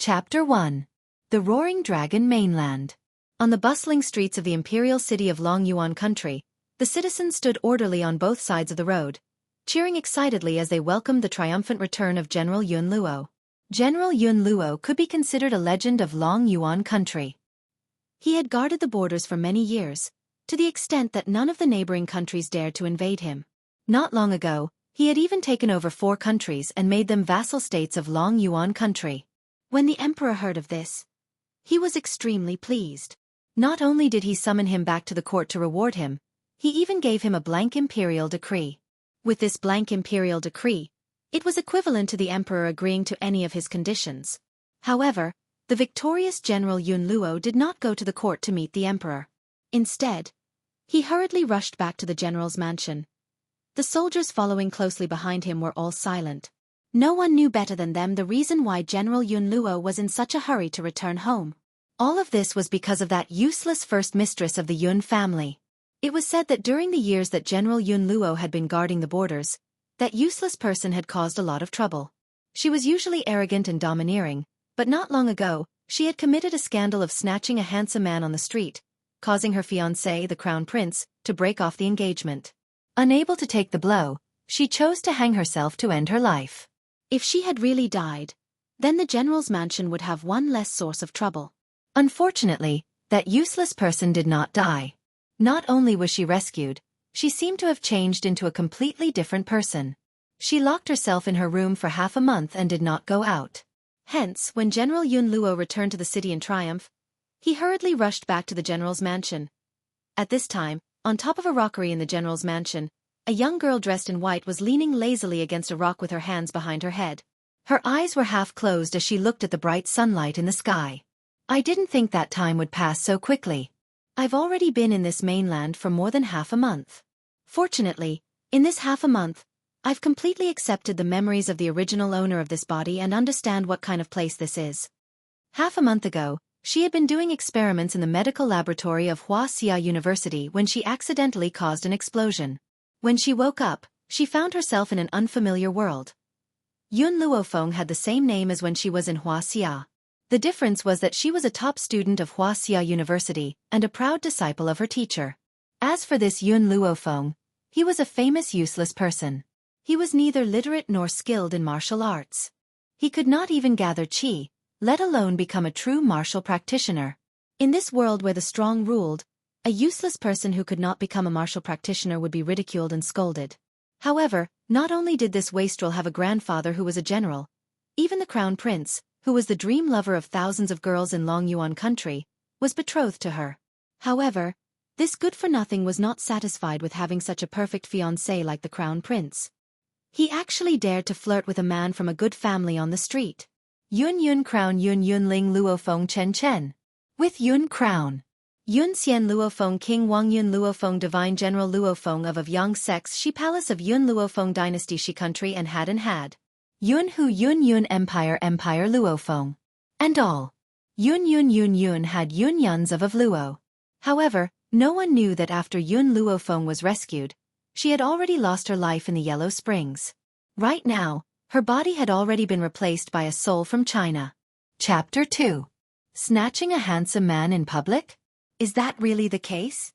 Chapter 1. The Roaring Dragon Mainland. On the bustling streets of the imperial city of Long Yuan country, the citizens stood orderly on both sides of the road, cheering excitedly as they welcomed the triumphant return of General Yun Luo. General Yun Luo could be considered a legend of Long Yuan country. He had guarded the borders for many years, to the extent that none of the neighboring countries dared to invade him. Not long ago, he had even taken over 4 countries and made them vassal states of Long Yuan country. When the emperor heard of this, he was extremely pleased. Not only did he summon him back to the court to reward him, he even gave him a blank imperial decree. With this blank imperial decree, it was equivalent to the emperor agreeing to any of his conditions. However, the victorious General Yun Luo did not go to the court to meet the emperor. Instead, he hurriedly rushed back to the general's mansion. The soldiers following closely behind him were all silent. No one knew better than them the reason why General Yun Luo was in such a hurry to return home. All of this was because of that useless first mistress of the Yun family. It was said that during the years that General Yun Luo had been guarding the borders, that useless person had caused a lot of trouble. She was usually arrogant and domineering, but not long ago, she had committed a scandal of snatching a handsome man on the street, causing her fiancé, the crown prince, to break off the engagement. Unable to take the blow, she chose to hang herself to end her life. If she had really died, then the general's mansion would have one less source of trouble. Unfortunately, that useless person did not die. Not only was she rescued, she seemed to have changed into a completely different person. She locked herself in her room for half a month and did not go out. Hence, when General Yun Luo returned to the city in triumph, he hurriedly rushed back to the general's mansion. At this time, on top of a rockery in the general's mansion, a young girl dressed in white was leaning lazily against a rock with her hands behind her head. Her eyes were half closed as she looked at the bright sunlight in the sky. I didn't think that time would pass so quickly. I've already been in this mainland for more than half a month. Fortunately, in this half a month, I've completely accepted the memories of the original owner of this body and understand what kind of place this is. Half a month ago, she had been doing experiments in the medical laboratory of Huaxia University when she accidentally caused an explosion. When she woke up, she found herself in an unfamiliar world. Yun Luofeng had the same name as when she was in Huaxia. The difference was that she was a top student of Huaxia University and a proud disciple of her teacher. As for this Yun Luofeng, he was a famous useless person. He was neither literate nor skilled in martial arts. He could not even gather qi, let alone become a true martial practitioner. In this world where the strong ruled, a useless person who could not become a martial practitioner would be ridiculed and scolded. However, not only did this wastrel have a grandfather who was a general, even the crown prince, who was the dream lover of thousands of girls in Long Yuan country, was betrothed to her. However, this good-for-nothing was not satisfied with having such a perfect fiancé like the crown prince. He actually dared to flirt with a man from a good family on the street. Yun Yun Crown Yun Yun Ling Luofeng Chen Chen. With Yun Crown. Yun Xian Luofeng King Wang Yun Luofeng Divine General Luofeng of Yang Sex Shi Palace of Yun Luofeng Dynasty Shi Country and had. Yun Hu Yun Yun Empire Luofeng. And all. Yun Yun had Yun Yuns of Luo. However, no one knew that after Yun Luofeng was rescued, she had already lost her life in the Yellow Springs. Right now, her body had already been replaced by a soul from China. Chapter 2. Snatching a handsome man in public? Is that really the case?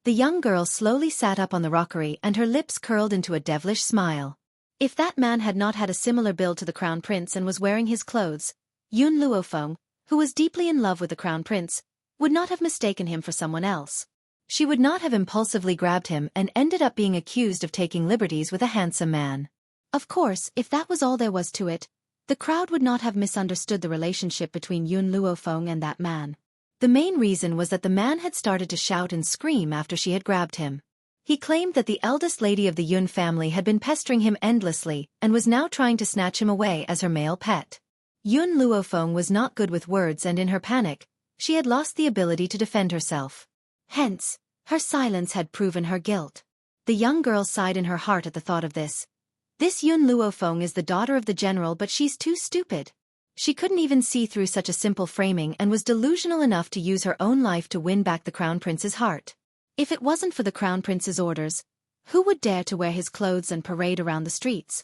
The young girl slowly sat up on the rockery and her lips curled into a devilish smile. If that man had not had a similar build to the crown prince and was wearing his clothes, Yun Luofeng, who was deeply in love with the crown prince, would not have mistaken him for someone else. She would not have impulsively grabbed him and ended up being accused of taking liberties with a handsome man. Of course, if that was all there was to it, the crowd would not have misunderstood the relationship between Yun Luofeng and that man. The main reason was that the man had started to shout and scream after she had grabbed him. He claimed that the eldest lady of the Yun family had been pestering him endlessly and was now trying to snatch him away as her male pet. Yun Luofeng was not good with words and in her panic, she had lost the ability to defend herself. Hence, her silence had proven her guilt. The young girl sighed in her heart at the thought of this. This Yun Luofeng is the daughter of the general, but she's too stupid. She couldn't even see through such a simple framing and was delusional enough to use her own life to win back the crown prince's heart. If it wasn't for the crown prince's orders, who would dare to wear his clothes and parade around the streets?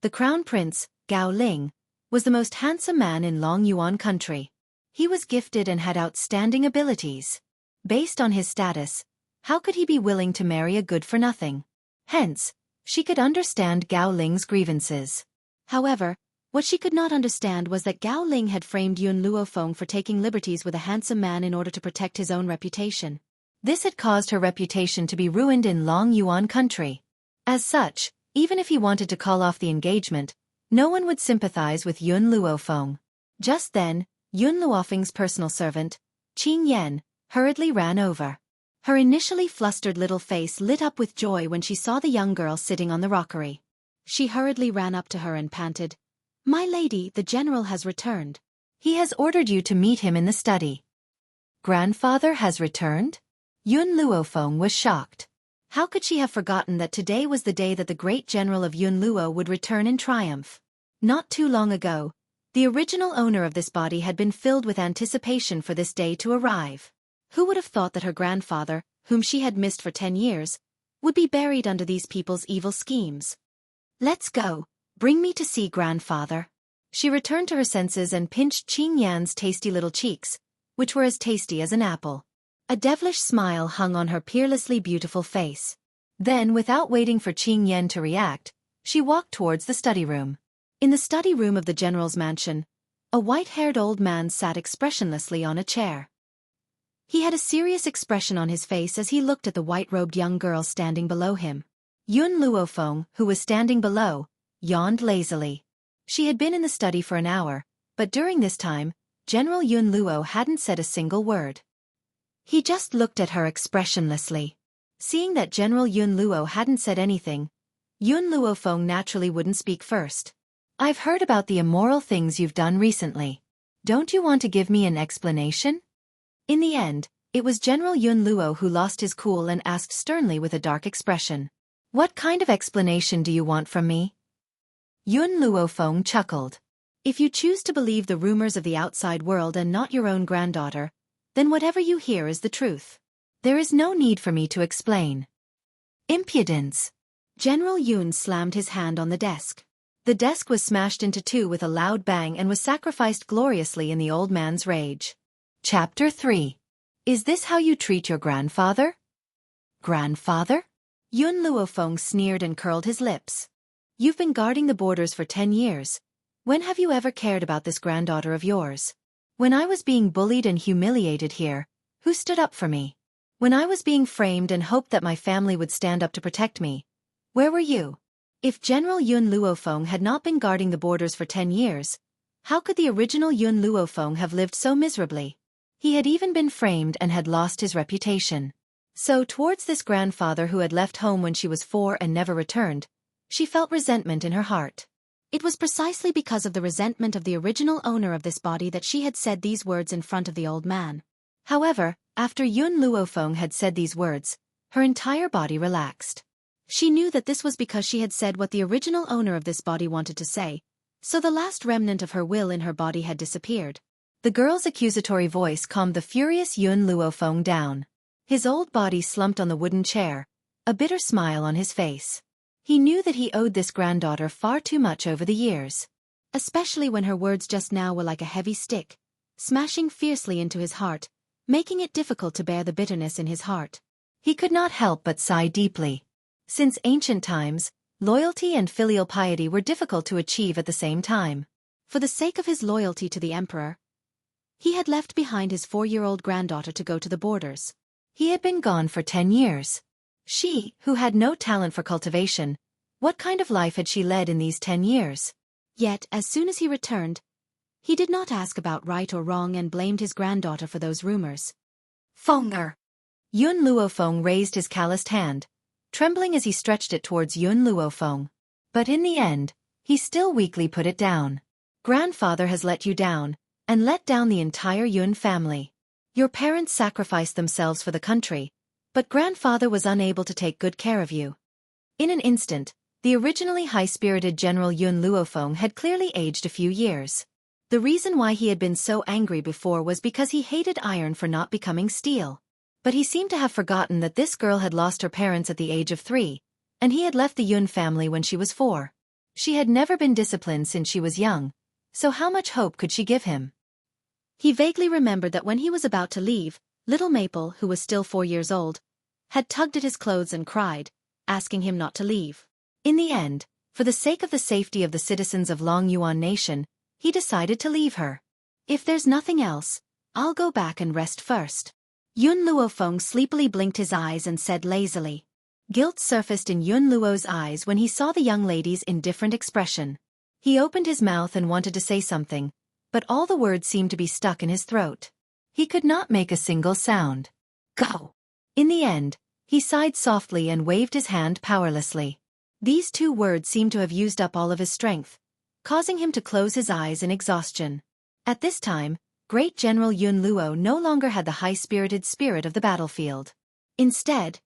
The crown prince, Gao Ling, was the most handsome man in Long Yuan country. He was gifted and had outstanding abilities. Based on his status, how could he be willing to marry a good-for-nothing? Hence, she could understand Gao Ling's grievances. However, what she could not understand was that Gao Ling had framed Yun Luofeng for taking liberties with a handsome man in order to protect his own reputation. This had caused her reputation to be ruined in Long Yuan country. As such, even if he wanted to call off the engagement, no one would sympathize with Yun Luofeng. Just then, Yun Luofeng's personal servant, Qing Yan, hurriedly ran over. Her initially flustered little face lit up with joy when she saw the young girl sitting on the rockery. She hurriedly ran up to her and panted, "My lady, the general has returned. He has ordered you to meet him in the study." Grandfather has returned? Yun Luofeng was shocked. How could she have forgotten that today was the day that the great general of Yun Luo would return in triumph? Not too long ago, the original owner of this body had been filled with anticipation for this day to arrive. Who would have thought that her grandfather, whom she had missed for 10 years, would be buried under these people's evil schemes? "Let's go. Bring me to see grandfather." She returned to her senses and pinched Qing Yan's tasty little cheeks, which were as tasty as an apple. A devilish smile hung on her peerlessly beautiful face. Then, without waiting for Qing Yan to react, she walked towards the study room. In the study room of the general's mansion, a white-haired old man sat expressionlessly on a chair. He had a serious expression on his face as he looked at the white-robed young girl standing below him. Yun Luofeng, who was standing below, yawned lazily. She had been in the study for an hour, but during this time, General Yun Luo hadn't said a single word. He just looked at her expressionlessly. Seeing that General Yun Luo hadn't said anything, Yun Luofeng naturally wouldn't speak first. "I've heard about the immoral things you've done recently. Don't you want to give me an explanation?" In the end, it was General Yun Luo who lost his cool and asked sternly with a dark expression, "What kind of explanation do you want from me?" Yun Luofeng chuckled. "If you choose to believe the rumors of the outside world and not your own granddaughter, then whatever you hear is the truth. There is no need for me to explain." Impudence! General Yun slammed his hand on the desk. The desk was smashed into two with a loud bang and was sacrificed gloriously in the old man's rage. Chapter 3. Is this how you treat your grandfather? Grandfather? Yun Luofeng sneered and curled his lips. "You've been guarding the borders for 10 years. When have you ever cared about this granddaughter of yours? When I was being bullied and humiliated here, who stood up for me? When I was being framed and hoped that my family would stand up to protect me, where were you? If General Yun Luofeng had not been guarding the borders for 10 years, how could the original Yun Luofeng have lived so miserably? He had even been framed and had lost his reputation. So towards this grandfather who had left home when she was 4 and never returned, she felt resentment in her heart. It was precisely because of the resentment of the original owner of this body that she had said these words in front of the old man. However, after Yun Luofeng had said these words, her entire body relaxed. She knew that this was because she had said what the original owner of this body wanted to say, so the last remnant of her will in her body had disappeared. The girl's accusatory voice calmed the furious Yun Luofeng down. His old body slumped on the wooden chair, a bitter smile on his face. He knew that he owed this granddaughter far too much over the years. Especially when her words just now were like a heavy stick, smashing fiercely into his heart, making it difficult to bear the bitterness in his heart. He could not help but sigh deeply. Since ancient times, loyalty and filial piety were difficult to achieve at the same time. For the sake of his loyalty to the emperor, he had left behind his 4-year-old granddaughter to go to the borders. He had been gone for 10 years. She, who had no talent for cultivation, what kind of life had she led in these 10 years? Yet, as soon as he returned, he did not ask about right or wrong and blamed his granddaughter for those rumors. Fenger! Yun Luofeng raised his calloused hand, trembling as he stretched it towards Yun Luofeng. But in the end, he still weakly put it down. Grandfather has let you down, and let down the entire Yun family. Your parents sacrificed themselves for the country, but grandfather was unable to take good care of you. In an instant, the originally high-spirited General Yun Luofeng had clearly aged a few years. The reason why he had been so angry before was because he hated iron for not becoming steel. But he seemed to have forgotten that this girl had lost her parents at the age of 3, and he had left the Yun family when she was 4. She had never been disciplined since she was young, so how much hope could she give him? He vaguely remembered that when he was about to leave, little Maple, who was still 4 years old, had tugged at his clothes and cried, asking him not to leave. In the end, for the sake of the safety of the citizens of Long Yuan Nation, he decided to leave her. If there's nothing else, I'll go back and rest first. Yun Luofeng sleepily blinked his eyes and said lazily. Guilt surfaced in Yun Luo's eyes when he saw the young lady's indifferent expression. He opened his mouth and wanted to say something, but all the words seemed to be stuck in his throat. He could not make a single sound. Go! In the end, he sighed softly and waved his hand powerlessly. These 2 words seemed to have used up all of his strength, causing him to close his eyes in exhaustion. At this time, Great General Yun Luo no longer had the high-spirited spirit of the battlefield. Instead,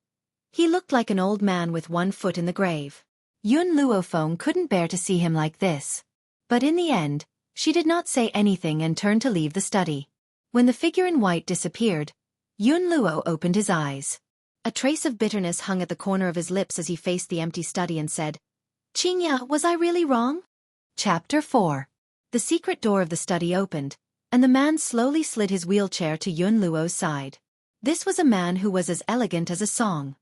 he looked like an old man with 1 foot in the grave. Yun Luofeng couldn't bear to see him like this. But in the end, she did not say anything and turned to leave the study. When the figure in white disappeared, Yun Luo opened his eyes. A trace of bitterness hung at the corner of his lips as he faced the empty study and said, "Qingya, was I really wrong?" Chapter 4. The secret door of the study opened, and the man slowly slid his wheelchair to Yun Luo's side. This was a man who was as elegant as a song.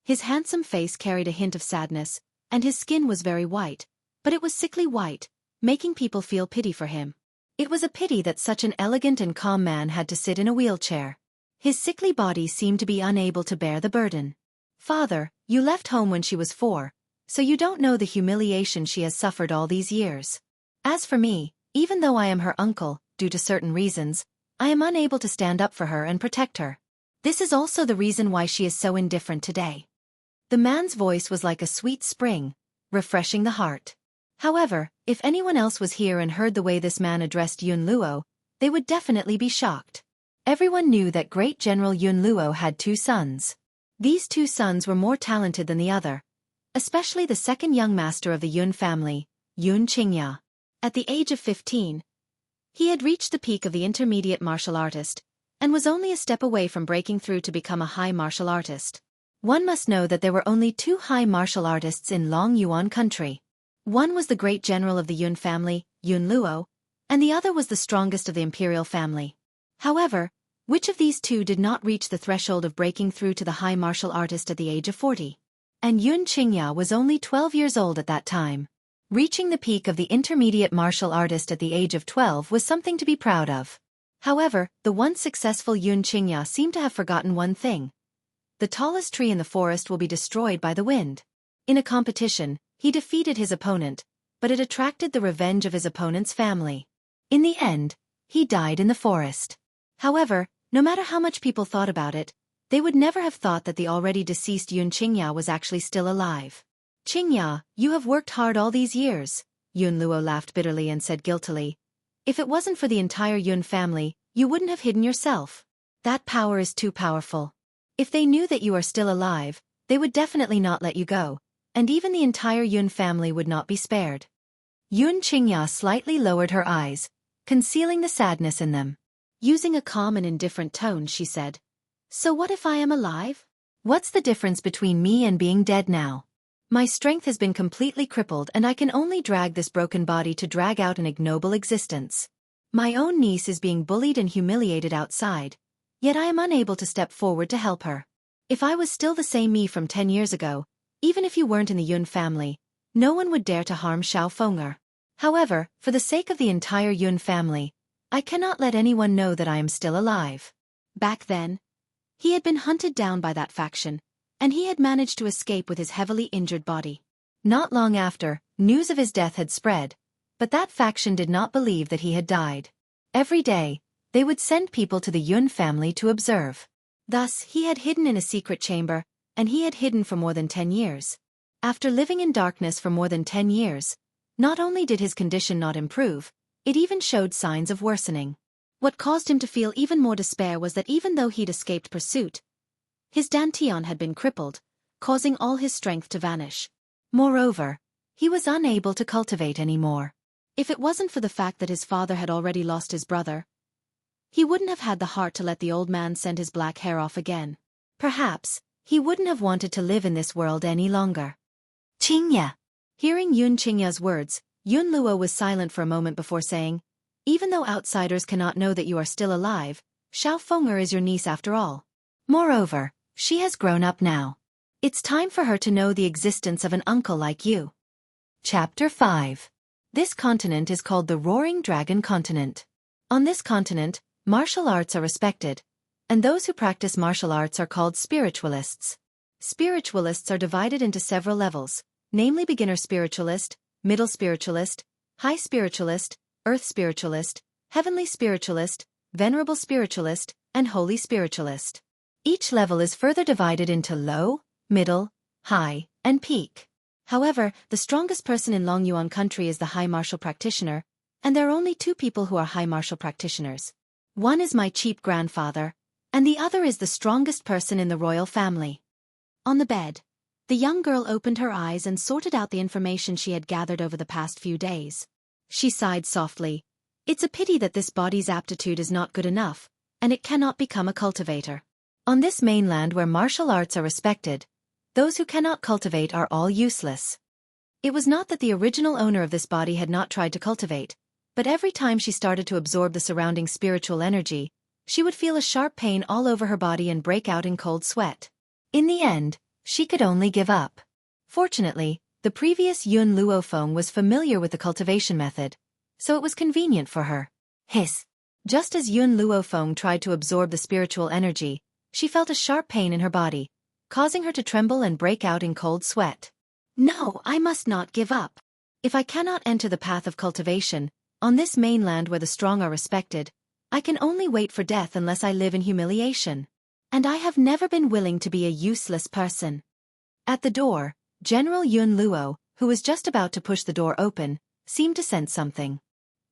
His handsome face carried a hint of sadness, and his skin was very white, but it was sickly white, making people feel pity for him. It was a pity that such an elegant and calm man had to sit in a wheelchair. His sickly body seemed to be unable to bear the burden. "Father, you left home when she was 4, so you don't know the humiliation she has suffered all these years. As for me, even though I am her uncle, due to certain reasons, I am unable to stand up for her and protect her. This is also the reason why she is so indifferent today." The man's voice was like a sweet spring, refreshing the heart. However, if anyone else was here and heard the way this man addressed Yun Luo, they would definitely be shocked. Everyone knew that Great General Yun Luo had 2 sons. These 2 sons were more talented than the other, especially the second young master of the Yun family, Yun Qingya. At the age of 15, he had reached the peak of the intermediate martial artist, and was only a step away from breaking through to become a high martial artist. One must know that there were only 2 high martial artists in Long Yuan country. One was the great general of the Yun family, Yun Luo, and the other was the strongest of the imperial family. However, which of these 2 did not reach the threshold of breaking through to the high martial artist at the age of 40? And Yun Qingya was only 12 years old at that time. Reaching the peak of the intermediate martial artist at the age of 12 was something to be proud of. However, the once successful Yun Qingya seemed to have forgotten one thing. The tallest tree in the forest will be destroyed by the wind. In a competition, he defeated his opponent, but it attracted the revenge of his opponent's family. In the end, he died in the forest. However, no matter how much people thought about it, they would never have thought that the already deceased Yun Qingya was actually still alive. "Qingya, you have worked hard all these years," Yun Luo laughed bitterly and said guiltily. "If it wasn't for the entire Yun family, you wouldn't have hidden yourself. That power is too powerful. If they knew that you are still alive, they would definitely not let you go, and even the entire Yun family would not be spared." Yun Qingya slightly lowered her eyes, concealing the sadness in them. Using a calm and indifferent tone, she said, "So what if I am alive? What's the difference between me and being dead now? My strength has been completely crippled and I can only drag this broken body to drag out an ignoble existence. My own niece is being bullied and humiliated outside, yet I am unable to step forward to help her. If I was still the same me from 10 years ago, even if you weren't in the Yun family, no one would dare to harm Xiao Fenger. However, for the sake of the entire Yun family, I cannot let anyone know that I am still alive." Back then, he had been hunted down by that faction, and he had managed to escape with his heavily injured body. Not long after, news of his death had spread, but that faction did not believe that he had died. Every day, they would send people to the Yun family to observe. Thus, he had hidden in a secret chamber, and he had hidden for more than 10 years. After living in darkness for more than 10 years, not only did his condition not improve, it even showed signs of worsening. What caused him to feel even more despair was that even though he'd escaped pursuit, his dantian had been crippled, causing all his strength to vanish. Moreover, he was unable to cultivate anymore. If it wasn't for the fact that his father had already lost his brother, he wouldn't have had the heart to let the old man send his black hair off again. Perhaps, he wouldn't have wanted to live in this world any longer. "Qingya." Hearing Yun Qingya's words, Yun Luo was silent for a moment before saying, "Even though outsiders cannot know that you are still alive, Xiao Feng'er is your niece after all. Moreover, she has grown up now. It's time for her to know the existence of an uncle like you." Chapter 5. This continent is called the Roaring Dragon Continent. On this continent, martial arts are respected, and those who practice martial arts are called spiritualists. Spiritualists are divided into several levels, namely beginner spiritualist, middle spiritualist, high spiritualist, earth spiritualist, heavenly spiritualist, venerable spiritualist, and holy spiritualist. Each level is further divided into low, middle, high, and peak. However, the strongest person in Longyuan country is the high martial practitioner, and there are only 2 people who are high martial practitioners. One is my cheap grandfather, and the other is the strongest person in the royal family. On the bed, the young girl opened her eyes and sorted out the information she had gathered over the past few days. She sighed softly. It's a pity that this body's aptitude is not good enough, and it cannot become a cultivator. On this mainland where martial arts are respected, those who cannot cultivate are all useless. It was not that the original owner of this body had not tried to cultivate, but every time she started to absorb the surrounding spiritual energy, she would feel a sharp pain all over her body and break out in cold sweat. In the end, she could only give up. Fortunately, the previous Yun Luofeng was familiar with the cultivation method, so it was convenient for her. Hiss! Just as Yun Luofeng tried to absorb the spiritual energy, she felt a sharp pain in her body, causing her to tremble and break out in cold sweat. No, I must not give up. If I cannot enter the path of cultivation, on this mainland where the strong are respected, I can only wait for death unless I live in humiliation. And I have never been willing to be a useless person. At the door, General Yun Luo, who was just about to push the door open, seemed to sense something.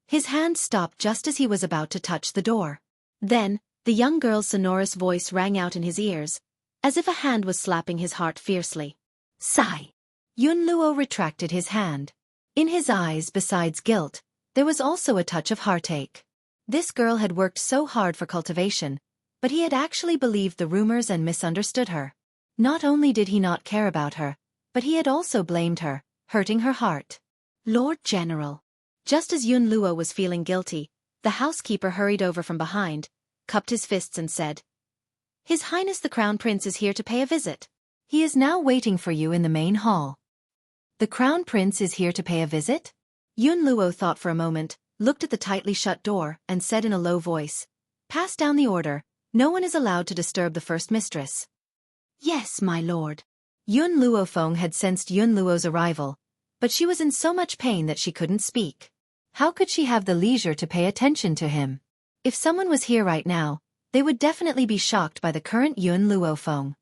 His hand stopped just as he was about to touch the door. Then, the young girl's sonorous voice rang out in his ears, as if a hand was slapping his heart fiercely. Sigh! Yun Luo retracted his hand. In his eyes, besides guilt, there was also a touch of heartache. This girl had worked so hard for cultivation, but he had actually believed the rumors and misunderstood her. Not only did he not care about her, but he had also blamed her, hurting her heart. Lord General. Just as Yun Luo was feeling guilty, the housekeeper hurried over from behind, cupped his fists and said, "His Highness the Crown Prince is here to pay a visit. He is now waiting for you in the main hall." The Crown Prince is here to pay a visit? Yun Luo thought for a moment, looked at the tightly shut door, and said in a low voice, "Pass down the order. No one is allowed to disturb the first mistress." "Yes, my lord." Yun Luofeng had sensed Yun Luo's arrival, but she was in so much pain that she couldn't speak. How could she have the leisure to pay attention to him? If someone was here right now, they would definitely be shocked by the current Yun Luofeng.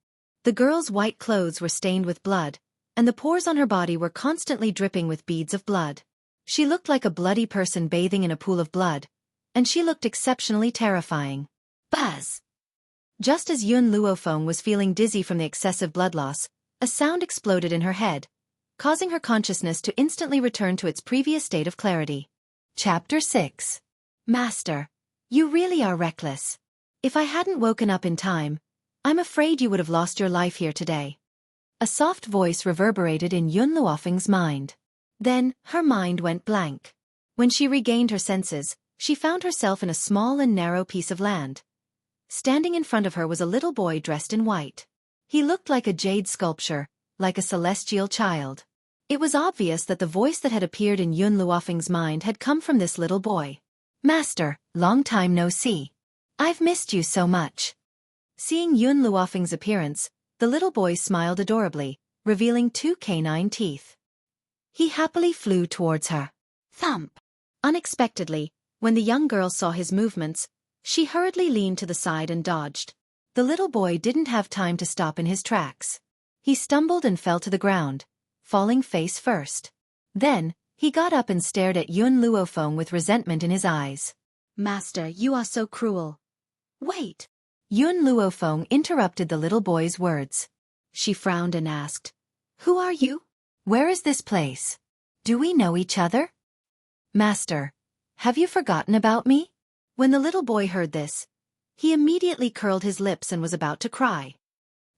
The girl's white clothes were stained with blood, and the pores on her body were constantly dripping with beads of blood. She looked like a bloody person bathing in a pool of blood, and she looked exceptionally terrifying. Buzz! Just as Yun Luofeng was feeling dizzy from the excessive blood loss, a sound exploded in her head, causing her consciousness to instantly return to its previous state of clarity. Chapter 6. Master, you really are reckless. If I hadn't woken up in time, I'm afraid you would have lost your life here today. A soft voice reverberated in Yun Luofeng's mind. Then, her mind went blank. When she regained her senses, she found herself in a small and narrow piece of land. Standing in front of her was a little boy dressed in white. He looked like a jade sculpture, like a celestial child. It was obvious that the voice that had appeared in Yun Luofeng's mind had come from this little boy. Master, long time no see. I've missed you so much. Seeing Yun Luofeng's appearance, the little boy smiled adorably, revealing 2 canine teeth. He happily flew towards her. Thump! Unexpectedly, when the young girl saw his movements, she hurriedly leaned to the side and dodged. The little boy didn't have time to stop in his tracks. He stumbled and fell to the ground, falling face first. Then, he got up and stared at Yun Luofeng with resentment in his eyes. Master, you are so cruel. Wait! Yun Luofeng interrupted the little boy's words. She frowned and asked, Who are you? Where is this place? Do we know each other? Master, have you forgotten about me? When the little boy heard this, he immediately curled his lips and was about to cry.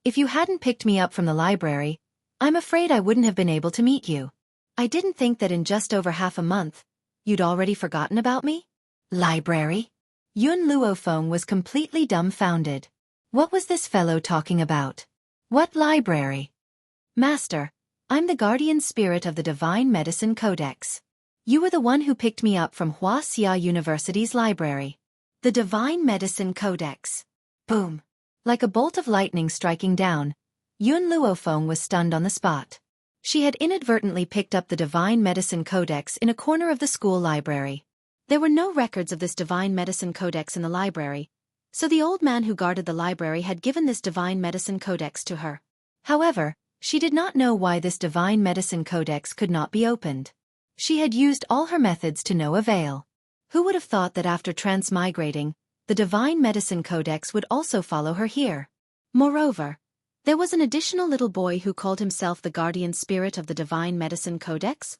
If you hadn't picked me up from the library, I'm afraid I wouldn't have been able to meet you. I didn't think that in just over half a month, you'd already forgotten about me? Library? Yun Luofeng was completely dumbfounded. What was this fellow talking about? What library? Master, I'm the guardian spirit of the Divine Medicine Codex. You were the one who picked me up from Huaxia University's library. The Divine Medicine Codex. Boom. Like a bolt of lightning striking down, Yun Luofeng was stunned on the spot. She had inadvertently picked up the Divine Medicine Codex in a corner of the school library. There were no records of this Divine Medicine Codex in the library, so the old man who guarded the library had given this Divine Medicine Codex to her. However, she did not know why this Divine Medicine Codex could not be opened. She had used all her methods to no avail. Who would have thought that after transmigrating, the Divine Medicine Codex would also follow her here? Moreover, there was an additional little boy who called himself the guardian spirit of the Divine Medicine Codex.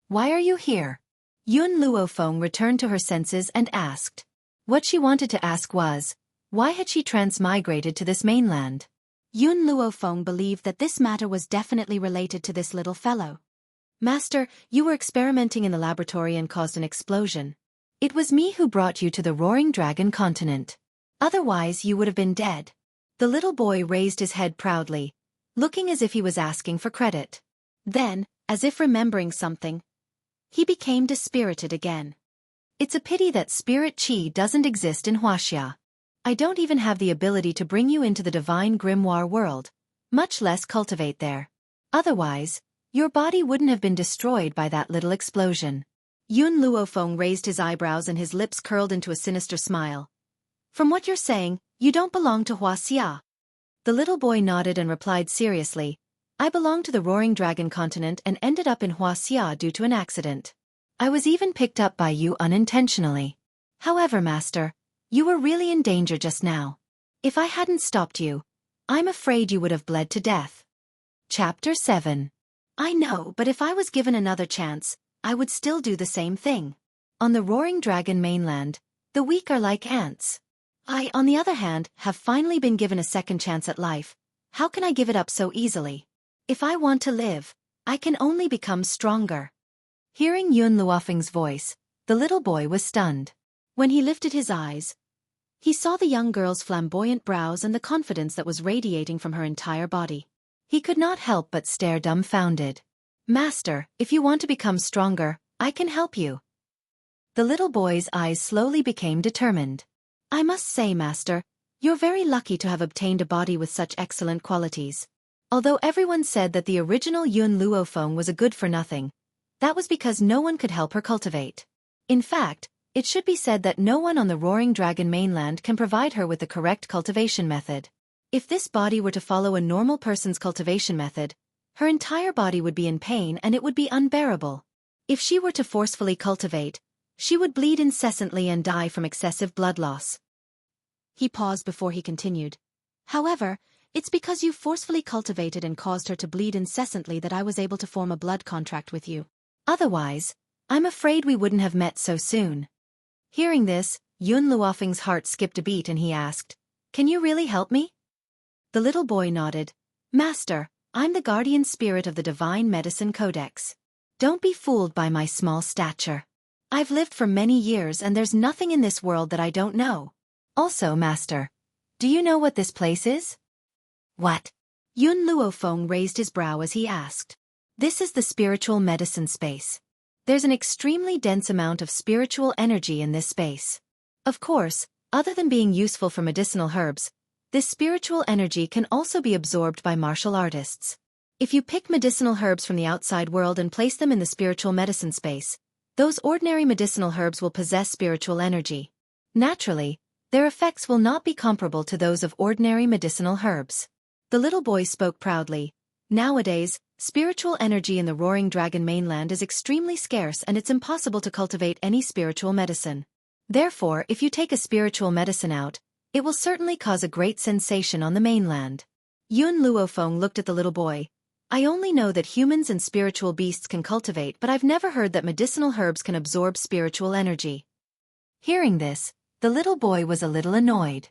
Why are you here? Yun Luofeng returned to her senses and asked. What she wanted to ask was, why had she transmigrated to this mainland? Yun Luofeng believed that this matter was definitely related to this little fellow. Master, you were experimenting in the laboratory and caused an explosion. It was me who brought you to the Roaring Dragon continent. Otherwise you would have been dead. The little boy raised his head proudly, looking as if he was asking for credit. Then, as if remembering something, he became dispirited again. It's a pity that spirit chi doesn't exist in Huaxia. I don't even have the ability to bring you into the divine grimoire world, much less cultivate there. Otherwise, your body wouldn't have been destroyed by that little explosion. Yun Luofeng raised his eyebrows and his lips curled into a sinister smile. From what you're saying, you don't belong to Huaxia. The little boy nodded and replied seriously, I belong to the Roaring Dragon continent and ended up in Huaxia due to an accident. I was even picked up by you unintentionally. However, Master, you were really in danger just now. If I hadn't stopped you, I'm afraid you would have bled to death. Chapter 7. I know, but if I was given another chance, I would still do the same thing. On the Roaring Dragon mainland, the weak are like ants. I, on the other hand, have finally been given a second chance at life. How can I give it up so easily? If I want to live, I can only become stronger. Hearing Yun Luofeng's voice, the little boy was stunned. When he lifted his eyes, he saw the young girl's flamboyant brows and the confidence that was radiating from her entire body. He could not help but stare dumbfounded. Master, if you want to become stronger, I can help you. The little boy's eyes slowly became determined. I must say, Master, you're very lucky to have obtained a body with such excellent qualities. Although everyone said that the original Yun Luofeng was a good-for-nothing, that was because no one could help her cultivate. In fact, it should be said that no one on the Roaring Dragon mainland can provide her with the correct cultivation method. If this body were to follow a normal person's cultivation method, her entire body would be in pain and it would be unbearable. If she were to forcefully cultivate, she would bleed incessantly and die from excessive blood loss. He paused before he continued. However, it's because you forcefully cultivated and caused her to bleed incessantly that I was able to form a blood contract with you. Otherwise, I'm afraid we wouldn't have met so soon. Hearing this, Yun Luofeng's heart skipped a beat and he asked, Can you really help me? The little boy nodded. Master, I'm the guardian spirit of the Divine Medicine Codex. Don't be fooled by my small stature. I've lived for many years and there's nothing in this world that I don't know. Also, Master, do you know what this place is? What? Yun Luofeng raised his brow as he asked. This is the spiritual medicine space. There's an extremely dense amount of spiritual energy in this space. Of course, other than being useful for medicinal herbs, this spiritual energy can also be absorbed by martial artists. If you pick medicinal herbs from the outside world and place them in the spiritual medicine space, those ordinary medicinal herbs will possess spiritual energy. Naturally, their effects will not be comparable to those of ordinary medicinal herbs. The little boy spoke proudly. Nowadays, spiritual energy in the Roaring Dragon mainland is extremely scarce and it's impossible to cultivate any spiritual medicine. Therefore, if you take a spiritual medicine out, it will certainly cause a great sensation on the mainland. Yun Luofeng looked at the little boy. I only know that humans and spiritual beasts can cultivate, but I've never heard that medicinal herbs can absorb spiritual energy. Hearing this, the little boy was a little annoyed.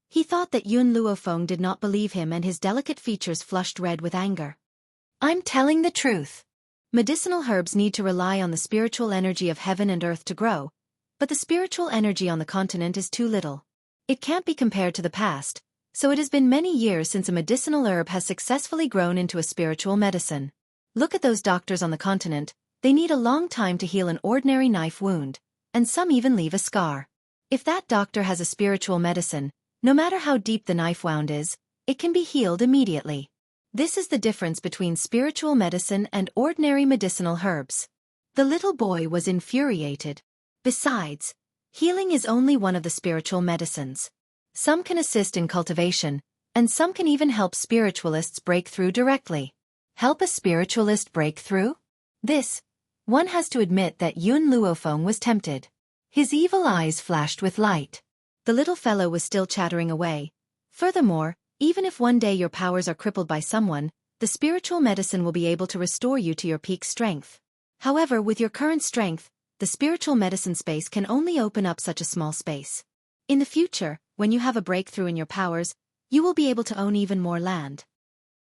He thought that Yun Luofeng did not believe him and his delicate features flushed red with anger. I'm telling the truth. Medicinal herbs need to rely on the spiritual energy of heaven and earth to grow, but the spiritual energy on the continent is too little. It can't be compared to the past, so it has been many years since a medicinal herb has successfully grown into a spiritual medicine. Look at those doctors on the continent, they need a long time to heal an ordinary knife wound, and some even leave a scar. If that doctor has a spiritual medicine, no matter how deep the knife wound is, it can be healed immediately. This is the difference between spiritual medicine and ordinary medicinal herbs. The little boy was infuriated. Besides, healing is only one of the spiritual medicines. Some can assist in cultivation, and some can even help spiritualists break through directly. Help a spiritualist break through? One has to admit that Yun Luofeng was tempted. His evil eyes flashed with light. The little fellow was still chattering away. Furthermore, even if one day your powers are crippled by someone, the spiritual medicine will be able to restore you to your peak strength. However, with your current strength, the spiritual medicine space can only open up such a small space. In the future, when you have a breakthrough in your powers, you will be able to own even more land.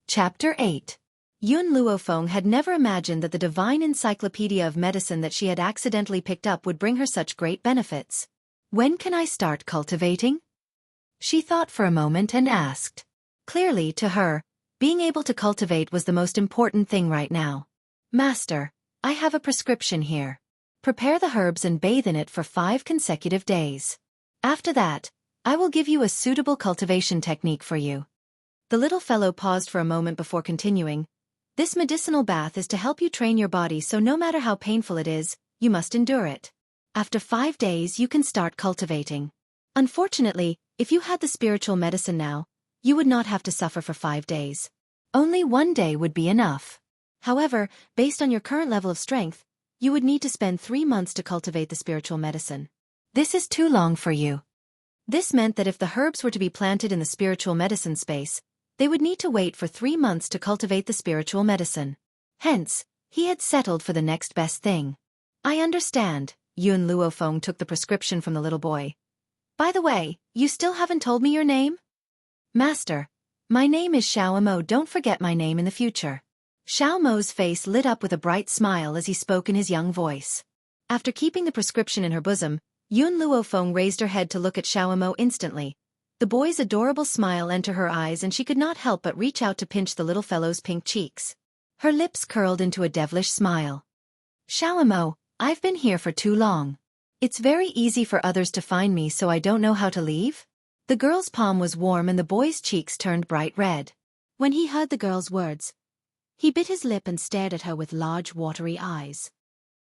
Chapter 8. Yun Luofeng had never imagined that the divine encyclopedia of medicine that she had accidentally picked up would bring her such great benefits. When can I start cultivating? She thought for a moment and asked. Clearly, to her, being able to cultivate was the most important thing right now. Master, I have a prescription here. Prepare the herbs and bathe in it for 5 consecutive days. After that, I will give you a suitable cultivation technique for you. The little fellow paused for a moment before continuing. This medicinal bath is to help you train your body, so no matter how painful it is, you must endure it. After 5 days you can start cultivating. Unfortunately, if you had the spiritual medicine now, you would not have to suffer for 5 days. Only 1 day would be enough. However, based on your current level of strength, you would need to spend 3 months to cultivate the spiritual medicine. This is too long for you. This meant that if the herbs were to be planted in the spiritual medicine space, they would need to wait for 3 months to cultivate the spiritual medicine. Hence, he had settled for the next best thing. I understand. Yun Luofeng took the prescription from the little boy. By the way, you still haven't told me your name? Master, my name is Xiao Mo. Don't forget my name in the future. Xiao Mo's face lit up with a bright smile as he spoke in his young voice. After keeping the prescription in her bosom, Yun Luofeng raised her head to look at Xiao Mo instantly. The boy's adorable smile entered her eyes and she could not help but reach out to pinch the little fellow's pink cheeks. Her lips curled into a devilish smile. Xiao Mo, I've been here for too long. It's very easy for others to find me, so I don't know how to leave. The girl's palm was warm and the boy's cheeks turned bright red. When he heard the girl's words, he bit his lip and stared at her with large watery eyes.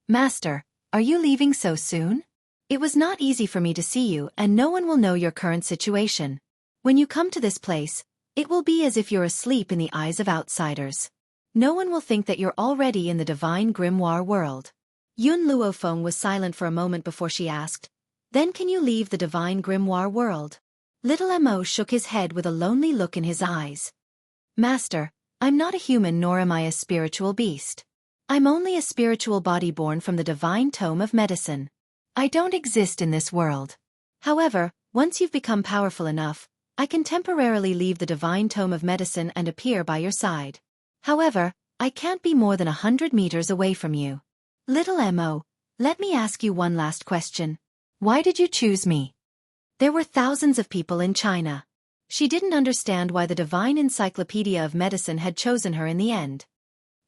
Master, are you leaving so soon? It was not easy for me to see you, and no one will know your current situation. When you come to this place, it will be as if you're asleep in the eyes of outsiders. No one will think that you're already in the divine grimoire world. Yun Luofeng was silent for a moment before she asked, Then can you leave the divine grimoire world? Little Mo shook his head with a lonely look in his eyes. Master, I'm not a human nor am I a spiritual beast. I'm only a spiritual body born from the divine tome of medicine. I don't exist in this world. However, once you've become powerful enough, I can temporarily leave the divine tome of medicine and appear by your side. However, I can't be more than 100 meters away from you. Little Mo, let me ask you one last question. Why did you choose me? There were thousands of people in China. She didn't understand why the divine encyclopedia of medicine had chosen her in the end.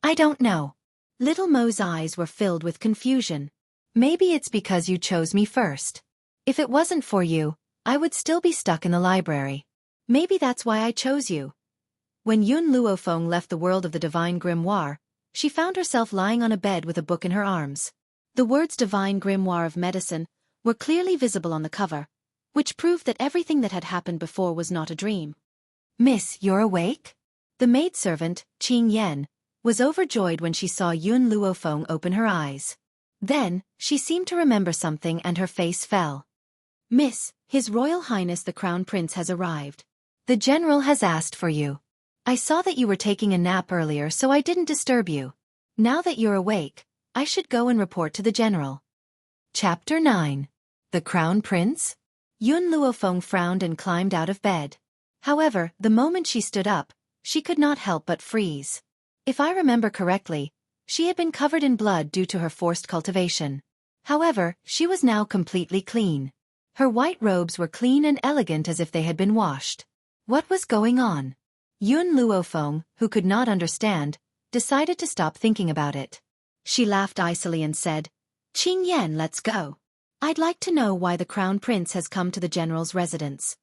I don't know. Little Mo's eyes were filled with confusion. Maybe it's because you chose me first. If it wasn't for you, I would still be stuck in the library. Maybe that's why I chose you. When Yun Luofeng left the world of the divine grimoire, she found herself lying on a bed with a book in her arms. The words Divine Grimoire of Medicine were clearly visible on the cover, which proved that everything that had happened before was not a dream. Miss, you're awake? The maidservant, Qing Yen, was overjoyed when she saw Yun Luofeng open her eyes. Then, she seemed to remember something and her face fell. Miss, His Royal Highness the Crown Prince has arrived. The General has asked for you. I saw that you were taking a nap earlier, so I didn't disturb you. Now that you're awake, I should go and report to the General. Chapter 9. The Crown Prince? Yun Luofeng frowned and climbed out of bed. However, the moment she stood up, she could not help but freeze. If I remember correctly, She had been covered in blood due to her forced cultivation. However, she was now completely clean. Her white robes were clean and elegant as if they had been washed. What was going on? Yun Luofeng, who could not understand, decided to stop thinking about it. She laughed icily and said, "Qing Yan, let's go. I'd like to know why the Crown Prince has come to the general's residence."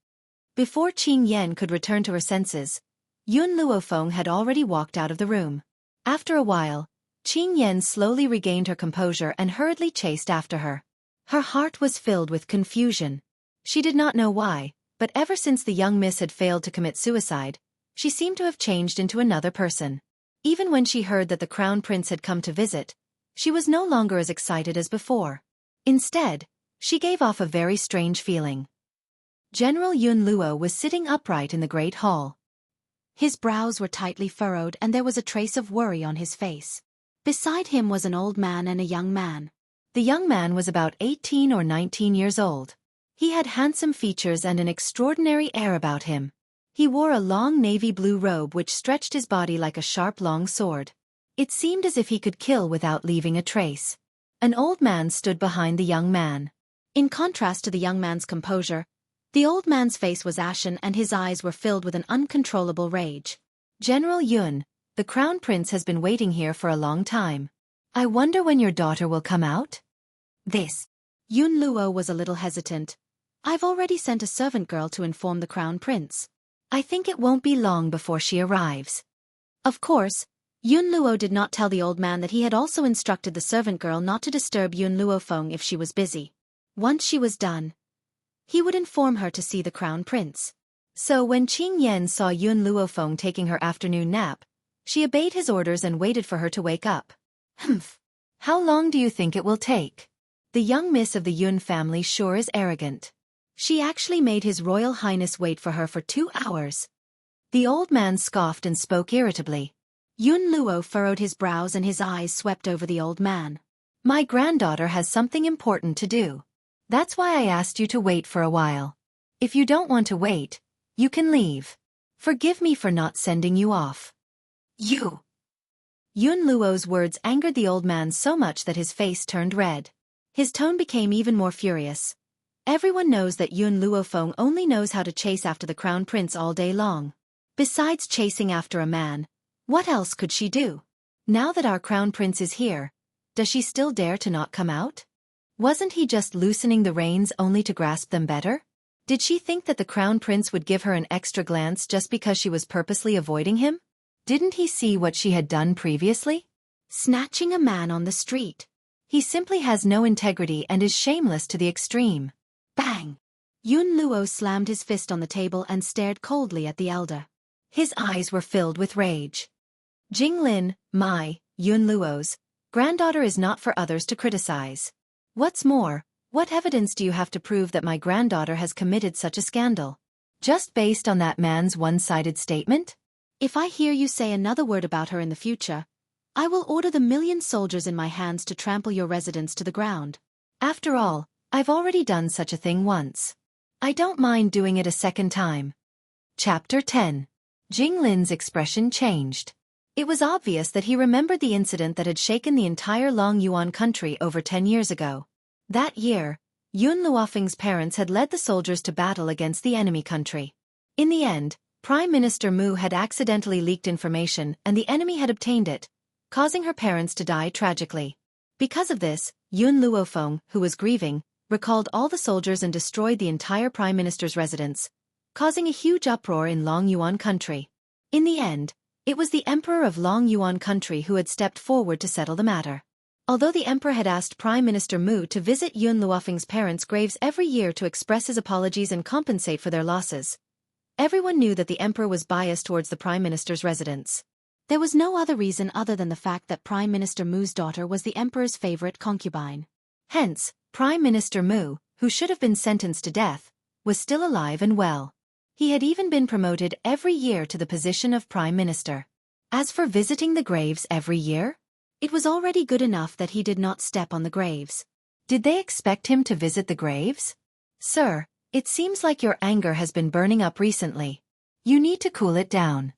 Before Qing Yan could return to her senses, Yun Luofeng had already walked out of the room. After a while, Qing Yan slowly regained her composure and hurriedly chased after her. Her heart was filled with confusion. She did not know why, but ever since the young miss had failed to commit suicide, she seemed to have changed into another person. Even when she heard that the Crown Prince had come to visit, she was no longer as excited as before. Instead, she gave off a very strange feeling. General Yun Luo was sitting upright in the great hall. His brows were tightly furrowed and there was a trace of worry on his face. Beside him was an old man and a young man. The young man was about 18 or 19 years old. He had handsome features and an extraordinary air about him. He wore a long navy blue robe which stretched his body like a sharp long sword. It seemed as if he could kill without leaving a trace. An old man stood behind the young man. In contrast to the young man's composure, the old man's face was ashen and his eyes were filled with an uncontrollable rage. "General Yun, the Crown Prince has been waiting here for a long time. I wonder when your daughter will come out?" This. Yun Luo was a little hesitant. "I've already sent a servant girl to inform the Crown Prince. I think it won't be long before she arrives." Of course, Yun Luo did not tell the old man that he had also instructed the servant girl not to disturb Yun Luofeng if she was busy. Once she was done, he would inform her to see the Crown Prince. So when Qing Yan saw Yun Luofeng taking her afternoon nap, she obeyed his orders and waited for her to wake up. "Humph! How long do you think it will take? The young miss of the Yun family sure is arrogant. She actually made His Royal Highness wait for her for 2 hours." The old man scoffed and spoke irritably. Yun Luo furrowed his brows and his eyes swept over the old man. "My granddaughter has something important to do. That's why I asked you to wait for a while. If you don't want to wait, you can leave. Forgive me for not sending you off." "You!" Yun Luo's words angered the old man so much that his face turned red. His tone became even more furious. Everyone knows that Yun Luofeng only knows how to chase after the Crown Prince all day long. Besides chasing after a man, what else could she do? Now that our Crown Prince is here, does she still dare to not come out? Wasn't he just loosening the reins only to grasp them better? Did she think that the Crown Prince would give her an extra glance just because she was purposely avoiding him? Didn't he see what she had done previously? Snatching a man on the street. He simply has no integrity and is shameless to the extreme. Bang! Yun Luo slammed his fist on the table and stared coldly at the elder. His eyes were filled with rage. "Jinglin, Yun Luo's granddaughter is not for others to criticize. What's more, what evidence do you have to prove that my granddaughter has committed such a scandal? Just based on that man's one-sided statement? If I hear you say another word about her in the future, I will order the 1,000,000 soldiers in my hands to trample your residence to the ground. After all, I've already done such a thing once. I don't mind doing it a second time." Chapter 10. Jinglin's expression changed. It was obvious that he remembered the incident that had shaken the entire Long Yuan country over 10 years ago. That year, Yun Luofeng's parents had led the soldiers to battle against the enemy country. In the end, Prime Minister Mu had accidentally leaked information and the enemy had obtained it, causing her parents to die tragically. Because of this, Yun Luofeng, who was grieving, recalled all the soldiers and destroyed the entire Prime Minister's residence, causing a huge uproar in Long Yuan country. In the end, it was the Emperor of Long Yuan country who had stepped forward to settle the matter. Although the Emperor had asked Prime Minister Mu to visit Yun Luofeng's parents' graves every year to express his apologies and compensate for their losses, everyone knew that the Emperor was biased towards the Prime Minister's residence. There was no other reason other than the fact that Prime Minister Mu's daughter was the Emperor's favorite concubine. Hence, Prime Minister Mu, who should have been sentenced to death, was still alive and well. He had even been promoted every year to the position of Prime Minister. As for visiting the graves every year, it was already good enough that he did not step on the graves. Did they expect him to visit the graves? "Sir, it seems like your anger has been burning up recently. You need to cool it down."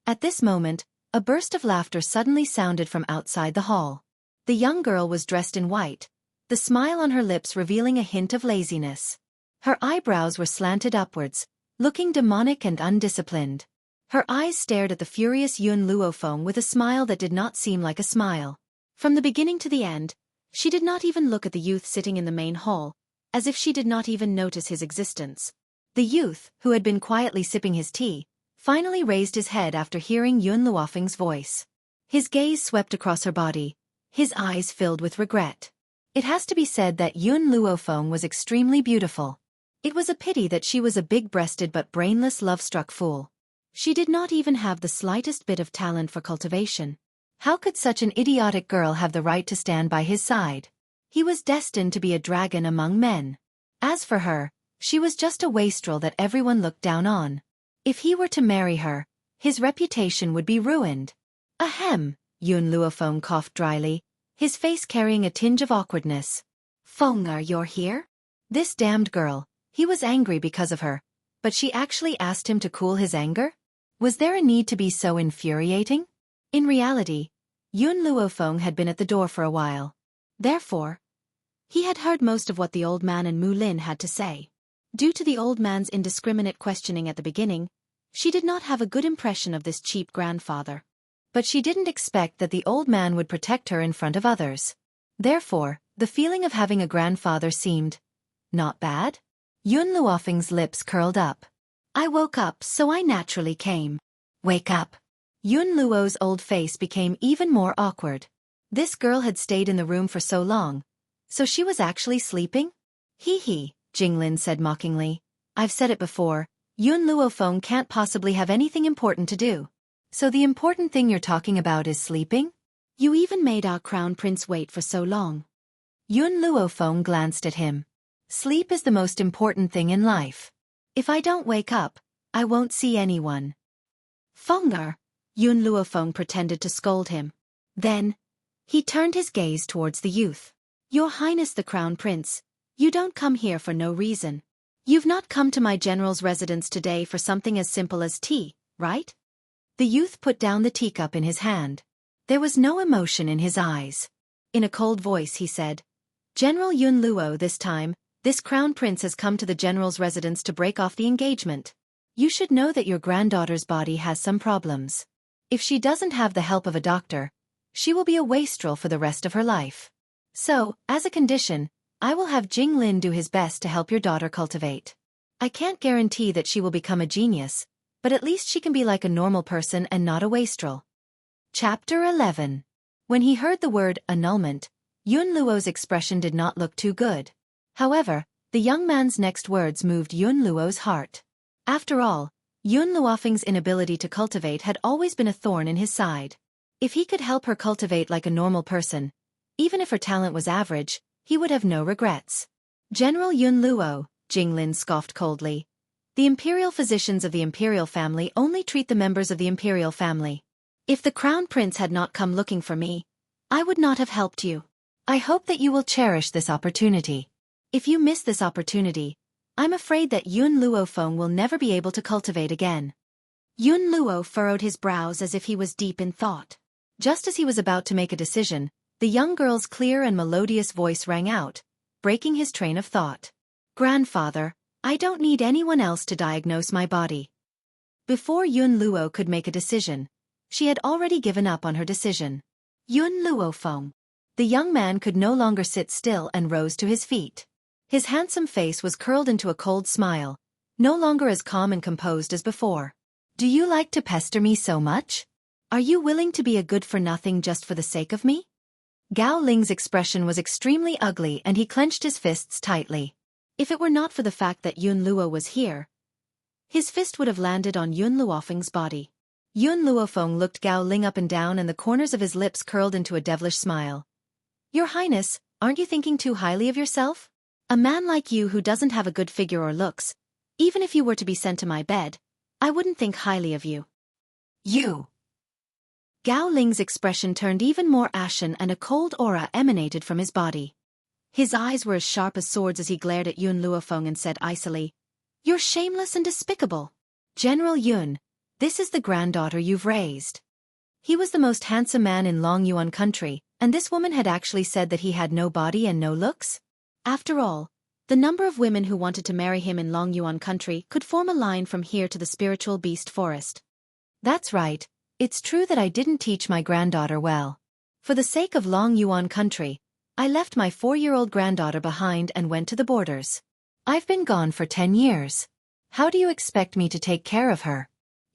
At this moment, A burst of laughter suddenly sounded from outside the hall. The young girl was dressed in white, the smile on her lips revealing a hint of laziness. Her eyebrows were slanted upwards, looking demonic and undisciplined. Her eyes stared at the furious Yun Luofeng with a smile that did not seem like a smile. From the beginning to the end, she did not even look at the youth sitting in the main hall, as if she did not even notice his existence. The youth, who had been quietly sipping his tea, finally raised his head after hearing Yun Luofeng's voice. His gaze swept across her body, his eyes filled with regret. It has to be said that Yun Luofeng was extremely beautiful. It was a pity that she was a big-breasted but brainless love-struck fool. She did not even have the slightest bit of talent for cultivation. How could such an idiotic girl have the right to stand by his side? He was destined to be a dragon among men. As for her, she was just a wastrel that everyone looked down on. If he were to marry her, his reputation would be ruined. Ahem, Yun Luofeng coughed dryly, his face carrying a tinge of awkwardness. Fenger, you're here? This damned girl, he was angry because of her, but she actually asked him to cool his anger? Was there a need to be so infuriating? In reality, Yun Luofeng had been at the door for a while. Therefore, he had heard most of what the old man and Mu Lin had to say. Due to the old man's indiscriminate questioning at the beginning, she did not have a good impression of this cheap grandfather. But she didn't expect that the old man would protect her in front of others. Therefore, the feeling of having a grandfather seemed not bad. Yun Luofeng's lips curled up. I woke up, so I naturally came. Wake up. Yun Luo's old face became even more awkward. This girl had stayed in the room for so long. So she was actually sleeping? Hee hee, Jinglin said mockingly. I've said it before, Yun Luofeng can't possibly have anything important to do. So the important thing you're talking about is sleeping? You even made our crown prince wait for so long. Yun Luofeng glanced at him. Sleep is the most important thing in life. If I don't wake up, I won't see anyone. Fenger, Yun Luofeng pretended to scold him. Then, he turned his gaze towards the youth. Your Highness the Crown Prince, you don't come here for no reason. You've not come to my general's residence today for something as simple as tea, right? The youth put down the teacup in his hand. There was no emotion in his eyes. In a cold voice he said, General Yun Luo, this time, this crown prince has come to the general's residence to break off the engagement. You should know that your granddaughter's body has some problems. If she doesn't have the help of a doctor, she will be a wastrel for the rest of her life. So, as a condition, I will have Jinglin do his best to help your daughter cultivate. I can't guarantee that she will become a genius, but at least she can be like a normal person and not a wastrel. Chapter 11. When he heard the word annulment, Yun Luo's expression did not look too good. However, the young man's next words moved Yun Luo's heart. After all, Yun Luofeng's inability to cultivate had always been a thorn in his side. If he could help her cultivate like a normal person, even if her talent was average, he would have no regrets. General Yun Luo, Jinglin scoffed coldly. The imperial physicians of the imperial family only treat the members of the imperial family. If the crown prince had not come looking for me, I would not have helped you. I hope that you will cherish this opportunity. If you miss this opportunity, I'm afraid that Yun Luofeng will never be able to cultivate again. Yun Luo furrowed his brows as if he was deep in thought. Just as he was about to make a decision, the young girl's clear and melodious voice rang out, breaking his train of thought. Grandfather, I don't need anyone else to diagnose my body. Before Yun Luo could make a decision, she had already given up on her decision. Yun Luofeng. The young man could no longer sit still and rose to his feet. His handsome face was curled into a cold smile, no longer as calm and composed as before. Do you like to pester me so much? Are you willing to be a good-for-nothing just for the sake of me? Gao Ling's expression was extremely ugly and he clenched his fists tightly. If it were not for the fact that Yun Luo was here, his fist would have landed on Yun Luofeng's body. Yun Luofeng looked Gao Ling up and down and the corners of his lips curled into a devilish smile. Your Highness, aren't you thinking too highly of yourself? A man like you who doesn't have a good figure or looks, even if you were to be sent to my bed, I wouldn't think highly of you. You! Gao Ling's expression turned even more ashen and a cold aura emanated from his body. His eyes were as sharp as swords as he glared at Yun Luofeng and said icily, You're shameless and despicable. General Yun, this is the granddaughter you've raised. He was the most handsome man in Long Yuan country, and this woman had actually said that he had no body and no looks? After all, the number of women who wanted to marry him in Long Yuan country could form a line from here to the spiritual beast forest. That's right, it's true that I didn't teach my granddaughter well. For the sake of Long Yuan country, I left my 4-year-old granddaughter behind and went to the borders. I've been gone for 10 years. How do you expect me to take care of her?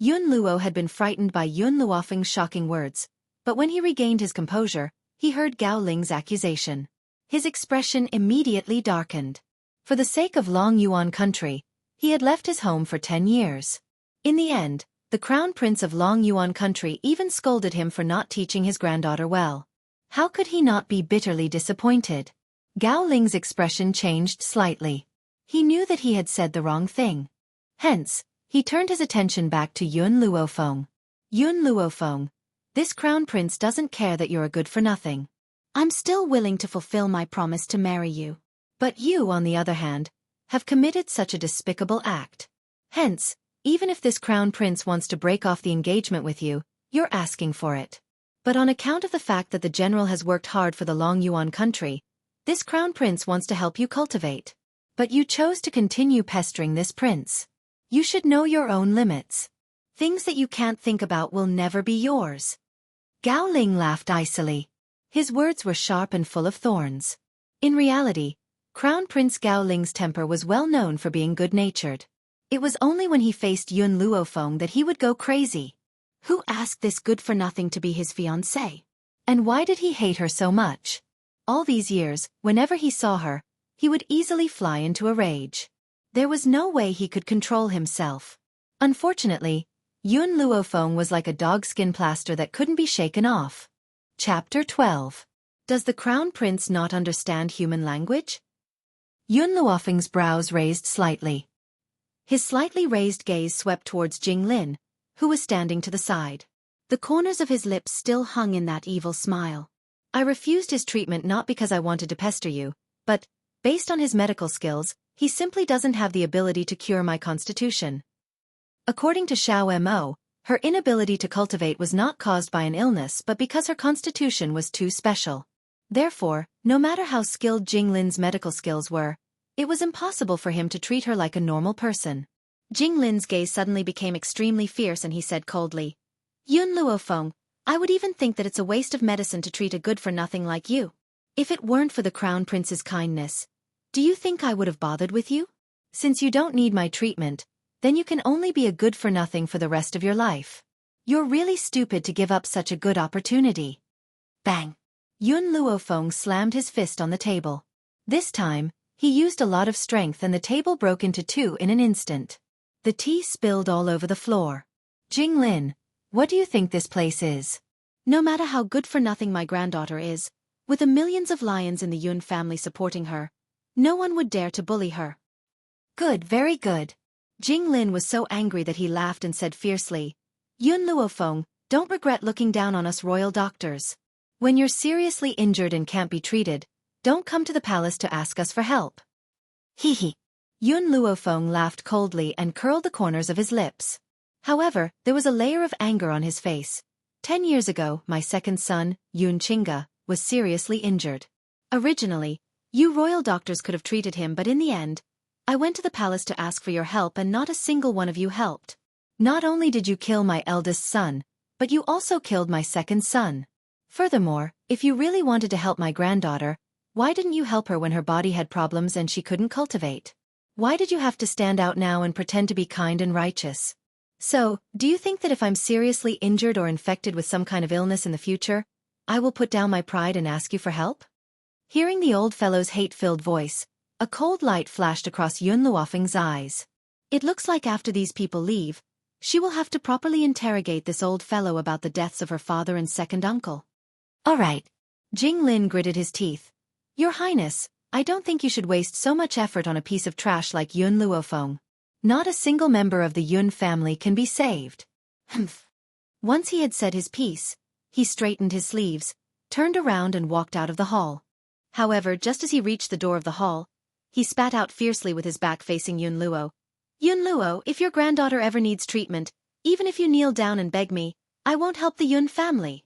Yun Luo had been frightened by Yun Luofeng's shocking words, but when he regained his composure, he heard Gao Ling's accusation. His expression immediately darkened. For the sake of Long Yuan country, he had left his home for 10 years. In the end, the crown prince of Long Yuan country even scolded him for not teaching his granddaughter well. How could he not be bitterly disappointed? Gao Ling's expression changed slightly. He knew that he had said the wrong thing. Hence, he turned his attention back to Yun Luofeng. Yun Luofeng, this crown prince doesn't care that you're a good-for-nothing. I'm still willing to fulfill my promise to marry you. But you, on the other hand, have committed such a despicable act. Hence, even if this crown prince wants to break off the engagement with you, you're asking for it. But on account of the fact that the general has worked hard for the Long Yuan country, this crown prince wants to help you cultivate. But you chose to continue pestering this prince. You should know your own limits. Things that you can't think about will never be yours. Gao Ling laughed icily. His words were sharp and full of thorns. In reality, Crown Prince Gao Ling's temper was well known for being good-natured. It was only when he faced Yun Luofeng that he would go crazy. Who asked this good-for-nothing to be his fiancée? And why did he hate her so much? All these years, whenever he saw her, he would easily fly into a rage. There was no way he could control himself. Unfortunately, Yun Luofeng was like a dogskin plaster that couldn't be shaken off. Chapter 12. Does the Crown Prince not understand human language? Yun Luofeng's brows raised slightly. His slightly raised gaze swept towards Jing Lin, who was standing to the side. The corners of his lips still hung in that evil smile. I refused his treatment not because I wanted to pester you, but, based on his medical skills, he simply doesn't have the ability to cure my constitution. According to Xiao Mo, her inability to cultivate was not caused by an illness but because her constitution was too special. Therefore, no matter how skilled Jing Lin's medical skills were, it was impossible for him to treat her like a normal person. Jing Lin's gaze suddenly became extremely fierce and he said coldly, Yun Luofeng, I would even think that it's a waste of medicine to treat a good-for-nothing like you. If it weren't for the Crown Prince's kindness, do you think I would have bothered with you? Since you don't need my treatment, then you can only be a good-for-nothing for the rest of your life. You're really stupid to give up such a good opportunity. Bang! Yun Luofeng slammed his fist on the table. This time, he used a lot of strength and the table broke into two in an instant. The tea spilled all over the floor. Jing Lin, what do you think this place is? No matter how good-for-nothing my granddaughter is, with the millions of lions in the Yun family supporting her, no one would dare to bully her. Good, very good. Jing Lin was so angry that he laughed and said fiercely, Yun Luofeng, don't regret looking down on us royal doctors. When you're seriously injured and can't be treated, don't come to the palace to ask us for help. Hee hee. Yun Luofeng laughed coldly and curled the corners of his lips. However, there was a layer of anger on his face. 10 years ago, my second son, Yun Qingge, was seriously injured. Originally, you royal doctors could have treated him, but in the end, I went to the palace to ask for your help and not a single one of you helped. Not only did you kill my eldest son, but you also killed my second son. Furthermore, if you really wanted to help my granddaughter, why didn't you help her when her body had problems and she couldn't cultivate? Why did you have to stand out now and pretend to be kind and righteous? So, do you think that if I'm seriously injured or infected with some kind of illness in the future, I will put down my pride and ask you for help? Hearing the old fellow's hate-filled voice, a cold light flashed across Yun Luofeng's eyes. It looks like after these people leave, she will have to properly interrogate this old fellow about the deaths of her father and second uncle. All right. Jing Lin gritted his teeth. Your Highness, I don't think you should waste so much effort on a piece of trash like Yun Luofeng. Not a single member of the Yun family can be saved. Humph. Once he had said his piece, he straightened his sleeves, turned around and walked out of the hall. However, just as he reached the door of the hall, he spat out fiercely with his back facing Yun Luo. Yun Luo, if your granddaughter ever needs treatment, even if you kneel down and beg me, I won't help the Yun family.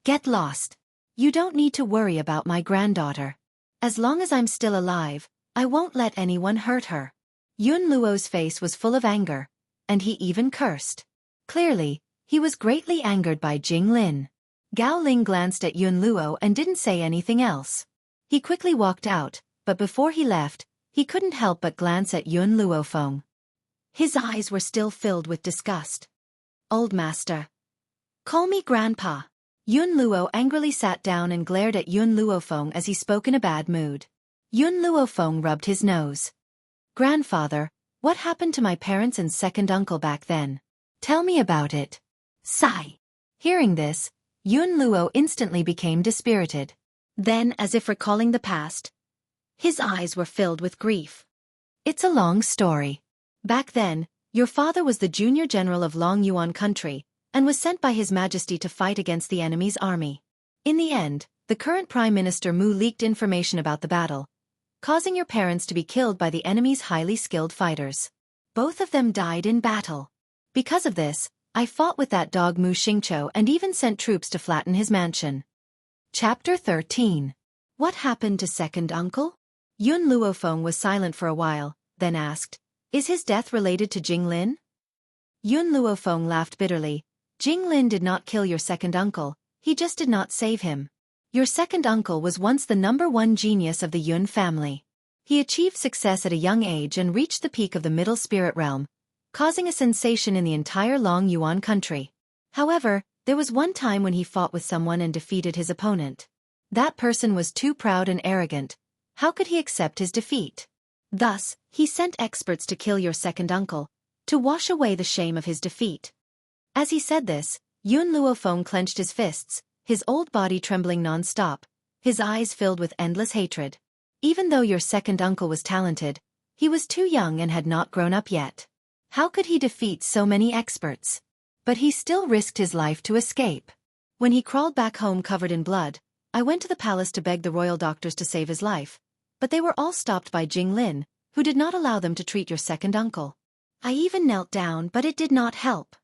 Get lost. You don't need to worry about my granddaughter. As long as I'm still alive, I won't let anyone hurt her. Yun Luo's face was full of anger, and he even cursed. Clearly, he was greatly angered by Jing Lin. Gao Ling glanced at Yun Luo and didn't say anything else. He quickly walked out, but before he left, he couldn't help but glance at Yun Luofeng. His eyes were still filled with disgust. Old master. Call me grandpa. Yun Luo angrily sat down and glared at Yun Luofeng as he spoke in a bad mood. Yun Luofeng rubbed his nose. Grandfather, what happened to my parents and second uncle back then? Tell me about it. Sigh. Hearing this, Yun Luo instantly became dispirited. Then, as if recalling the past, his eyes were filled with grief. It's a long story. Back then, your father was the junior general of Long Yuan country, and was sent by His Majesty to fight against the enemy's army. In the end, the current Prime Minister Mu leaked information about the battle, causing your parents to be killed by the enemy's highly skilled fighters. Both of them died in battle. Because of this, I fought with that dog Mu Xingqiu and even sent troops to flatten his mansion. Chapter 13. What happened to second uncle? Yun Luofeng was silent for a while, then asked, Is his death related to Jing Lin? Yun Luofeng laughed bitterly. Jing Lin did not kill your second uncle, he just did not save him. Your second uncle was once the #1 genius of the Yun family. He achieved success at a young age and reached the peak of the middle spirit realm, causing a sensation in the entire Long Yuan country. However, there was one time when he fought with someone and defeated his opponent. That person was too proud and arrogant. How could he accept his defeat? Thus, he sent experts to kill your second uncle, to wash away the shame of his defeat. As he said this, Yun Luofeng clenched his fists, his old body trembling non-stop, his eyes filled with endless hatred. Even though your second uncle was talented, he was too young and had not grown up yet. How could he defeat so many experts? But he still risked his life to escape. When he crawled back home covered in blood, I went to the palace to beg the royal doctors to save his life, but they were all stopped by Jing Lin, who did not allow them to treat your second uncle. I even knelt down, but it did not help.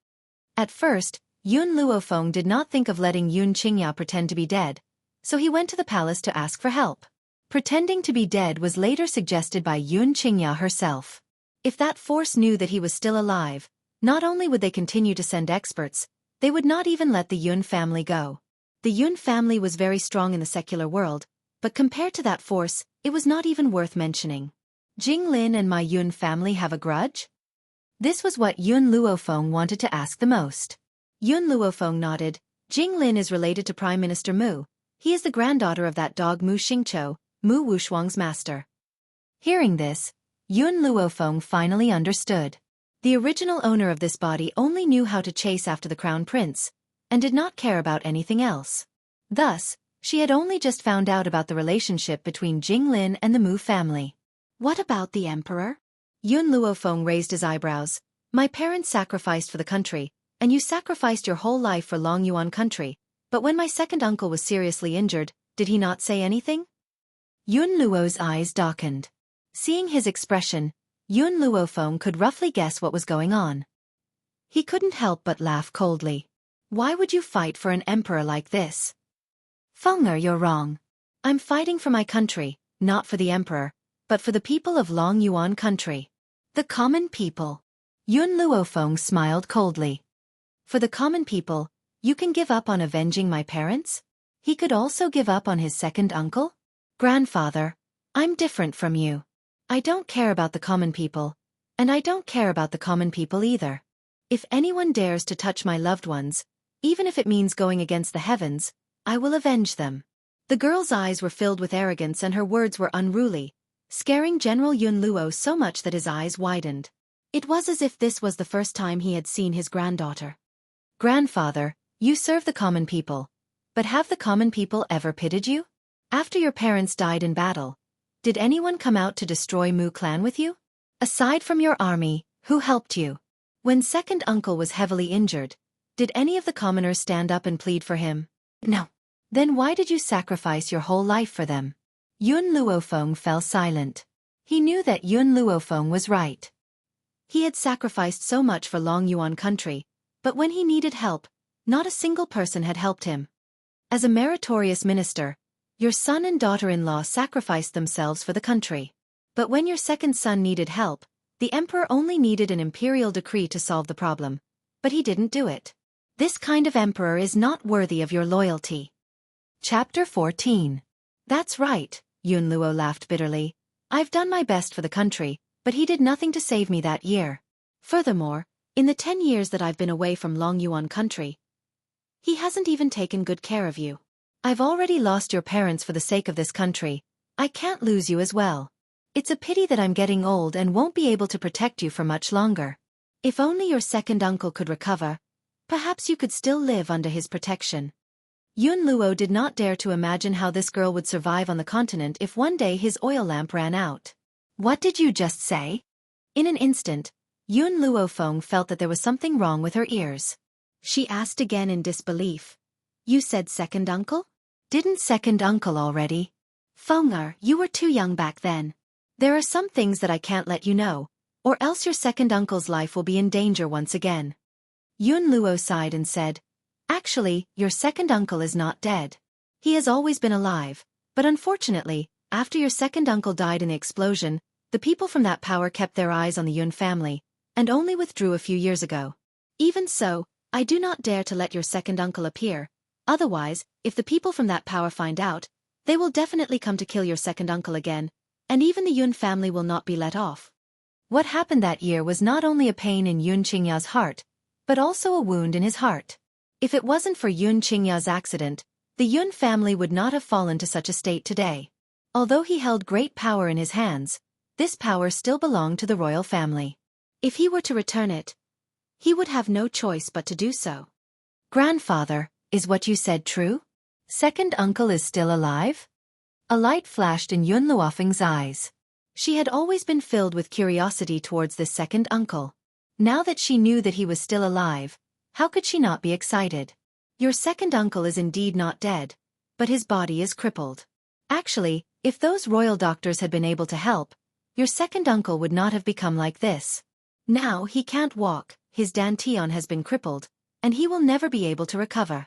At first, Yun Luofeng did not think of letting Yun Qingya pretend to be dead, so he went to the palace to ask for help. Pretending to be dead was later suggested by Yun Qingya herself. If that force knew that he was still alive, not only would they continue to send experts, they would not even let the Yun family go. The Yun family was very strong in the secular world, but compared to that force, it was not even worth mentioning. Jing Lin and my Yun family have a grudge? This was what Yun Luofeng wanted to ask the most. Yun Luofeng nodded. Jing Lin is related to Prime Minister Mu. He is the granddaughter of that dog Mu Xingqiu, Mu Wushuang's master. Hearing this, Yun Luofeng finally understood. The original owner of this body only knew how to chase after the crown prince, and did not care about anything else. Thus, she had only just found out about the relationship between Jing Lin and the Mu family. What about the emperor? Yun Luofeng raised his eyebrows. My parents sacrificed for the country, and you sacrificed your whole life for Long Yuan country, but when my second uncle was seriously injured, did he not say anything? Yun Luo's eyes darkened. Seeing his expression, Yun Luofeng could roughly guess what was going on. He couldn't help but laugh coldly. Why would you fight for an emperor like this? Fenger, you're wrong. I'm fighting for my country, not for the emperor, but for the people of Long Yuan country. The common people. Yun Luofeng smiled coldly. For the common people, you can give up on avenging my parents? He could also give up on his second uncle? Grandfather, I'm different from you. I don't care about the common people, and I don't care about the common people either. If anyone dares to touch my loved ones, even if it means going against the heavens, I will avenge them. The girl's eyes were filled with arrogance and her words were unruly, scaring General Yun Luo so much that his eyes widened. It was as if this was the first time he had seen his granddaughter. Grandfather, you serve the common people, but have the common people ever pitied you? After your parents died in battle, did anyone come out to destroy Mu clan with you? Aside from your army, who helped you? When second uncle was heavily injured, did any of the commoners stand up and plead for him? No. Then why did you sacrifice your whole life for them? Yun Luofeng fell silent. He knew that Yun Luofeng was right. He had sacrificed so much for Long Yuan country, but when he needed help, Not a single person had helped him. As a meritorious minister, your son and daughter-in-law sacrificed themselves for the country. But when your second son needed help, the emperor only needed an imperial decree to solve the problem. But he didn't do it. This kind of emperor is not worthy of your loyalty. Chapter 14. That's right, Yunluo laughed bitterly. I've done my best for the country, but he did nothing to save me that year. Furthermore, in the 10 years that I've been away from Longyuan country, he hasn't even taken good care of you. I've already lost your parents for the sake of this country. I can't lose you as well. It's a pity that I'm getting old and won't be able to protect you for much longer. If only your second uncle could recover, perhaps you could still live under his protection. Yunluo did not dare to imagine how this girl would survive on the continent if one day his oil lamp ran out. What did you just say? In an instant, Yunluo Feng felt that there was something wrong with her ears. She asked again in disbelief. You said second uncle? Didn't second uncle already? Fenger, you were too young back then. There are some things that I can't let you know, or else your second uncle's life will be in danger once again. Yunluo sighed and said, Actually, your second uncle is not dead. He has always been alive, but unfortunately, after your second uncle died in the explosion, the people from that power kept their eyes on the Yun family, and only withdrew a few years ago. Even so, I do not dare to let your second uncle appear. Otherwise, if the people from that power find out, they will definitely come to kill your second uncle again, and even the Yun family will not be let off. What happened that year was not only a pain in Yun Qingya's heart, but also a wound in his heart. If it wasn't for Yun Qingya's accident, the Yun family would not have fallen to such a state today. Although he held great power in his hands, this power still belonged to the royal family. If he were to return it, he would have no choice but to do so. Grandfather, is what you said true? Second uncle is still alive? A light flashed in Yun Luofeng's eyes. She had always been filled with curiosity towards this second uncle. Now that she knew that he was still alive, how could she not be excited? Your second uncle is indeed not dead, but his body is crippled. Actually, if those royal doctors had been able to help, your second uncle would not have become like this. Now he can't walk, his dantian has been crippled, and he will never be able to recover.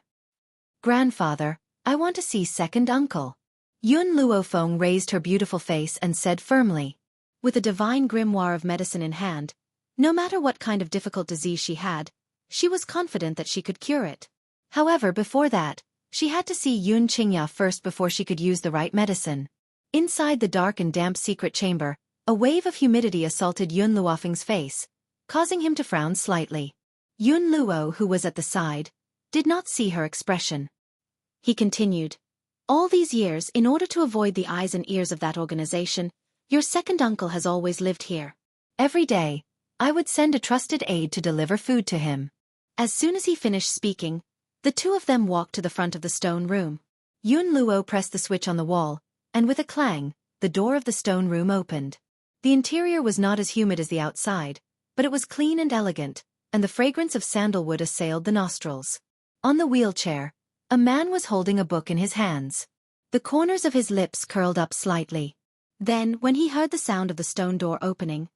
Grandfather, I want to see second uncle. Yun Luofeng raised her beautiful face and said firmly. With a divine grimoire of medicine in hand, no matter what kind of difficult disease she had, she was confident that she could cure it. However, before that, she had to see Yun Qingya first before she could use the right medicine. Inside the dark and damp secret chamber, a wave of humidity assaulted Yun Luofeng's face, causing him to frown slightly. Yun Luo, who was at the side, did not see her expression. He continued, All these years, in order to avoid the eyes and ears of that organization, your second uncle has always lived here. Every day, I would send a trusted aide to deliver food to him. As soon as he finished speaking, the two of them walked to the front of the stone room. Yun Luo pressed the switch on the wall, and with a clang, the door of the stone room opened. The interior was not as humid as the outside, but it was clean and elegant, and the fragrance of sandalwood assailed the nostrils. On the wheelchair, a man was holding a book in his hands. The corners of his lips curled up slightly. Then, when he heard the sound of the stone door opening,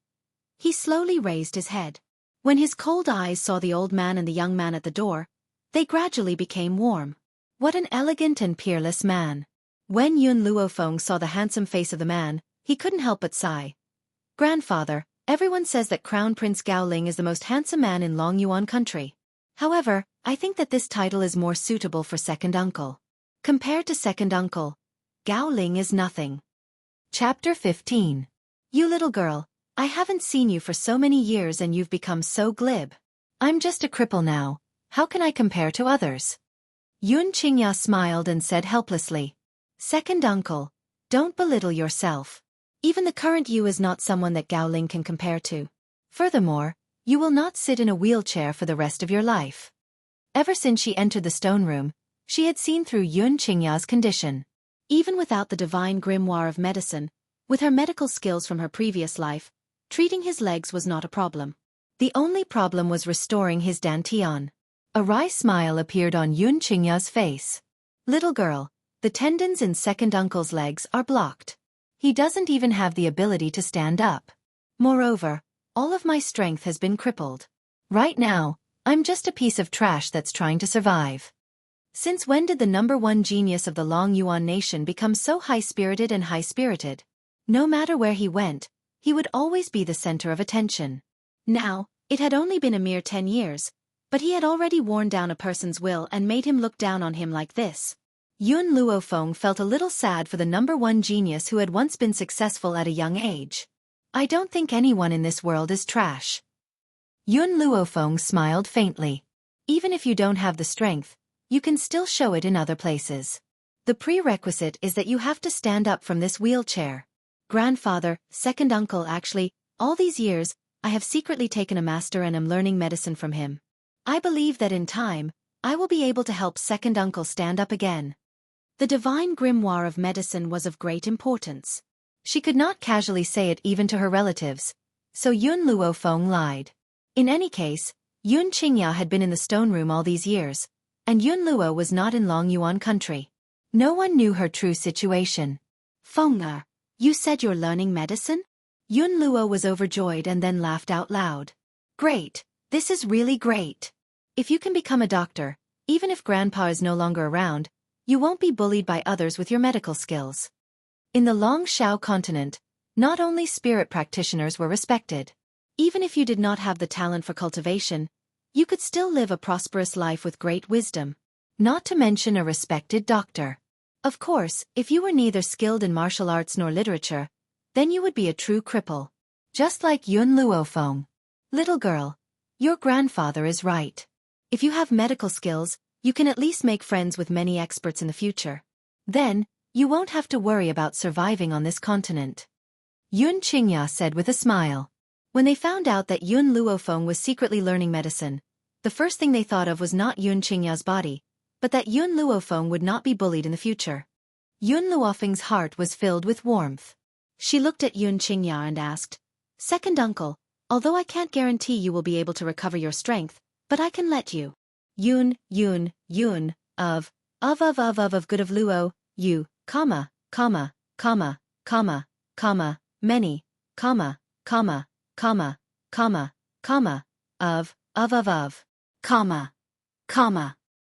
he slowly raised his head. When his cold eyes saw the old man and the young man at the door, they gradually became warm. What an elegant and peerless man! When Yun Luofeng saw the handsome face of the man, he couldn't help but sigh. Grandfather, everyone says that Crown Prince Gaoling is the most handsome man in Longyuan country. However, I think that this title is more suitable for second uncle. Compared to second uncle, Gaoling is nothing. Chapter 15. You little girl, I haven't seen you for so many years and you've become so glib. I'm just a cripple now, how can I compare to others? Yun Qingya smiled and said helplessly. Second uncle, don't belittle yourself. Even the current you is not someone that Gaoling can compare to. Furthermore, you will not sit in a wheelchair for the rest of your life. Ever since she entered the stone room, she had seen through Yun Qingya's condition. Even without the divine grimoire of medicine, with her medical skills from her previous life, treating his legs was not a problem. The only problem was restoring his dantian. A wry smile appeared on Yun Qingya's face. Little girl, the tendons in second uncle's legs are blocked. He doesn't even have the ability to stand up. Moreover, all of my strength has been crippled. Right now, I'm just a piece of trash that's trying to survive. Since when did the #1 genius of the Long Yuan nation become so high-spirited and high-spirited? No matter where he went, he would always be the center of attention. Now, it had only been a mere 10 years, but he had already worn down a person's will and made him look down on him like this. Yun Luofeng felt a little sad for the #1 genius who had once been successful at a young age. I don't think anyone in this world is trash. Yun Luofeng smiled faintly. Even if you don't have the strength, you can still show it in other places. The prerequisite is that you have to stand up from this wheelchair. Grandfather, second uncle actually, all these years, I have secretly taken a master and am learning medicine from him. I believe that in time, I will be able to help second uncle stand up again. The divine grimoire of medicine was of great importance. She could not casually say it even to her relatives, so Yun Luofeng lied. In any case, Yun Qingya had been in the stone room all these years, and Yun Luo was not in Long Yuan country. No one knew her true situation. Feng'er, you said you're learning medicine? Yun Luo was overjoyed and then laughed out loud. Great, this is really great. If you can become a doctor, even if Grandpa is no longer around, you won't be bullied by others with your medical skills. In the Long Shao continent, not only spirit practitioners were respected. Even if you did not have the talent for cultivation, you could still live a prosperous life with great wisdom. Not to mention a respected doctor. Of course, if you were neither skilled in martial arts nor literature, then you would be a true cripple. Just like Yun Luofeng. Little girl, your grandfather is right. If you have medical skills, you can at least make friends with many experts in the future. Then, you won't have to worry about surviving on this continent. Yun Qingya said with a smile. When they found out that Yun Luofeng was secretly learning medicine, the first thing they thought of was not Yun Qingya's body, but that Yun Luofeng would not be bullied in the future. Yun Luofeng's heart was filled with warmth. She looked at Yun Qingya and asked, Second uncle, although I can't guarantee you will be able to recover your strength, but I can let you. Yun, of good of Luo, you, many, of.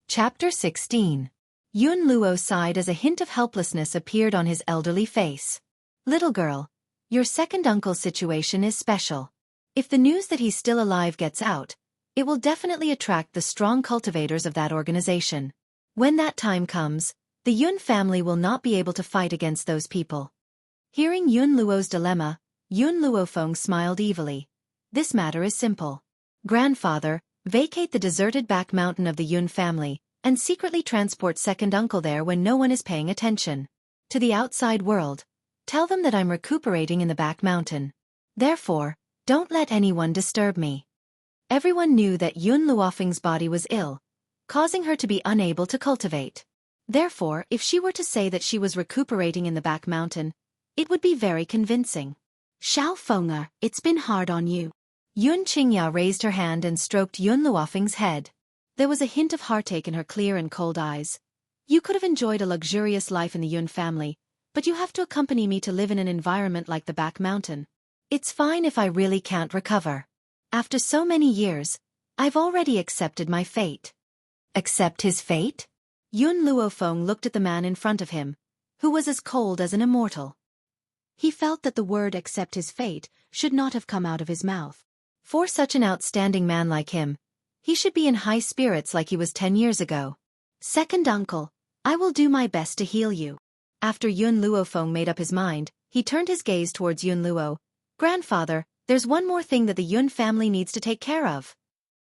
Chapter 16. Yun Luo sighed as a hint of helplessness appeared on his elderly face. Little girl, your second uncle's situation is special. If the news that he's still alive gets out, it will definitely attract the strong cultivators of that organization. When that time comes, the Yun family will not be able to fight against those people. Hearing Yun Luo's dilemma, Yun Luofeng smiled evilly. This matter is simple. Grandfather, vacate the deserted back mountain of the Yun family, and secretly transport second uncle there when no one is paying attention. To the outside world, tell them that I'm recuperating in the back mountain. Therefore, don't let anyone disturb me. Everyone knew that Yun Luofeng's body was ill, causing her to be unable to cultivate. Therefore, if she were to say that she was recuperating in the back mountain, it would be very convincing. Xiao Feng'er, it's been hard on you. Yun Qingya raised her hand and stroked Yun Luofeng's head. There was a hint of heartache in her clear and cold eyes. You could have enjoyed a luxurious life in the Yun family, but you have to accompany me to live in an environment like the back mountain. It's fine if I really can't recover. After so many years, I've already accepted my fate. Accept his fate? Yun Luofeng looked at the man in front of him, who was as cold as an immortal. He felt that the word accept his fate should not have come out of his mouth. For such an outstanding man like him, he should be in high spirits like he was 10 years ago. Second uncle, I will do my best to heal you. After Yun Luofeng made up his mind, he turned his gaze towards Yun Luo. Grandfather, there's one more thing that the Yun family needs to take care of.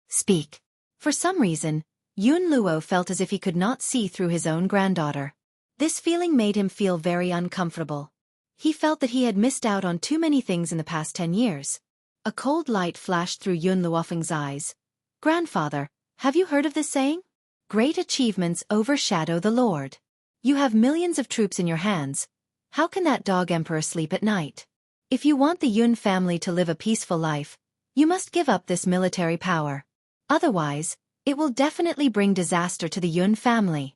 Speak. For some reason, Yun Luo felt as if he could not see through his own granddaughter. This feeling made him feel very uncomfortable. He felt that he had missed out on too many things in the past 10 years. A cold light flashed through Yun Luofeng's eyes. Grandfather, have you heard of this saying? Great achievements overshadow the Lord. You have millions of troops in your hands. How can that dog emperor sleep at night? If you want the Yun family to live a peaceful life, you must give up this military power. Otherwise, it will definitely bring disaster to the Yun family.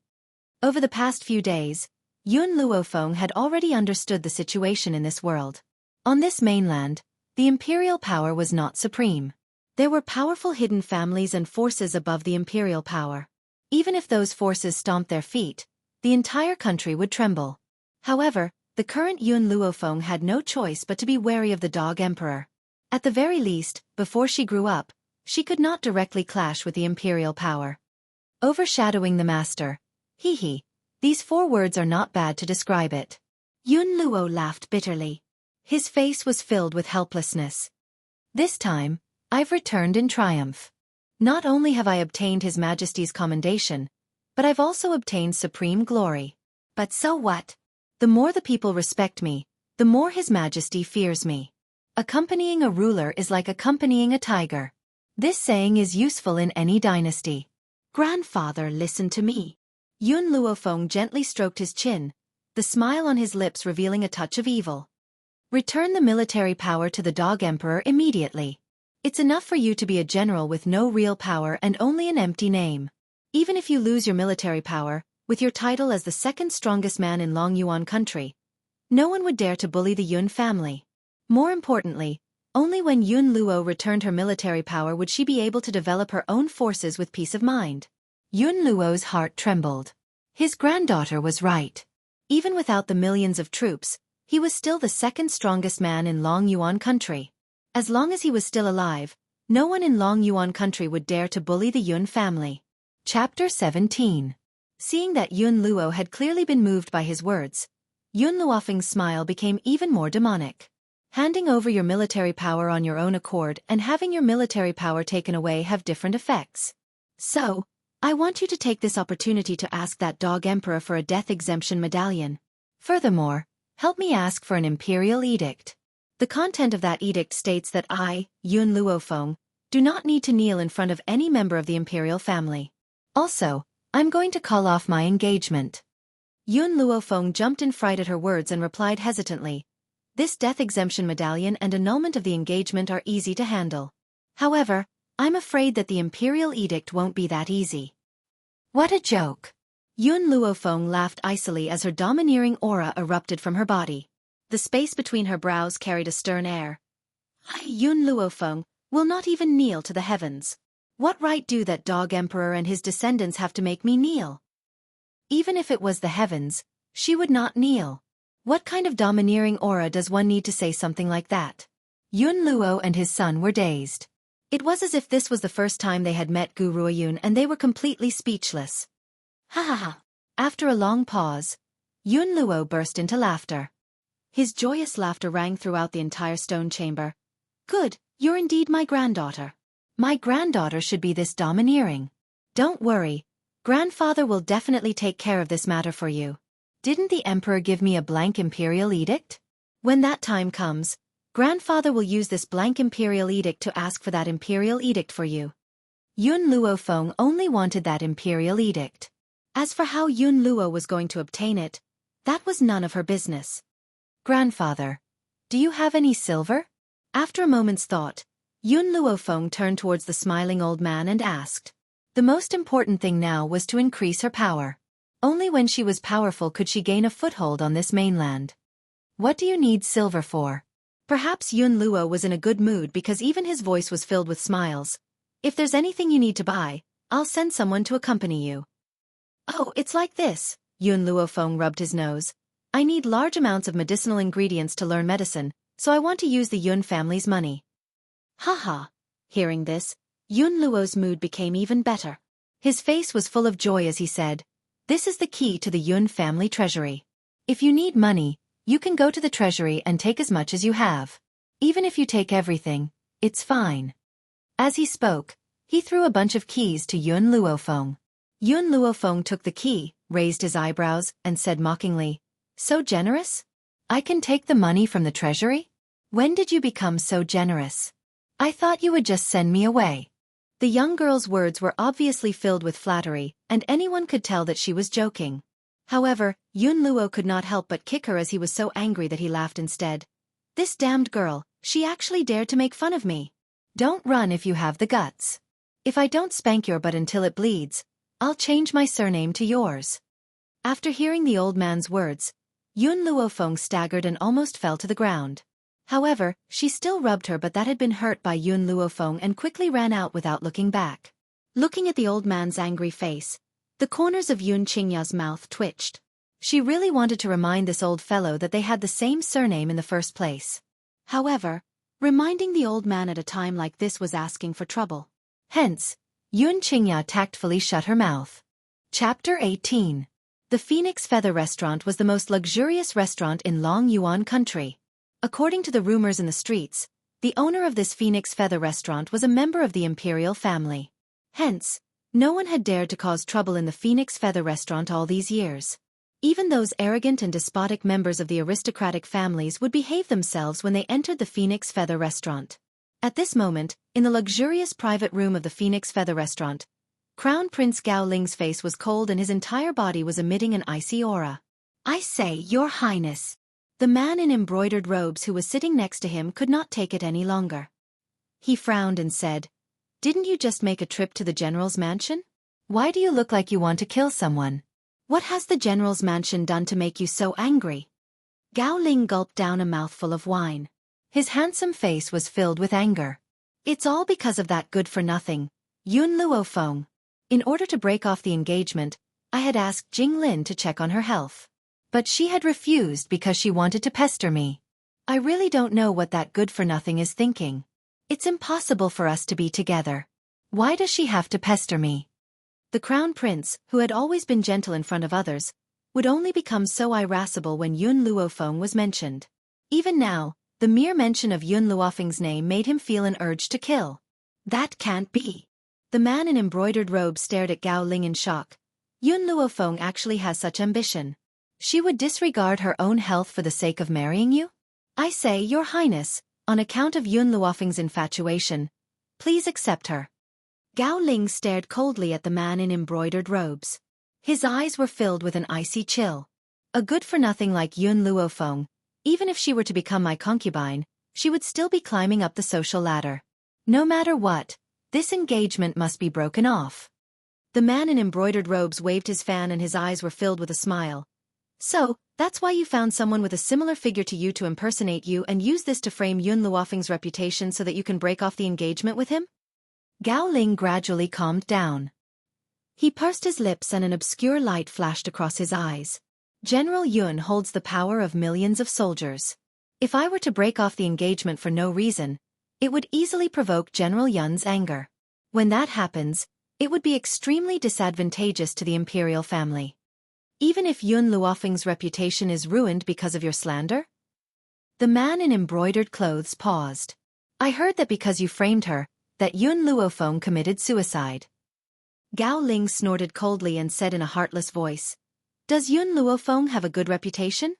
Over the past few days, Yun Luofeng had already understood the situation in this world. On this mainland, the imperial power was not supreme. There were powerful hidden families and forces above the imperial power. Even if those forces stomped their feet, the entire country would tremble. However, the current Yun Luofeng had no choice but to be wary of the Dog Emperor. At the very least, before she grew up, she could not directly clash with the imperial power. Overshadowing the master. Hee. These 4 words are not bad to describe it. Yun Luo laughed bitterly. His face was filled with helplessness. This time, I've returned in triumph. Not only have I obtained His Majesty's commendation, but I've also obtained supreme glory. But so what? The more the people respect me, the more His Majesty fears me. Accompanying a ruler is like accompanying a tiger. This saying is useful in any dynasty. Grandfather, listen to me. Yun Luofeng gently stroked his chin, the smile on his lips revealing a touch of evil. Return the military power to the Dog Emperor immediately. It's enough for you to be a general with no real power and only an empty name. Even if you lose your military power, with your title as the 2nd strongest man in Long Yuan country, no one would dare to bully the Yun family. More importantly, only when Yun Luo returned her military power would she be able to develop her own forces with peace of mind. Yun Luo's heart trembled. His granddaughter was right. Even without the millions of troops, he was still the 2nd strongest man in Long Yuan country. As long as he was still alive, no one in Long Yuan country would dare to bully the Yun family. Chapter 17. Seeing that Yun Luo had clearly been moved by his words, Yun Luofeng's smile became even more demonic. Handing over your military power on your own accord and having your military power taken away have different effects. So, I want you to take this opportunity to ask that Dog Emperor for a death exemption medallion. Furthermore, help me ask for an imperial edict. The content of that edict states that I, Yun Luofeng, do not need to kneel in front of any member of the imperial family. Also, I'm going to call off my engagement. Yun Luofeng jumped in fright at her words and replied hesitantly, this death exemption medallion and annulment of the engagement are easy to handle. However, I'm afraid that the imperial edict won't be that easy. What a joke! Yun Luofeng laughed icily as her domineering aura erupted from her body. The space between her brows carried a stern air. I, Yun Luofeng, will not even kneel to the heavens. What right do that Dog Emperor and his descendants have to make me kneel? Even if it was the heavens, she would not kneel. What kind of domineering aura does one need to say something like that? Yun Luo and his son were dazed. It was as if this was the first time they had met Gu Ruoyun and they were completely speechless. Ha ha ha. After a long pause, Yun Luo burst into laughter. His joyous laughter rang throughout the entire stone chamber. Good, you're indeed my granddaughter. My granddaughter should be this domineering. Don't worry, grandfather will definitely take care of this matter for you. Didn't the emperor give me a blank imperial edict? When that time comes, grandfather will use this blank imperial edict to ask for that imperial edict for you. Yun Luofeng only wanted that imperial edict. As for how Yun Luo was going to obtain it, that was none of her business. Grandfather, do you have any silver? After a moment's thought, Yun Luofeng turned towards the smiling old man and asked. The most important thing now was to increase her power. Only when she was powerful could she gain a foothold on this mainland. What do you need silver for? Perhaps Yun Luo was in a good mood because even his voice was filled with smiles. If there's anything you need to buy, I'll send someone to accompany you. Oh, it's like this. Yun Luofeng rubbed his nose. I need large amounts of medicinal ingredients to learn medicine, so I want to use the Yun family's money. Ha. Hearing this, Yun Luo's mood became even better. His face was full of joy as he said, this is the key to the Yun family treasury. If you need money, you can go to the treasury and take as much as you have. Even if you take everything, it's fine. As he spoke, he threw a bunch of keys to Yun Luofeng. Yun Luofeng took the key, raised his eyebrows, and said mockingly, so generous? I can take the money from the treasury? When did you become so generous? I thought you would just send me away. The young girl's words were obviously filled with flattery, and anyone could tell that she was joking. However, Yun Luo could not help but kick her as he was so angry that he laughed instead. This damned girl, she actually dared to make fun of me. Don't run if you have the guts. If I don't spank your butt until it bleeds, I'll change my surname to yours. After hearing the old man's words, Yun Luofeng staggered and almost fell to the ground. However, she still rubbed her but that had been hurt by Yun Luofeng and quickly ran out without looking back. Looking at the old man's angry face, the corners of Yun Qingya's mouth twitched. She really wanted to remind this old fellow that they had the same surname in the first place. However, reminding the old man at a time like this was asking for trouble. Hence, Yun Qingya tactfully shut her mouth. Chapter 18. The Phoenix Feather Restaurant was the most luxurious restaurant in Long Yuan country. According to the rumors in the streets, the owner of this Phoenix Feather Restaurant was a member of the imperial family. Hence, no one had dared to cause trouble in the Phoenix Feather Restaurant all these years. Even those arrogant and despotic members of the aristocratic families would behave themselves when they entered the Phoenix Feather Restaurant. At this moment, in the luxurious private room of the Phoenix Feather Restaurant, Crown Prince Gao Ling's face was cold and his entire body was emitting an icy aura. "I say, Your Highness." The man in embroidered robes who was sitting next to him could not take it any longer. He frowned and said, "Didn't you just make a trip to the general's mansion? Why do you look like you want to kill someone? What has the general's mansion done to make you so angry?" Gao Ling gulped down a mouthful of wine. His handsome face was filled with anger. "It's all because of that good-for-nothing, Yun Luofeng. In order to break off the engagement, I had asked Jing Lin to check on her health. But she had refused because she wanted to pester me. I really don't know what that good-for-nothing is thinking. It's impossible for us to be together. Why does she have to pester me?" The crown prince, who had always been gentle in front of others, would only become so irascible when Yun Luofeng was mentioned. Even now, the mere mention of Yun Luofeng's name made him feel an urge to kill. "That can't be." The man in embroidered robes stared at Gao Ling in shock. Yun Luofeng actually has such ambition. She would disregard her own health for the sake of marrying you? "I say, Your Highness, on account of Yun Luofeng's infatuation, please accept her." Gao Ling stared coldly at the man in embroidered robes. His eyes were filled with an icy chill. A good-for-nothing like Yun Luofeng, even if she were to become my concubine, she would still be climbing up the social ladder. No matter what, this engagement must be broken off. The man in embroidered robes waved his fan and his eyes were filled with a smile. "So, that's why you found someone with a similar figure to you to impersonate you and use this to frame Yun Luofeng's reputation so that you can break off the engagement with him?" Gao Ling gradually calmed down. He pursed his lips and an obscure light flashed across his eyes. "General Yun holds the power of millions of soldiers. If I were to break off the engagement for no reason, it would easily provoke General Yun's anger. When that happens, it would be extremely disadvantageous to the imperial family. Even if Yun Luofeng's reputation is ruined because of your slander?" The man in embroidered clothes paused. "I heard that because you framed her, that Yun Luofeng committed suicide." Gao Ling snorted coldly and said in a heartless voice, "Does Yun Luofeng have a good reputation?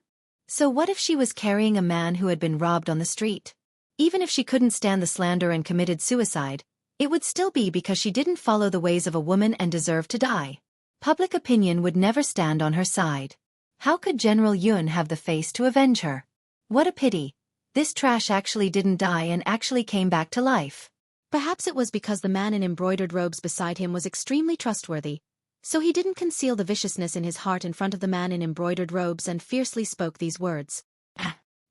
So what if she was carrying a man who had been robbed on the street? Even if she couldn't stand the slander and committed suicide, it would still be because she didn't follow the ways of a woman and deserved to die. Public opinion would never stand on her side. How could General Yun have the face to avenge her? What a pity. This trash actually didn't die and actually came back to life." Perhaps it was because the man in embroidered robes beside him was extremely trustworthy, so he didn't conceal the viciousness in his heart in front of the man in embroidered robes and fiercely spoke these words.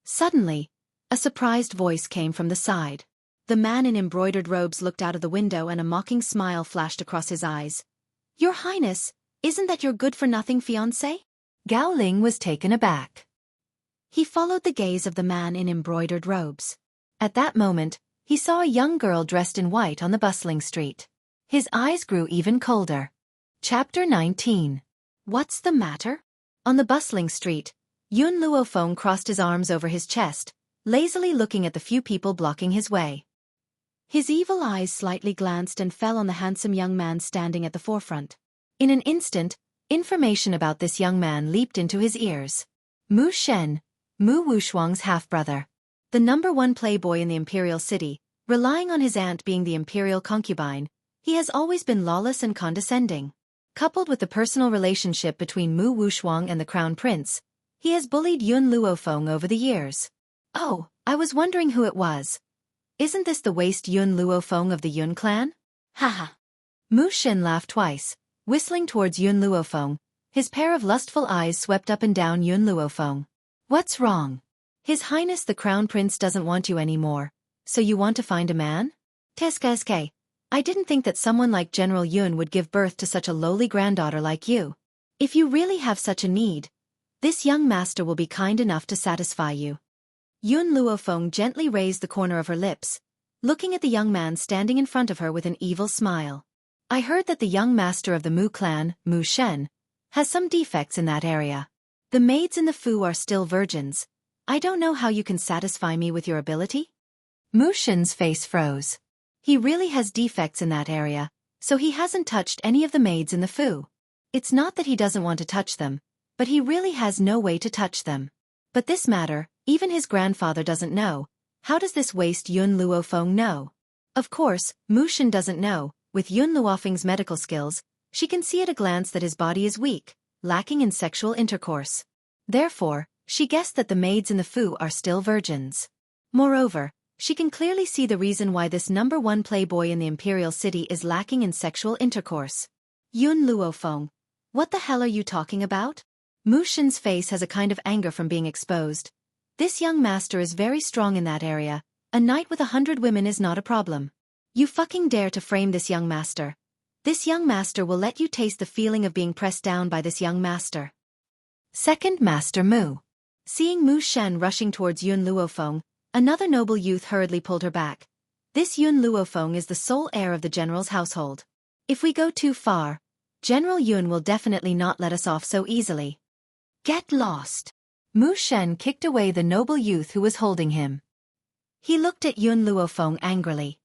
Suddenly, a surprised voice came from the side. The man in embroidered robes looked out of the window and a mocking smile flashed across his eyes. "Your Highness, isn't that your good-for-nothing fiancé?" Gao Ling was taken aback. He followed the gaze of the man in embroidered robes. At that moment, he saw a young girl dressed in white on the bustling street. His eyes grew even colder. Chapter 19. What's the matter? On the bustling street, Yun Luofeng crossed his arms over his chest, lazily looking at the few people blocking his way. His evil eyes slightly glanced and fell on the handsome young man standing at the forefront. In an instant, information about this young man leaped into his ears. Mu Shen, Mu Wushuang's half-brother. The #1 playboy in the imperial city, relying on his aunt being the imperial concubine, he has always been lawless and condescending. Coupled with the personal relationship between Mu Wushuang and the crown prince, he has bullied Yun Luofeng over the years. "Oh, I was wondering who it was. Isn't this the waste Yun Luofeng of the Yun clan?" Haha. Mu Shen laughed twice, whistling towards Yun Luofeng. His pair of lustful eyes swept up and down Yun Luofeng. "What's wrong? His Highness the Crown Prince doesn't want you anymore, so you want to find a man? Teske, I didn't think that someone like General Yun would give birth to such a lowly granddaughter like you. If you really have such a need, this young master will be kind enough to satisfy you. Yun Luofeng gently raised the corner of her lips, looking at the young man standing in front of her with an evil smile. I heard that the young master of the Mu clan, Mu Shen, has some defects in that area. The maids in the Fu are still virgins. I don't know how you can satisfy me with your ability? Mu Shen's face froze. He really has defects in that area, so he hasn't touched any of the maids in the Fu. It's not that he doesn't want to touch them, but he really has no way to touch them. But this matter, even his grandfather doesn't know. How does this waste Yun Luofeng know? Of course, Mu Shen doesn't know. With Yun Luofeng's medical skills, she can see at a glance that his body is weak, lacking in sexual intercourse. Therefore, she guessed that the maids in the Fu are still virgins. Moreover, she can clearly see the reason why this #1 playboy in the imperial city is lacking in sexual intercourse. Yun Luofeng, what the hell are you talking about? Mu Shen's face has a kind of anger from being exposed. This young master is very strong in that area. A night with 100 women is not a problem. You fucking dare to frame this young master. This young master will let you taste the feeling of being pressed down by this young master. Second Master Mu. Seeing Mu Shen rushing towards Yun Luofeng, another noble youth hurriedly pulled her back. This Yun Luofeng is the sole heir of the general's household. If we go too far, General Yun will definitely not let us off so easily. Get lost. Mu Shen kicked away the noble youth who was holding him. He looked at Yun Luofeng angrily.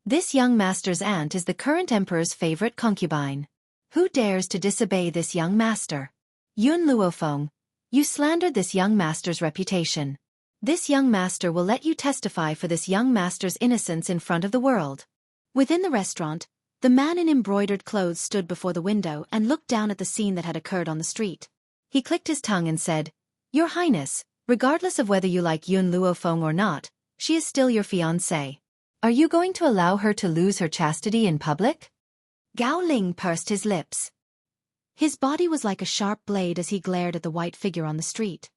This young master's aunt is the current emperor's favorite concubine. Who dares to disobey this young master? Yun Luofeng, you slandered this young master's reputation. This young master will let you testify for this young master's innocence in front of the world. Within the restaurant, the man in embroidered clothes stood before the window and looked down at the scene that had occurred on the street. He clicked his tongue and said, Your Highness, regardless of whether you like Yun Luofeng or not, she is still your fiancée. Are you going to allow her to lose her chastity in public? Gao Ling pursed his lips. His body was like a sharp blade as he glared at the white figure on the street.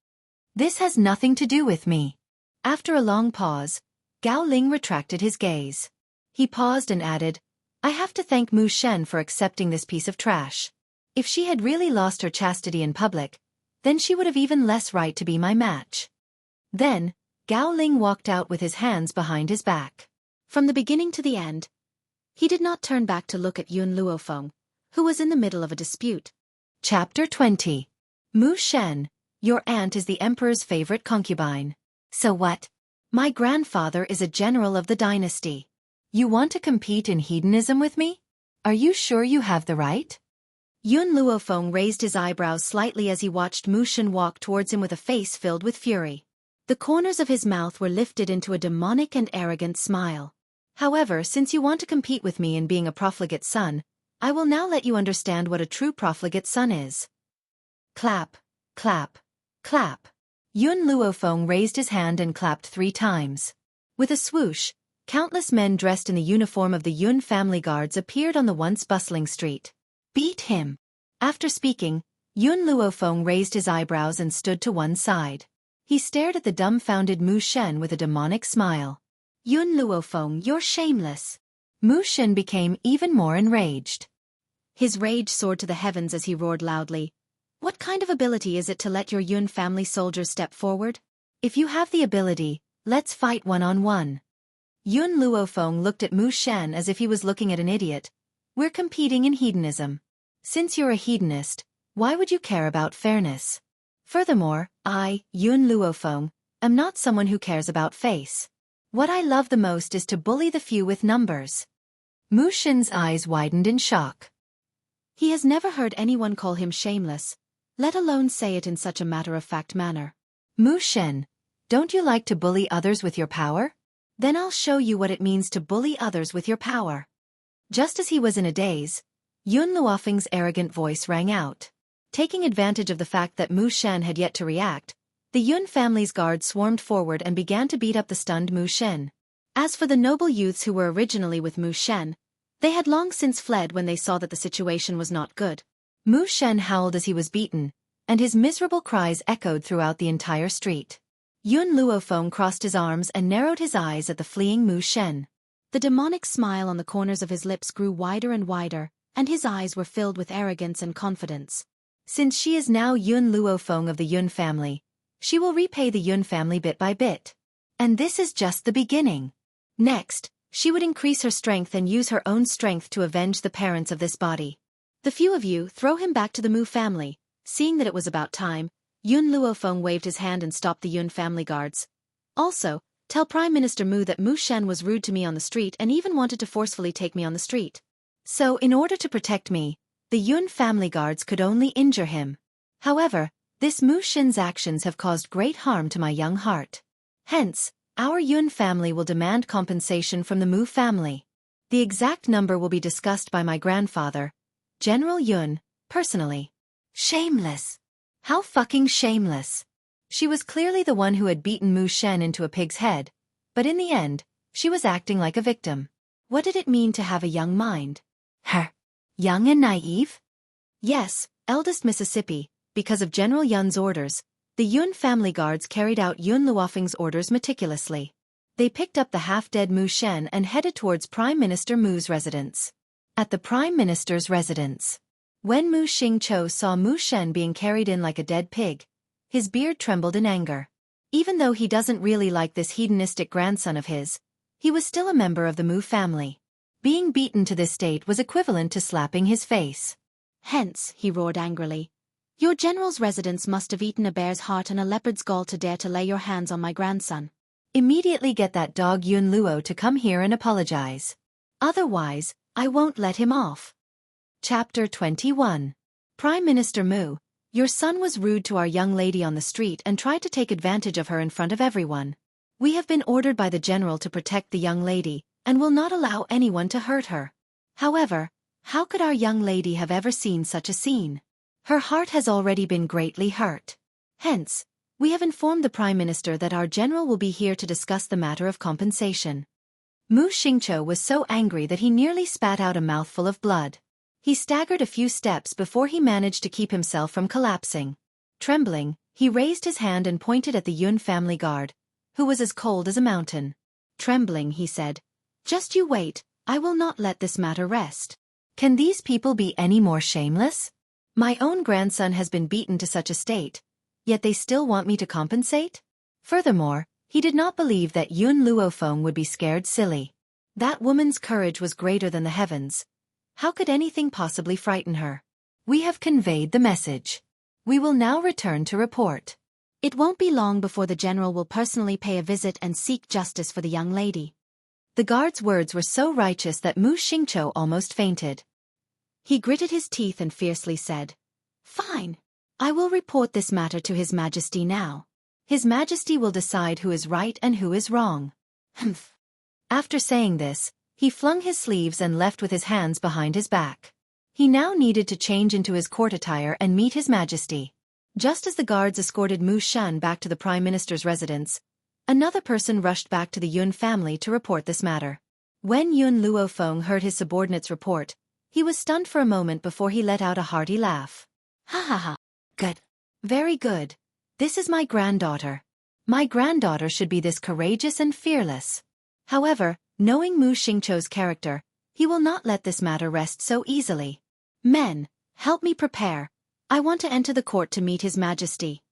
This has nothing to do with me. After a long pause, Gao Ling retracted his gaze. He paused and added, I have to thank Mu Shen for accepting this piece of trash. If she had really lost her chastity in public, then she would have even less right to be my match. Then, Gao Ling walked out with his hands behind his back. From the beginning to the end, he did not turn back to look at Yun Luofeng, who was in the middle of a dispute. Chapter 20. Mu Shen, your aunt is the emperor's favorite concubine. So what? My grandfather is a general of the dynasty. You want to compete in hedonism with me? Are you sure you have the right? Yun Luofeng raised his eyebrows slightly as he watched Mu Shen walk towards him with a face filled with fury. The corners of his mouth were lifted into a demonic and arrogant smile. However, since you want to compete with me in being a profligate son, I will now let you understand what a true profligate son is. Clap, clap, clap. Yun Luofeng raised his hand and clapped 3 times. With a swoosh, countless men dressed in the uniform of the Yun family guards appeared on the once bustling street. Beat him. After speaking, Yun Luofeng raised his eyebrows and stood to one side. He stared at the dumbfounded Mu Shen with a demonic smile. Yun Luofeng, you're shameless. Mu Shen became even more enraged. His rage soared to the heavens as he roared loudly. What kind of ability is it to let your Yun family soldiers step forward? If you have the ability, let's fight one-on-one. Yun Luofeng looked at Mu Shen as if he was looking at an idiot. We're competing in hedonism. Since you're a hedonist, why would you care about fairness? Furthermore, I, Yun Luofeng, am not someone who cares about face. What I love the most is to bully the few with numbers. Mu Shen's eyes widened in shock. He has never heard anyone call him shameless, let alone say it in such a matter-of-fact manner. Mu Shen, don't you like to bully others with your power? Then I'll show you what it means to bully others with your power. Just as he was in a daze, Yun Luofeng's arrogant voice rang out. Taking advantage of the fact that Mu Shen had yet to react, the Yun family's guards swarmed forward and began to beat up the stunned Mu Shen. As for the noble youths who were originally with Mu Shen, they had long since fled when they saw that the situation was not good. Mu Shen howled as he was beaten, and his miserable cries echoed throughout the entire street. Yun Luofeng crossed his arms and narrowed his eyes at the fleeing Mu Shen. The demonic smile on the corners of his lips grew wider and wider, and his eyes were filled with arrogance and confidence. Since she is now Yun Luofeng of the Yun family, she will repay the Yun family bit by bit. And this is just the beginning. Next, she would increase her strength and use her own strength to avenge the parents of this body. The few of you throw him back to the Mu family. Seeing that it was about time, Yun Luofeng waved his hand and stopped the Yun family guards. Also, tell Prime Minister Mu that Mu Shen was rude to me on the street and even wanted to forcefully take me on the street. So in order to protect me, the Yun family guards could only injure him. However, this Mu Shen's actions have caused great harm to my young heart. Hence, our Yun family will demand compensation from the Mu family. The exact number will be discussed by my grandfather, General Yun, personally. Shameless. How fucking shameless. She was clearly the one who had beaten Mu Shen into a pig's head, but in the end, she was acting like a victim. What did it mean to have a young mind? Young and naive? Yes, Eldest Mississippi, because of General Yun's orders, the Yun family guards carried out Yun Luofeng's orders meticulously. They picked up the half-dead Mu Shen and headed towards Prime Minister Mu's residence. At the Prime Minister's residence, when Mu Xingqiu saw Mu Shen being carried in like a dead pig, his beard trembled in anger. Even though he doesn't really like this hedonistic grandson of his, he was still a member of the Mu family. Being beaten to this state was equivalent to slapping his face. Hence, he roared angrily, your general's residence must have eaten a bear's heart and a leopard's gall to dare to lay your hands on my grandson. Immediately get that dog Yun Luo to come here and apologize. Otherwise, I won't let him off. Chapter 21. Prime Minister Mu, your son was rude to our young lady on the street and tried to take advantage of her in front of everyone. We have been ordered by the general to protect the young lady, and will not allow anyone to hurt her. However, how could our young lady have ever seen such a scene? Her heart has already been greatly hurt. Hence, we have informed the Prime Minister that our general will be here to discuss the matter of compensation. Mu Xingqiu was so angry that he nearly spat out a mouthful of blood. He staggered a few steps before he managed to keep himself from collapsing. Trembling, he raised his hand and pointed at the Yun family guard, who was as cold as a mountain. Trembling, he said, just you wait, I will not let this matter rest. Can these people be any more shameless? My own grandson has been beaten to such a state, yet they still want me to compensate? Furthermore, he did not believe that Yun Luofeng would be scared silly. That woman's courage was greater than the heavens. How could anything possibly frighten her? We have conveyed the message. We will now return to report. It won't be long before the general will personally pay a visit and seek justice for the young lady. The guard's words were so righteous that Mu Xingqiu almost fainted. He gritted his teeth and fiercely said, Fine. I will report this matter to His Majesty now. His Majesty will decide who is right and who is wrong. Humph. After saying this, he flung his sleeves and left with his hands behind his back. He now needed to change into his court attire and meet His Majesty. Just as the guards escorted Mu Shan back to the Prime Minister's residence, another person rushed back to the Yun family to report this matter. When Yun Luofeng heard his subordinate's report, he was stunned for a moment before he let out a hearty laugh. Ha ha ha. Good. Very good. This is my granddaughter. My granddaughter should be this courageous and fearless. However, knowing Mu Xingqiu's character, he will not let this matter rest so easily. Men, help me prepare. I want to enter the court to meet His Majesty.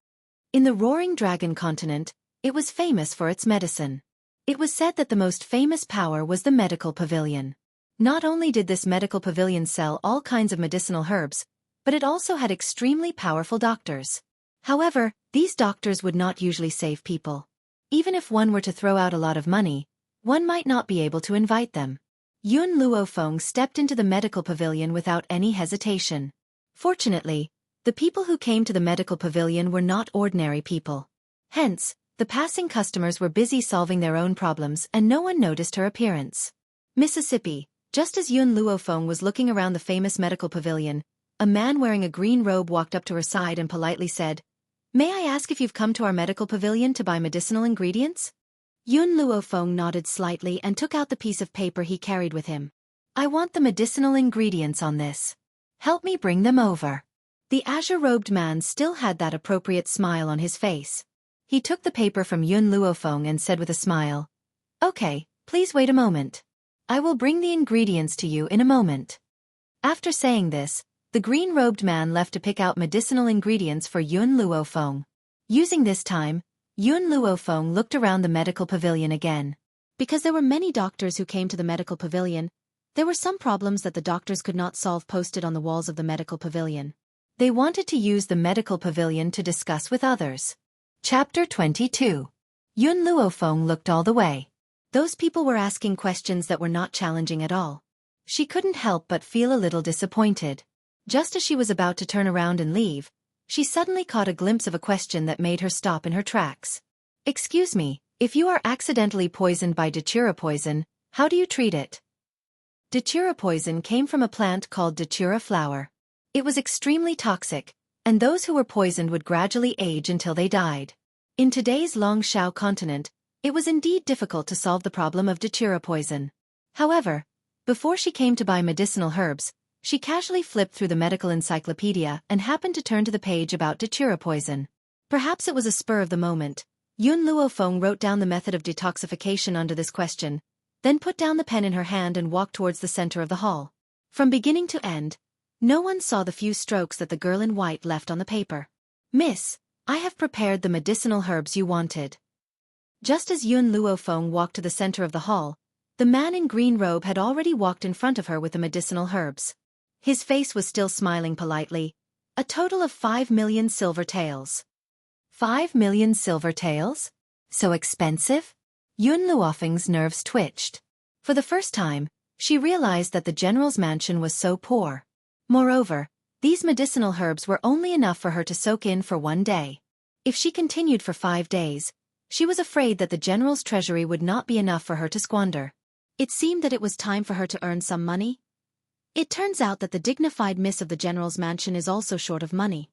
In the Roaring Dragon continent, it was famous for its medicine. It was said that the most famous power was the medical pavilion. Not only did this medical pavilion sell all kinds of medicinal herbs, but it also had extremely powerful doctors. However, these doctors would not usually save people. Even if one were to throw out a lot of money, one might not be able to invite them. Yun Luofeng stepped into the medical pavilion without any hesitation. Fortunately, the people who came to the medical pavilion were not ordinary people. Hence, the passing customers were busy solving their own problems and no one noticed her appearance. Mississippi, just as Yun Luofeng was looking around the famous medical pavilion, a man wearing a green robe walked up to her side and politely said, May I ask if you've come to our medical pavilion to buy medicinal ingredients? Yun Luofeng nodded slightly and took out the piece of paper he carried with him. I want the medicinal ingredients on this. Help me bring them over. The azure-robed man still had that appropriate smile on his face. He took the paper from Yun Luofeng and said with a smile, "Okay, please wait a moment. I will bring the ingredients to you in a moment." After saying this, the green-robed man left to pick out medicinal ingredients for Yun Luofeng. Using this time, Yun Luofeng looked around the medical pavilion again. Because there were many doctors who came to the medical pavilion, there were some problems that the doctors could not solve posted on the walls of the medical pavilion. They wanted to use the medical pavilion to discuss with others. Chapter 22. Yun Luofeng looked all the way. Those people were asking questions that were not challenging at all. She couldn't help but feel a little disappointed. Just as she was about to turn around and leave, she suddenly caught a glimpse of a question that made her stop in her tracks. "Excuse me, if you are accidentally poisoned by datura poison, how do you treat it?" Datura poison came from a plant called datura flower. It was extremely toxic, and those who were poisoned would gradually age until they died. In today's Longshao continent, it was indeed difficult to solve the problem of datura poison. However, before she came to buy medicinal herbs, she casually flipped through the medical encyclopedia and happened to turn to the page about datura poison. Perhaps it was a spur of the moment. Yun Luofeng wrote down the method of detoxification under this question, then put down the pen in her hand and walked towards the center of the hall. From beginning to end, no one saw the few strokes that the girl in white left on the paper. "Miss, I have prepared the medicinal herbs you wanted." Just as Yun Luofeng walked to the center of the hall, the man in green robe had already walked in front of her with the medicinal herbs. His face was still smiling politely. "A total of 5 million silver taels." 5 million silver taels? So expensive? Yun Luofeng's nerves twitched. For the first time, she realized that the general's mansion was so poor. Moreover, these medicinal herbs were only enough for her to soak in for one day. If she continued for 5 days, she was afraid that the general's treasury would not be enough for her to squander. It seemed that it was time for her to earn some money. It turns out that the dignified miss of the general's mansion is also short of money.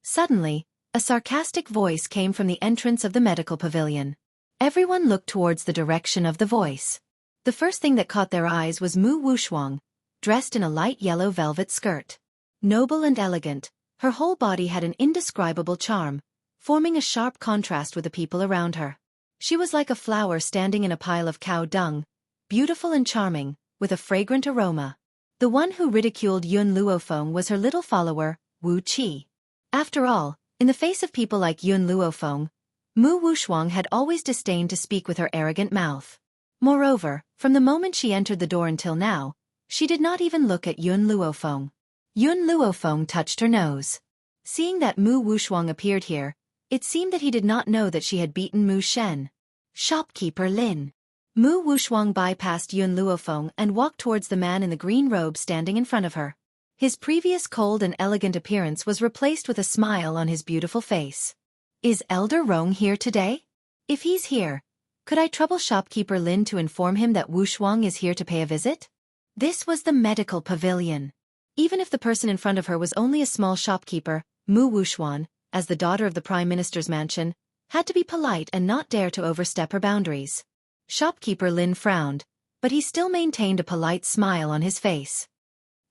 Suddenly, a sarcastic voice came from the entrance of the medical pavilion. Everyone looked towards the direction of the voice. The first thing that caught their eyes was Mu Wushuang, dressed in a light yellow velvet skirt. Noble and elegant, her whole body had an indescribable charm, forming a sharp contrast with the people around her. She was like a flower standing in a pile of cow dung, beautiful and charming, with a fragrant aroma. The one who ridiculed Yun Luofeng was her little follower, Wu Qi. After all, in the face of people like Yun Luofeng, Mu Wushuang had always disdained to speak with her arrogant mouth. Moreover, from the moment she entered the door until now, she did not even look at Yun Luofeng. Yun Luofeng touched her nose. Seeing that Mu Wushuang appeared here, it seemed that he did not know that she had beaten Mu Shen. "Shopkeeper Lin." Mu Wushuang bypassed Yun Luofeng and walked towards the man in the green robe standing in front of her. His previous cold and elegant appearance was replaced with a smile on his beautiful face. "Is Elder Rong here today? If he's here, could I trouble shopkeeper Lin to inform him that Wushuang is here to pay a visit?" This was the medical pavilion. Even if the person in front of her was only a small shopkeeper, Mu Wushuang, as the daughter of the Prime Minister's mansion, had to be polite and not dare to overstep her boundaries. Shopkeeper Lin frowned, but he still maintained a polite smile on his face.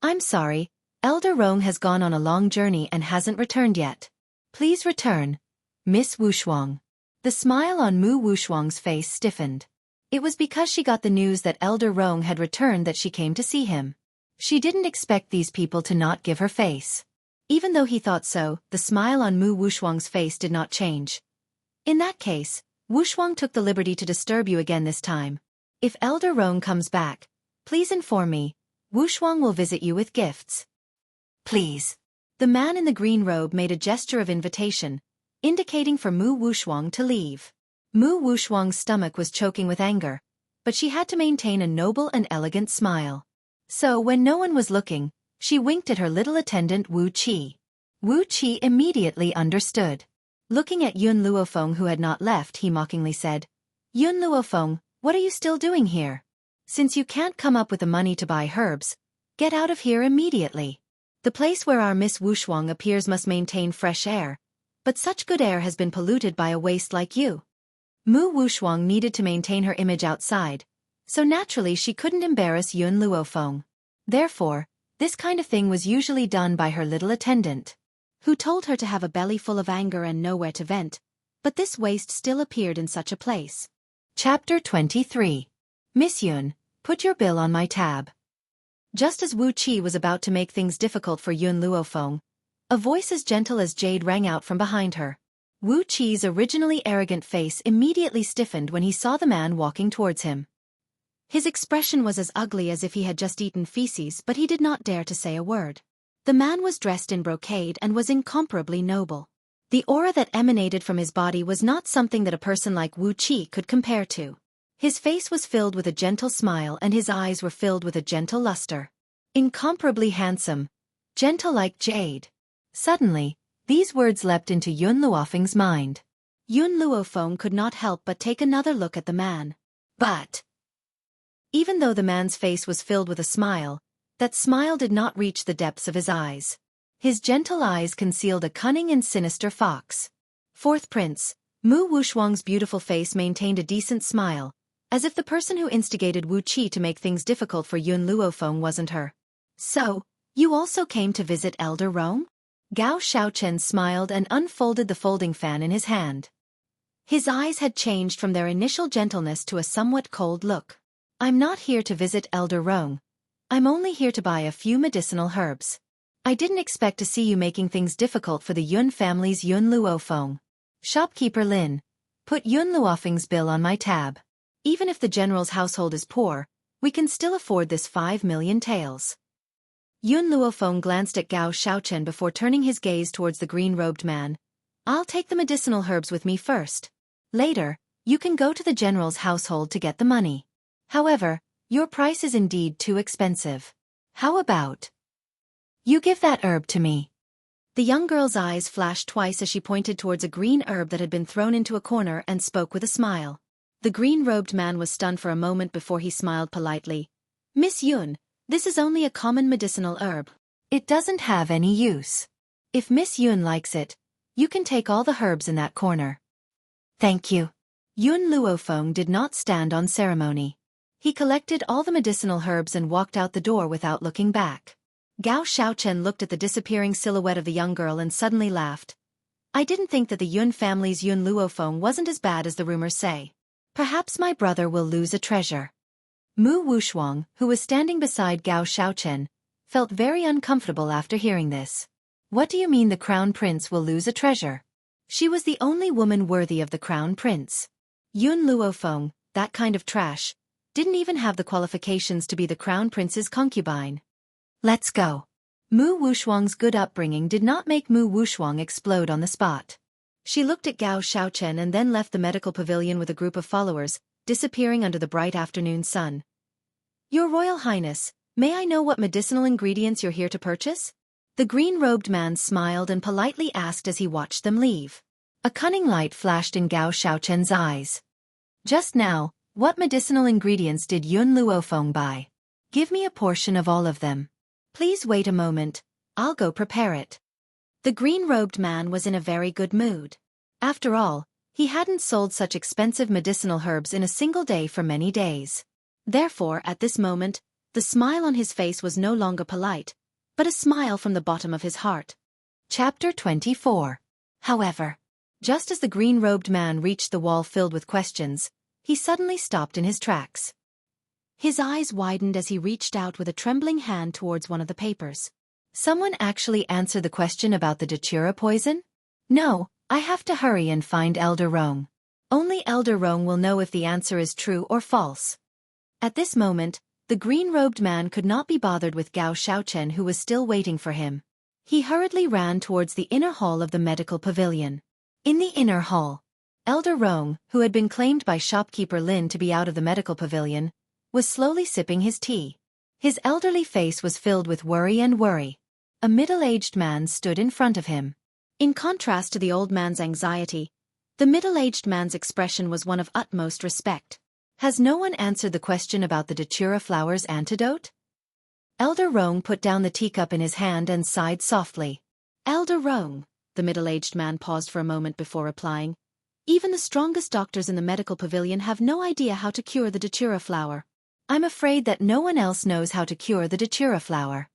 "I'm sorry, Elder Rong has gone on a long journey and hasn't returned yet. Please return, Miss Wushuang." The smile on Mu Wushuang's face stiffened. It was because she got the news that Elder Rong had returned that she came to see him. She didn't expect these people to not give her face. Even though he thought so, the smile on Mu Wushuang's face did not change. "In that case, Wushuang took the liberty to disturb you again this time. If Elder Rong comes back, please inform me. Wushuang will visit you with gifts. Please." The man in the green robe made a gesture of invitation, indicating for Mu Wushuang to leave. Mu Wushuang's stomach was choking with anger, but she had to maintain a noble and elegant smile. So when no one was looking, she winked at her little attendant Wu Qi. Wu Qi immediately understood. Looking at Yun Luofeng who had not left, he mockingly said, "Yun Luofeng, what are you still doing here? Since you can't come up with the money to buy herbs, get out of here immediately. The place where our Miss Wushuang appears must maintain fresh air, but such good air has been polluted by a waste like you." Mu Wushuang needed to maintain her image outside, so naturally she couldn't embarrass Yun Luofeng. Therefore, this kind of thing was usually done by her little attendant, who told her to have a belly full of anger and nowhere to vent, but this waste still appeared in such a place. Chapter 23. Miss Yun, put your bill on my tab. Just as Wu Qi was about to make things difficult for Yun Luofeng, a voice as gentle as jade rang out from behind her. Wu Qi's originally arrogant face immediately stiffened when he saw the man walking towards him. His expression was as ugly as if he had just eaten feces, but he did not dare to say a word. The man was dressed in brocade and was incomparably noble. The aura that emanated from his body was not something that a person like Wu Qi could compare to. His face was filled with a gentle smile and his eyes were filled with a gentle luster. Incomparably handsome, gentle like jade. Suddenly, these words leapt into Yun Luofeng's mind. Yun Luofeng could not help but take another look at the man. But even though the man's face was filled with a smile, that smile did not reach the depths of his eyes. His gentle eyes concealed a cunning and sinister fox. Fourth Prince, Mu Wushuang's beautiful face maintained a decent smile, as if the person who instigated Wu Qi to make things difficult for Yun Luofeng wasn't her. So, you also came to visit Elder Rome? Gao Xiaochen smiled and unfolded the folding fan in his hand. His eyes had changed from their initial gentleness to a somewhat cold look. I'm not here to visit Elder Rome. I'm only here to buy a few medicinal herbs. I didn't expect to see you making things difficult for the Yun family's Yun Luofeng. Shopkeeper Lin, put Yun Luofeng's bill on my tab. Even if the general's household is poor, we can still afford this 5 million taels. Yun Luofeng glanced at Gao Xiaochen before turning his gaze towards the green-robed man. I'll take the medicinal herbs with me first. Later, you can go to the general's household to get the money. However, your price is indeed too expensive. How about you give that herb to me? The young girl's eyes flashed twice as she pointed towards a green herb that had been thrown into a corner and spoke with a smile. The green-robed man was stunned for a moment before he smiled politely. Miss Yun, this is only a common medicinal herb. It doesn't have any use. If Miss Yun likes it, you can take all the herbs in that corner. Thank you. Yun Luofeng did not stand on ceremony. He collected all the medicinal herbs and walked out the door without looking back. Gao Xiaochen looked at the disappearing silhouette of the young girl and suddenly laughed. I didn't think that the Yun family's Yun Luofeng wasn't as bad as the rumors say. Perhaps my brother will lose a treasure. Mu Wushuang, who was standing beside Gao Xiaochen, felt very uncomfortable after hearing this. What do you mean the crown prince will lose a treasure? She was the only woman worthy of the crown prince. Yun Luofeng, that kind of trash, didn't even have the qualifications to be the crown prince's concubine. Let's go. Mu Wushuang's good upbringing did not make Mu Wushuang explode on the spot. She looked at Gao Xiaochen and then left the medical pavilion with a group of followers, disappearing under the bright afternoon sun. Your Royal Highness, may I know what medicinal ingredients you're here to purchase? The green-robed man smiled and politely asked as he watched them leave. A cunning light flashed in Gao Xiaochen's eyes. Just now, what medicinal ingredients did Yun Luofeng buy? Give me a portion of all of them. Please wait a moment, I'll go prepare it. The green-robed man was in a very good mood. After all, he hadn't sold such expensive medicinal herbs in a single day for many days. Therefore, at this moment, the smile on his face was no longer polite, but a smile from the bottom of his heart. Chapter 24. However, just as the green-robed man reached the wall filled with questions, he suddenly stopped in his tracks. His eyes widened as he reached out with a trembling hand towards one of the papers. Someone actually answered the question about the datura poison? No, I have to hurry and find Elder Rong. Only Elder Rong will know if the answer is true or false. At this moment, the green-robed man could not be bothered with Gao Xiaochen, who was still waiting for him. He hurriedly ran towards the inner hall of the medical pavilion. In the inner hall, Elder Rong, who had been claimed by shopkeeper Lin to be out of the medical pavilion, was slowly sipping his tea. His elderly face was filled with worry and worry. A middle-aged man stood in front of him. In contrast to the old man's anxiety, the middle-aged man's expression was one of utmost respect. Has no one answered the question about the datura flower's antidote? Elder Rong put down the teacup in his hand and sighed softly. Elder Rong, the middle-aged man paused for a moment before replying. Even the strongest doctors in the medical pavilion have no idea how to cure the datura flower. I'm afraid that no one else knows how to cure the datura flower.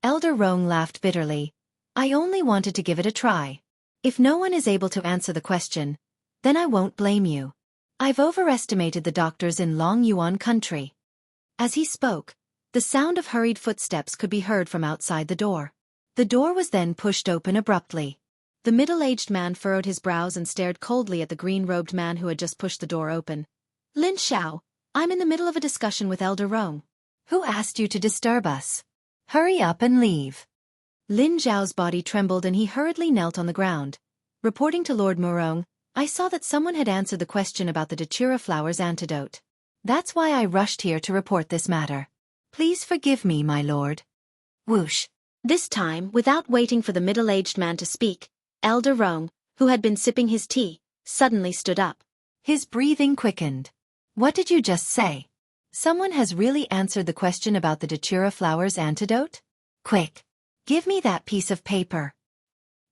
Elder Rong laughed bitterly. I only wanted to give it a try. If no one is able to answer the question, Then I won't blame you. I've overestimated the doctors in Long Yuan country. As he spoke, the sound of hurried footsteps could be heard from outside the door. The door was then pushed open abruptly. The middle-aged man furrowed his brows and stared coldly at the green-robed man who had just pushed the door open. Lin Xiao, I'm in the middle of a discussion with Elder Rong. Who asked you to disturb us? Hurry up and leave. Lin Xiao's body trembled and he hurriedly knelt on the ground. Reporting to Lord Murong, I saw that someone had answered the question about the Datura flower's antidote. That's why I rushed here to report this matter. Please forgive me, my lord. Whoosh. This time, without waiting for the middle-aged man to speak, Elder Rong, who had been sipping his tea, suddenly stood up. His breathing quickened. What did you just say? Someone has really answered the question about the Datura flower's antidote? Quick. Give me that piece of paper.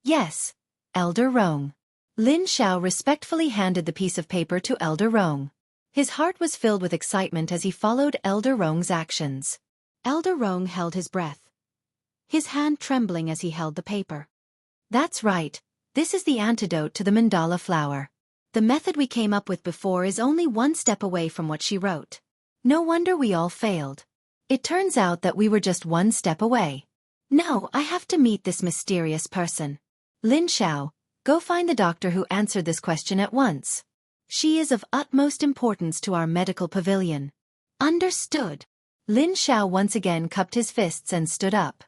Yes, Elder Rong. Lin Xiao respectfully handed the piece of paper to Elder Rong. His heart was filled with excitement as he followed Elder Rong's actions. Elder Rong held his breath, his hand trembling as he held the paper. That's right, this is the antidote to the mandala flower. The method we came up with before is only one step away from what she wrote. No wonder we all failed. It turns out that we were just one step away. No, I have to meet this mysterious person. Lin Xiao, go find the doctor who answered this question at once. She is of utmost importance to our medical pavilion. Understood. Lin Xiao once again cupped his fists and stood up.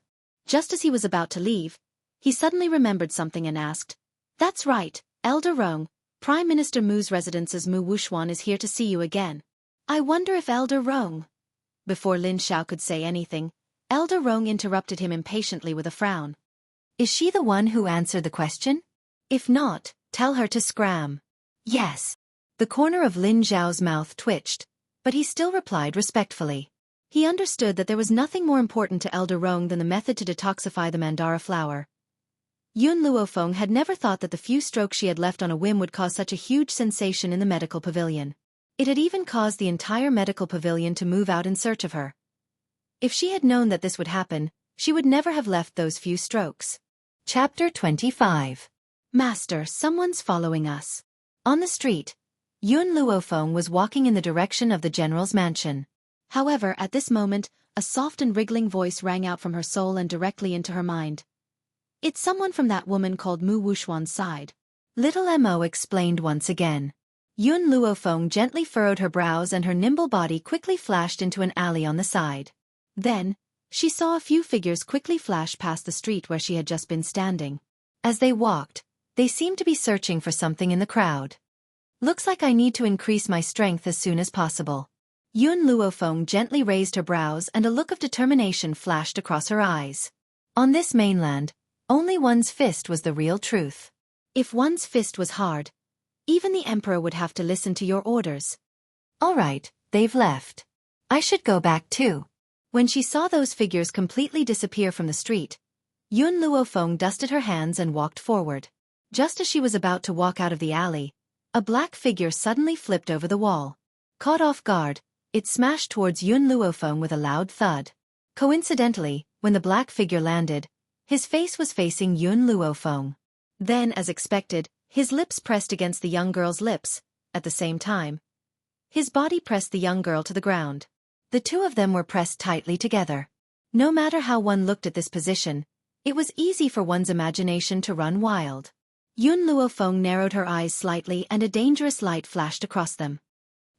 Just as he was about to leave, he suddenly remembered something and asked, That's right, Elder Rong, Prime Minister Mu's residence's Mu Wuxuan is here to see you again. I wonder if Elder Rong... Before Lin Xiao could say anything, Elder Rong interrupted him impatiently with a frown. Is she the one who answered the question? If not, tell her to scram. Yes. The corner of Lin Xiao's mouth twitched, but he still replied respectfully. He understood that there was nothing more important to Elder Rong than the method to detoxify the mandara flower. Yun Luofeng had never thought that the few strokes she had left on a whim would cause such a huge sensation in the medical pavilion. It had even caused the entire medical pavilion to move out in search of her. If she had known that this would happen, she would never have left those few strokes. Chapter 25. Master, someone's following us. On the street, Yun Luofeng was walking in the direction of the general's mansion. However, at this moment, a soft and wriggling voice rang out from her soul and directly into her mind. It's someone from that woman called Mu Wuxuan's side. Little Mo explained once again. Yun Luofeng gently furrowed her brows and her nimble body quickly flashed into an alley on the side. Then, she saw a few figures quickly flash past the street where she had just been standing. As they walked, they seemed to be searching for something in the crowd. Looks like I need to increase my strength as soon as possible. Yun Luofeng gently raised her brows and a look of determination flashed across her eyes. On this mainland, only one's fist was the real truth. If one's fist was hard, even the emperor would have to listen to your orders. All right, they've left. I should go back too. When she saw those figures completely disappear from the street, Yun Luofeng dusted her hands and walked forward. Just as she was about to walk out of the alley, a black figure suddenly flipped over the wall. Caught off guard, it smashed towards Yun Luofeng with a loud thud. Coincidentally, when the black figure landed, his face was facing Yun Luofeng. Then, as expected, his lips pressed against the young girl's lips. At the same time, his body pressed the young girl to the ground. The two of them were pressed tightly together. No matter how one looked at this position, it was easy for one's imagination to run wild. Yun Luofeng narrowed her eyes slightly and a dangerous light flashed across them.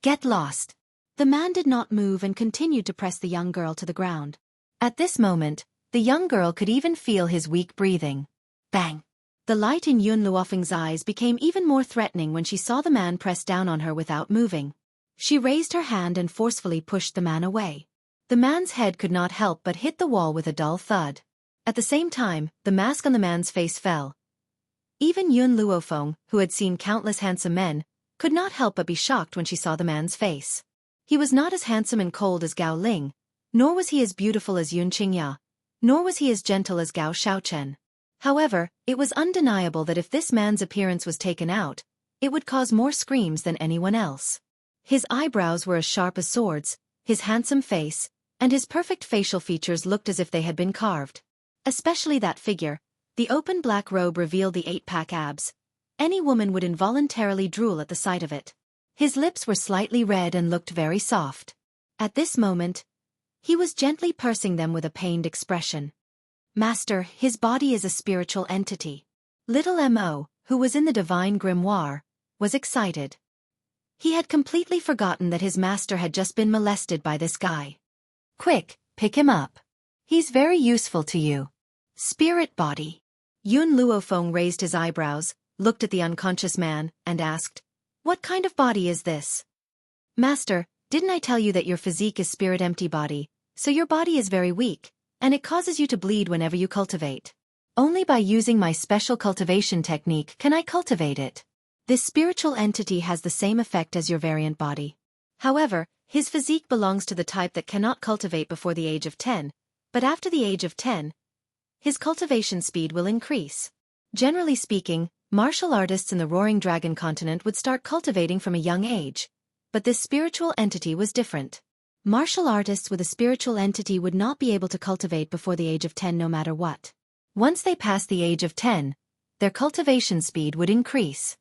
Get lost. The man did not move and continued to press the young girl to the ground. At this moment, the young girl could even feel his weak breathing. Bang! The light in Yun Luofeng's eyes became even more threatening when she saw the man press down on her without moving. She raised her hand and forcefully pushed the man away. The man's head could not help but hit the wall with a dull thud. At the same time, the mask on the man's face fell. Even Yun Luofeng, who had seen countless handsome men, could not help but be shocked when she saw the man's face. He was not as handsome and cold as Gao Ling, nor was he as beautiful as Yun Qingya, nor was he as gentle as Gao Shaochen. However, it was undeniable that if this man's appearance was taken out, it would cause more screams than anyone else. His eyebrows were as sharp as swords, his handsome face, and his perfect facial features looked as if they had been carved. Especially that figure, the open black robe revealed the 8-pack abs, Any woman would involuntarily drool at the sight of it. His lips were slightly red and looked very soft. At this moment, he was gently pursing them with a pained expression. Master, his body is a spiritual entity. Little M.O., who was in the divine grimoire, was excited. He had completely forgotten that his master had just been molested by this guy. Quick, pick him up. He's very useful to you. Spirit body. Yun Luofeng raised his eyebrows, looked at the unconscious man, and asked, "What kind of body is this?" Master, didn't I tell you that your physique is spirit-empty body, so your body is very weak, and it causes you to bleed whenever you cultivate. Only by using my special cultivation technique can I cultivate it. This spiritual entity has the same effect as your variant body. However, his physique belongs to the type that cannot cultivate before the age of 10, but after the age of 10, his cultivation speed will increase. Generally speaking, martial artists in the Roaring Dragon continent would start cultivating from a young age, but this spiritual entity was different. Martial artists with a spiritual entity would not be able to cultivate before the age of 10 no matter what. Once they passed the age of 10, their cultivation speed would increase.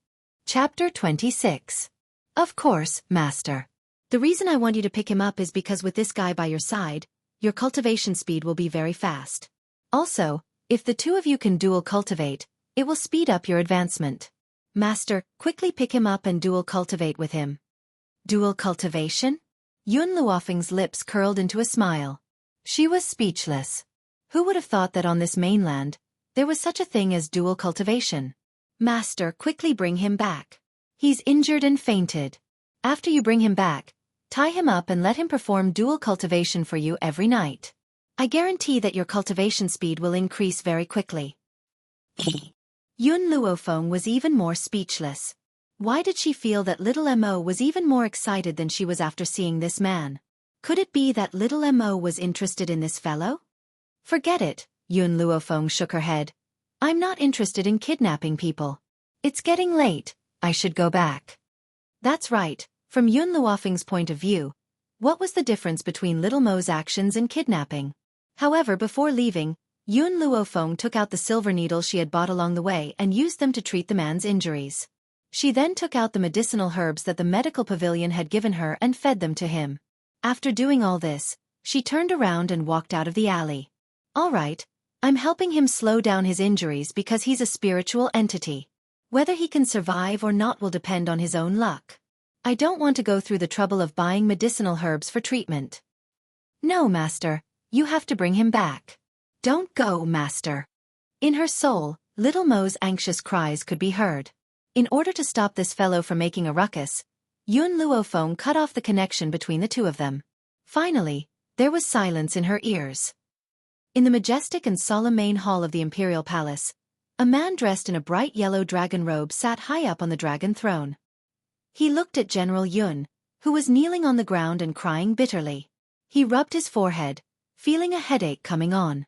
Chapter 26. Of course, Master. The reason I want you to pick him up is because with this guy by your side, your cultivation speed will be very fast. Also, if the two of you can dual cultivate, it will speed up your advancement. Master, quickly pick him up and dual cultivate with him. Dual cultivation? Yun Luofeng's lips curled into a smile. She was speechless. Who would have thought that on this mainland, there was such a thing as dual cultivation? Master, quickly bring him back. He's injured and fainted. After you bring him back, tie him up and let him perform dual cultivation for you every night. I guarantee that your cultivation speed will increase very quickly. Yun Luofeng was even more speechless. Why did she feel that little M.O. was even more excited than she was after seeing this man? Could it be that little M.O. was interested in this fellow? Forget it, Yun Luofeng shook her head. I'm not interested in kidnapping people. It's getting late, I should go back. That's right, from Yun Luofeng's point of view, what was the difference between Little Mo's actions and kidnapping? However, before leaving, Yun Luofeng took out the silver needles she had bought along the way and used them to treat the man's injuries. She then took out the medicinal herbs that the medical pavilion had given her and fed them to him. After doing all this, she turned around and walked out of the alley. All right, I'm helping him slow down his injuries because he's a spiritual entity. Whether he can survive or not will depend on his own luck. I don't want to go through the trouble of buying medicinal herbs for treatment. No, Master, you have to bring him back. Don't go, Master. In her soul, Little Mo's anxious cries could be heard. In order to stop this fellow from making a ruckus, Yun Luofeng cut off the connection between the two of them. Finally, there was silence in her ears. In the majestic and solemn main hall of the Imperial Palace, a man dressed in a bright yellow dragon robe sat high up on the dragon throne. He looked at General Yun, who was kneeling on the ground and crying bitterly. He rubbed his forehead, feeling a headache coming on.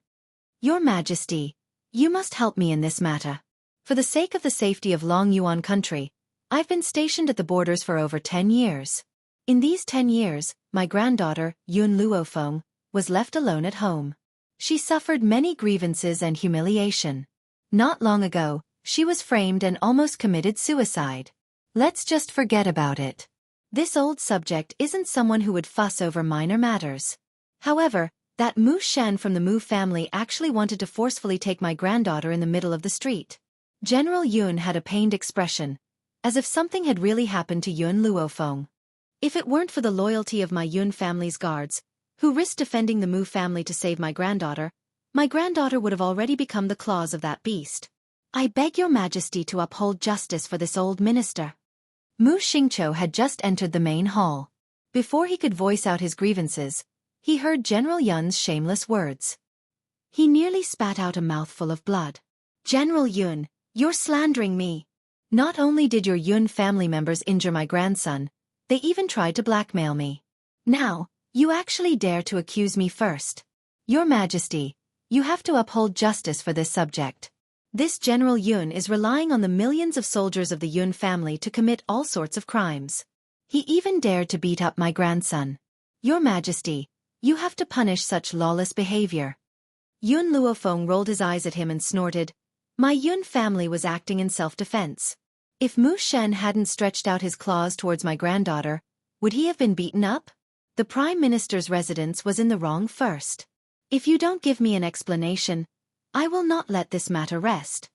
Your Majesty, you must help me in this matter. For the sake of the safety of Long Yuan country, I've been stationed at the borders for over 10 years. In these 10 years, my granddaughter, Yun Luofeng, was left alone at home. She suffered many grievances and humiliation. Not long ago, she was framed and almost committed suicide. Let's just forget about it. This old subject isn't someone who would fuss over minor matters. However, that Mu Shen from the Mu family actually wanted to forcefully take my granddaughter in the middle of the street. General Yun had a pained expression, as if something had really happened to Yun Luofeng. If it weren't for the loyalty of my Yun family's guards, who risked defending the Mu family to save my granddaughter would have already become the claws of that beast. I beg your Majesty to uphold justice for this old minister. Mu Xingqiu had just entered the main hall. Before he could voice out his grievances, he heard General Yun's shameless words. He nearly spat out a mouthful of blood. General Yun, you're slandering me. Not only did your Yun family members injure my grandson, they even tried to blackmail me. Now, you actually dare to accuse me first. Your Majesty, you have to uphold justice for this subject. This General Yun is relying on the millions of soldiers of the Yun family to commit all sorts of crimes. He even dared to beat up my grandson. Your Majesty, you have to punish such lawless behavior. Yun Luofeng rolled his eyes at him and snorted. My Yun family was acting in self-defense. If Mu Shen hadn't stretched out his claws towards my granddaughter, would he have been beaten up? The Prime Minister's residence was in the wrong first. If you don't give me an explanation, I will not let this matter rest.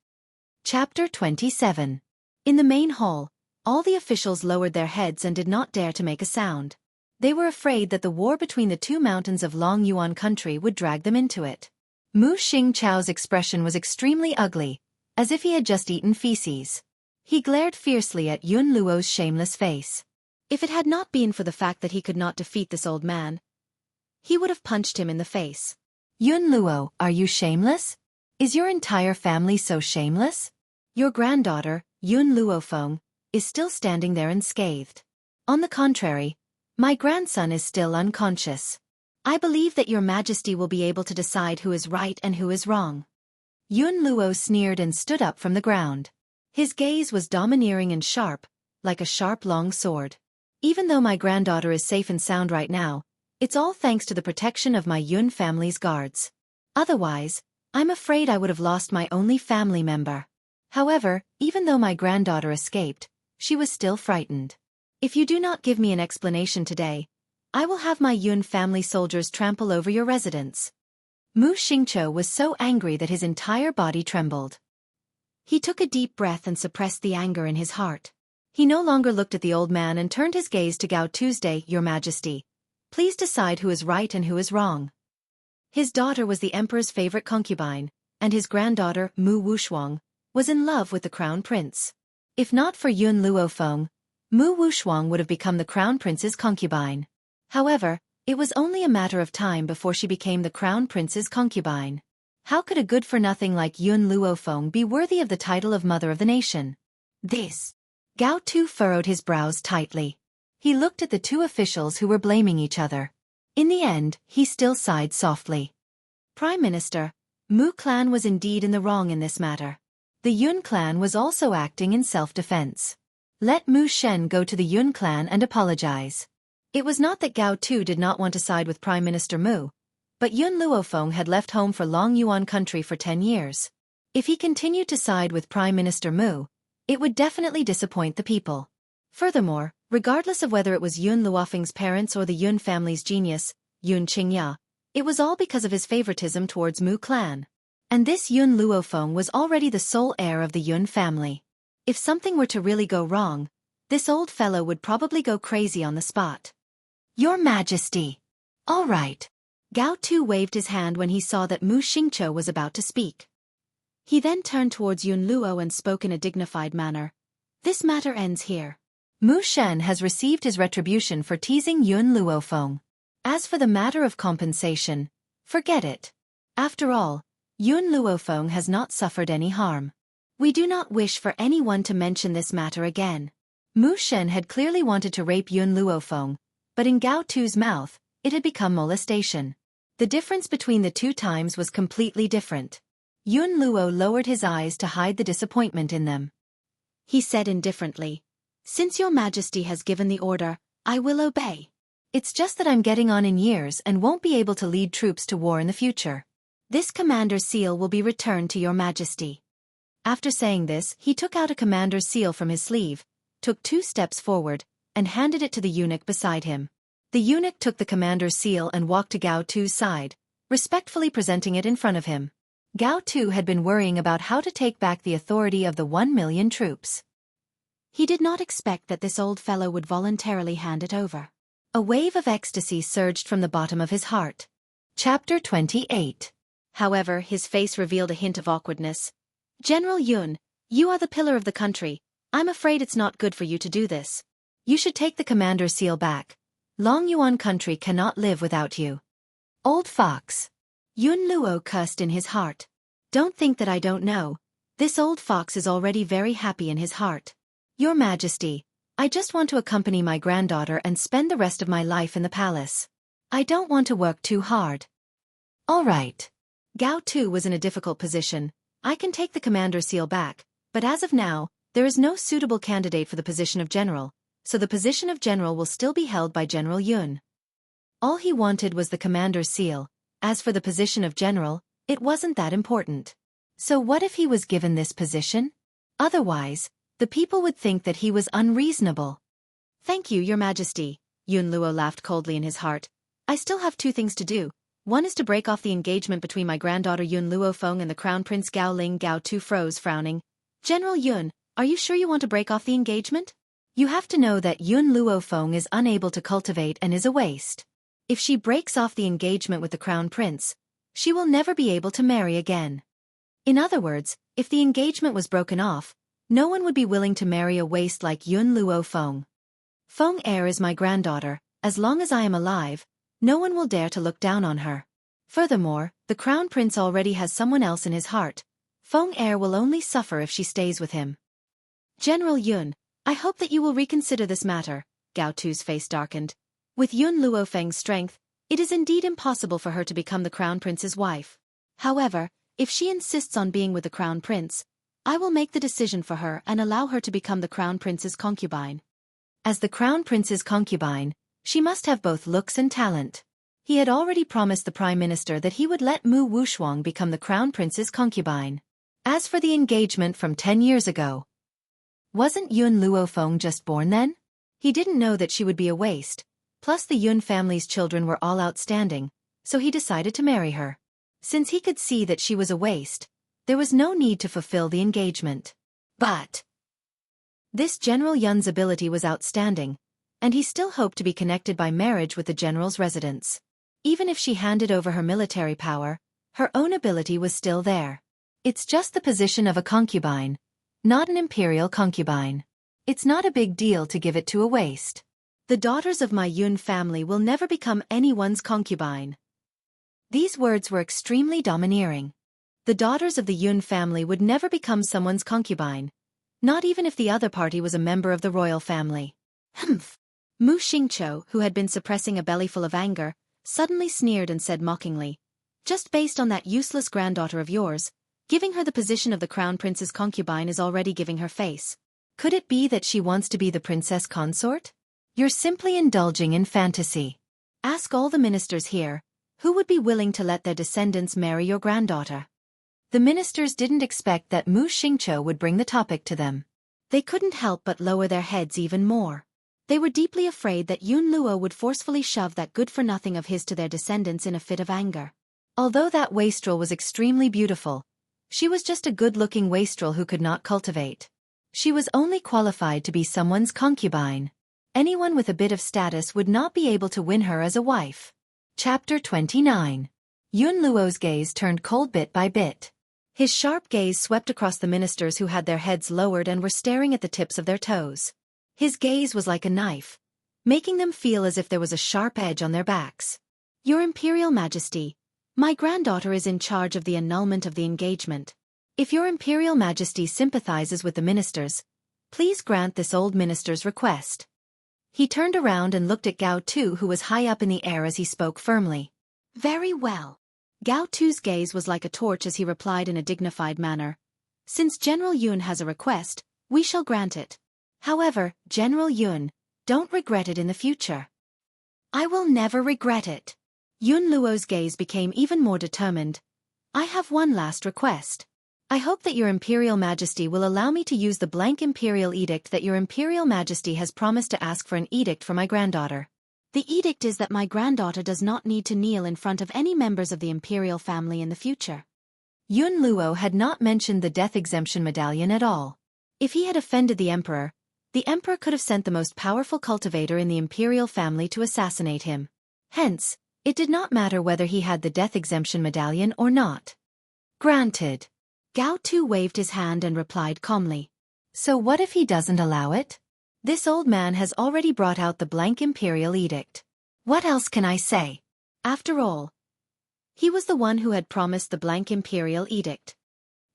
Chapter 27. In the main hall, all the officials lowered their heads and did not dare to make a sound. They were afraid that the war between the two mountains of Long Yuan country would drag them into it. Mu Xingqiao's expression was extremely ugly, as if he had just eaten feces. He glared fiercely at Yun Luo's shameless face. If it had not been for the fact that he could not defeat this old man, he would have punched him in the face. Yun Luo, are you shameless? Is your entire family so shameless? Your granddaughter, Yun Luofeng, is still standing there unscathed. On the contrary, my grandson is still unconscious. I believe that your majesty will be able to decide who is right and who is wrong. Yun Luo sneered and stood up from the ground. His gaze was domineering and sharp, like a sharp long sword. Even though my granddaughter is safe and sound right now, it's all thanks to the protection of my Yun family's guards. Otherwise, I'm afraid I would have lost my only family member. However, even though my granddaughter escaped, she was still frightened. If you do not give me an explanation today, I will have my Yun family soldiers trample over your residence. Mu Xingqiao was so angry that his entire body trembled. He took a deep breath and suppressed the anger in his heart. He no longer looked at the old man and turned his gaze to Gao Tuesday. Your Majesty, please decide who is right and who is wrong. His daughter was the emperor's favorite concubine, and his granddaughter, Mu Wushuang, was in love with the crown prince. If not for Yun Luofeng, Mu Wushuang would have become the crown prince's concubine. However, it was only a matter of time before she became the crown prince's concubine. How could a good-for-nothing like Yun Luofeng be worthy of the title of mother of the nation? This. Gao Tu furrowed his brows tightly. He looked at the two officials who were blaming each other. In the end, he still sighed softly. Prime Minister, Mu clan was indeed in the wrong in this matter. The Yun clan was also acting in self-defense. Let Mu Shen go to the Yun clan and apologize. It was not that Gao Tu did not want to side with Prime Minister Mu, but Yun Luofeng had left home for Long Yuan country for 10 years. If he continued to side with Prime Minister Mu, it would definitely disappoint the people. Furthermore, regardless of whether it was Yun Luofeng's parents or the Yun family's genius, Yun Qingya, it was all because of his favoritism towards Mu clan. And this Yun Luofeng was already the sole heir of the Yun family. If something were to really go wrong, this old fellow would probably go crazy on the spot. Your Majesty. All right. Gao Tu waved his hand when he saw that Mu Xingqiao was about to speak. He then turned towards Yun Luo and spoke in a dignified manner. This matter ends here. Mu Shen has received his retribution for teasing Yun Luofeng. As for the matter of compensation, forget it. After all, Yun Luofeng has not suffered any harm. We do not wish for anyone to mention this matter again. Mu Shen had clearly wanted to rape Yun Luofeng, but in Gao Tu's mouth, it had become molestation. The difference between the two times was completely different. Yun Luo lowered his eyes to hide the disappointment in them. He said indifferently, "Since your Majesty has given the order, I will obey. It's just that I'm getting on in years and won't be able to lead troops to war in the future. This commander's seal will be returned to your Majesty." After saying this, he took out a commander's seal from his sleeve, took 2 steps forward, and handed it to the eunuch beside him. The eunuch took the commander's seal and walked to Gao Tu's side, respectfully presenting it in front of him. Gao Tu had been worrying about how to take back the authority of the 1 million troops. He did not expect that this old fellow would voluntarily hand it over. A wave of ecstasy surged from the bottom of his heart. Chapter 28. However, his face revealed a hint of awkwardness. General Yun, you are the pillar of the country. I'm afraid it's not good for you to do this. You should take the commander's seal back. Long Yuan country cannot live without you. Old fox. Yun Luo cursed in his heart. Don't think that I don't know. This old fox is already very happy in his heart. Your Majesty, I just want to accompany my granddaughter and spend the rest of my life in the palace. I don't want to work too hard. All right. Gao Tu was in a difficult position. I can take the commander's seal back, but as of now, there is no suitable candidate for the position of general, so the position of general will still be held by General Yun. All he wanted was the commander's seal. As for the position of general, it wasn't that important. So what if he was given this position? Otherwise, The people would think that he was unreasonable. Thank you, Your Majesty, Yun Luo laughed coldly in his heart. I still have 2 things to do. One is to break off the engagement between my granddaughter Yun Luo Feng and the Crown Prince Gao Ling. Gao Tu froze, frowning. General Yun, are you sure you want to break off the engagement? You have to know that Yun Luo Feng is unable to cultivate and is a waste. If she breaks off the engagement with the Crown Prince, she will never be able to marry again. In other words, if the engagement was broken off, no one would be willing to marry a waste like Yun Luo Feng. Feng Heir is my granddaughter. As long as I am alive, no one will dare to look down on her. Furthermore, the Crown Prince already has someone else in his heart. Feng Heir will only suffer if she stays with him. General Yun, I hope that you will reconsider this matter. Gao Tu's face darkened. With Yun Luo Feng's strength, it is indeed impossible for her to become the Crown Prince's wife. However, if she insists on being with the Crown Prince, I will make the decision for her and allow her to become the Crown Prince's concubine. As the Crown Prince's concubine, she must have both looks and talent. He had already promised the Prime Minister that he would let Mu Wushuang become the Crown Prince's concubine. As for the engagement from 10 years ago, wasn't Yun Luo Feng just born then? He didn't know that she would be a waste, plus the Yun family's children were all outstanding, so he decided to marry her. Since he could see that she was a waste, there was no need to fulfill the engagement. But this General Yun's ability was outstanding, and he still hoped to be connected by marriage with the general's residence. Even if she handed over her military power, her own ability was still there. It's just the position of a concubine, not an imperial concubine. It's not a big deal to give it to a waste. The daughters of my Yun family will never become anyone's concubine. These words were extremely domineering. The daughters of the Yun family would never become someone's concubine, not even if the other party was a member of the royal family. Humph! Mu Xingqiu, who had been suppressing a bellyful of anger, suddenly sneered and said mockingly, just based on that useless granddaughter of yours, giving her the position of the Crown Prince's concubine is already giving her face. Could it be that she wants to be the princess consort? You're simply indulging in fantasy. Ask all the ministers here, who would be willing to let their descendants marry your granddaughter? The ministers didn't expect that Mu Xingqiu would bring the topic to them. They couldn't help but lower their heads even more. They were deeply afraid that Yun Luo would forcefully shove that good-for-nothing of his to their descendants in a fit of anger. Although that wastrel was extremely beautiful, she was just a good-looking wastrel who could not cultivate. She was only qualified to be someone's concubine. Anyone with a bit of status would not be able to win her as a wife. Chapter 29. Yun Luo's gaze turned cold bit by bit. His sharp gaze swept across the ministers who had their heads lowered and were staring at the tips of their toes. His gaze was like a knife, making them feel as if there was a sharp edge on their backs. Your Imperial Majesty, my granddaughter is in charge of the annulment of the engagement. If your Imperial Majesty sympathizes with the ministers, please grant this old minister's request. He turned around and looked at Gao Tu, who was high up in the air, as he spoke firmly. Very well. Gao Tu's gaze was like a torch as he replied in a dignified manner. Since General Yun has a request, we shall grant it. However, General Yun, don't regret it in the future. I will never regret it. Yun Luo's gaze became even more determined. I have one last request. I hope that your Imperial Majesty will allow me to use the blank Imperial Edict that your Imperial Majesty has promised to ask for an edict for my granddaughter. The edict is that my granddaughter does not need to kneel in front of any members of the Imperial family in the future. Yun Luo had not mentioned the death exemption medallion at all. If he had offended the Emperor could have sent the most powerful cultivator in the Imperial family to assassinate him. Hence, it did not matter whether he had the death exemption medallion or not. Granted. Gao Tu waved his hand and replied calmly. So what if he doesn't allow it? This old man has already brought out the blank Imperial Edict. What else can I say? After all, he was the one who had promised the blank Imperial Edict.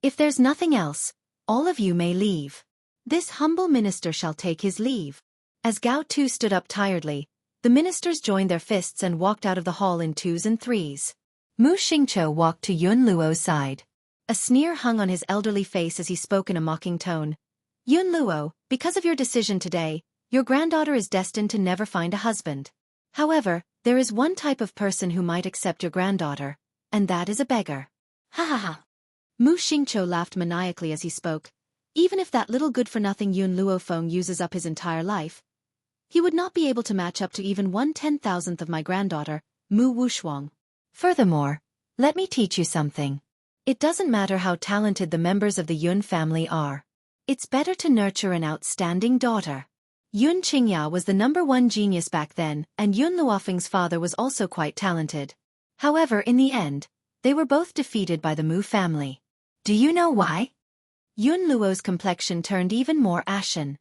If there's nothing else, all of you may leave. This humble minister shall take his leave. As Gao Tu stood up tiredly, the ministers joined their fists and walked out of the hall in 2s and 3s. Mu Xingqiu walked to Yun Luo's side. A sneer hung on his elderly face as he spoke in a mocking tone. Yun Luo, because of your decision today, your granddaughter is destined to never find a husband. However, there is one type of person who might accept your granddaughter, and that is a beggar. Ha ha ha. Mu Xingqiu laughed maniacally as he spoke. Even if that little good-for-nothing Yun Luofeng uses up his entire life, he would not be able to match up to even 1/10,000th of my granddaughter, Mu Wushuang. Furthermore, let me teach you something. It doesn't matter how talented the members of the Yun family are. It's better to nurture an outstanding daughter. Yun Qingya was the #1 genius back then, and Yun Luofeng's father was also quite talented. However, in the end, they were both defeated by the Mu family. Do you know why? Yun Luo's complexion turned even more ashen.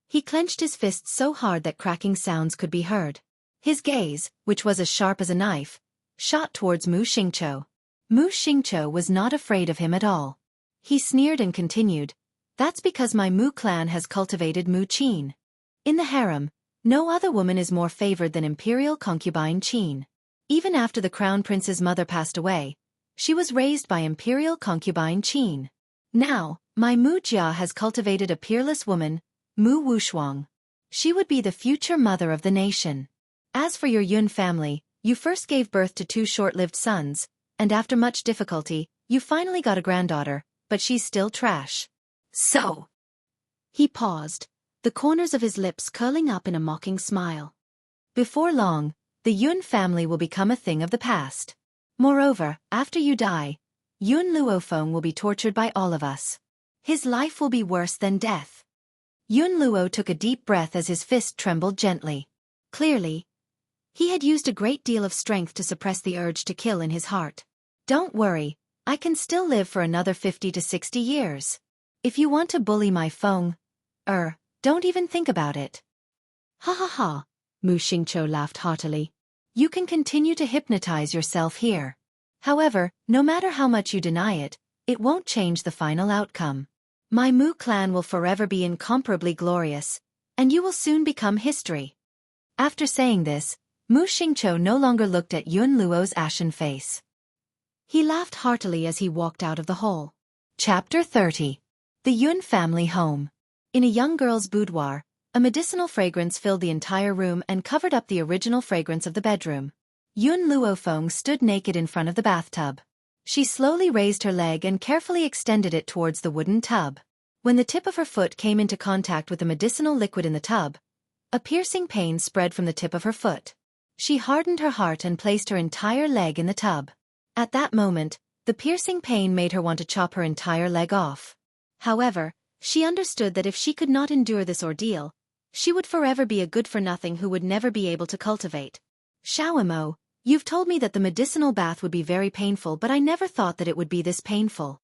He clenched his fists so hard that cracking sounds could be heard. His gaze, which was as sharp as a knife, shot towards Mu Xingqiu. Mu Xingqiu was not afraid of him at all. He sneered and continued, "That's because my Mu clan has cultivated Mu Qin. In the harem, no other woman is more favored than imperial concubine Qin. Even after the crown prince's mother passed away, she was raised by imperial concubine Qin. Now, my Mu Jia has cultivated a peerless woman, Mu Wushuang. She would be the future mother of the nation. As for your Yun family, you first gave birth to 2 short-lived sons, and after much difficulty, you finally got a granddaughter, but she's still trash. So." He paused, the corners of his lips curling up in a mocking smile. "Before long, the Yun family will become a thing of the past. Moreover, after you die, Yun Luofeng will be tortured by all of us. His life will be worse than death." Yun Luo took a deep breath as his fist trembled gently. Clearly, he had used a great deal of strength to suppress the urge to kill in his heart. "Don't worry, I can still live for another 50 to 60 years. If you want to bully my Feng, don't even think about it." "Ha ha ha," Mu Xingqiu laughed heartily. "You can continue to hypnotize yourself here. However, no matter how much you deny it, it won't change the final outcome. My Mu clan will forever be incomparably glorious, and you will soon become history." After saying this, Mu Xingqiu no longer looked at Yun Luo's ashen face. He laughed heartily as he walked out of the hall. Chapter 30. The Yun family home. In a young girl's boudoir, a medicinal fragrance filled the entire room and covered up the original fragrance of the bedroom. Yun Luofeng stood naked in front of the bathtub. She slowly raised her leg and carefully extended it towards the wooden tub. When the tip of her foot came into contact with the medicinal liquid in the tub, a piercing pain spread from the tip of her foot. She hardened her heart and placed her entire leg in the tub. At that moment, the piercing pain made her want to chop her entire leg off. However, she understood that if she could not endure this ordeal, she would forever be a good-for-nothing who would never be able to cultivate. "Xiaomo, you've told me that the medicinal bath would be very painful, but I never thought that it would be this painful."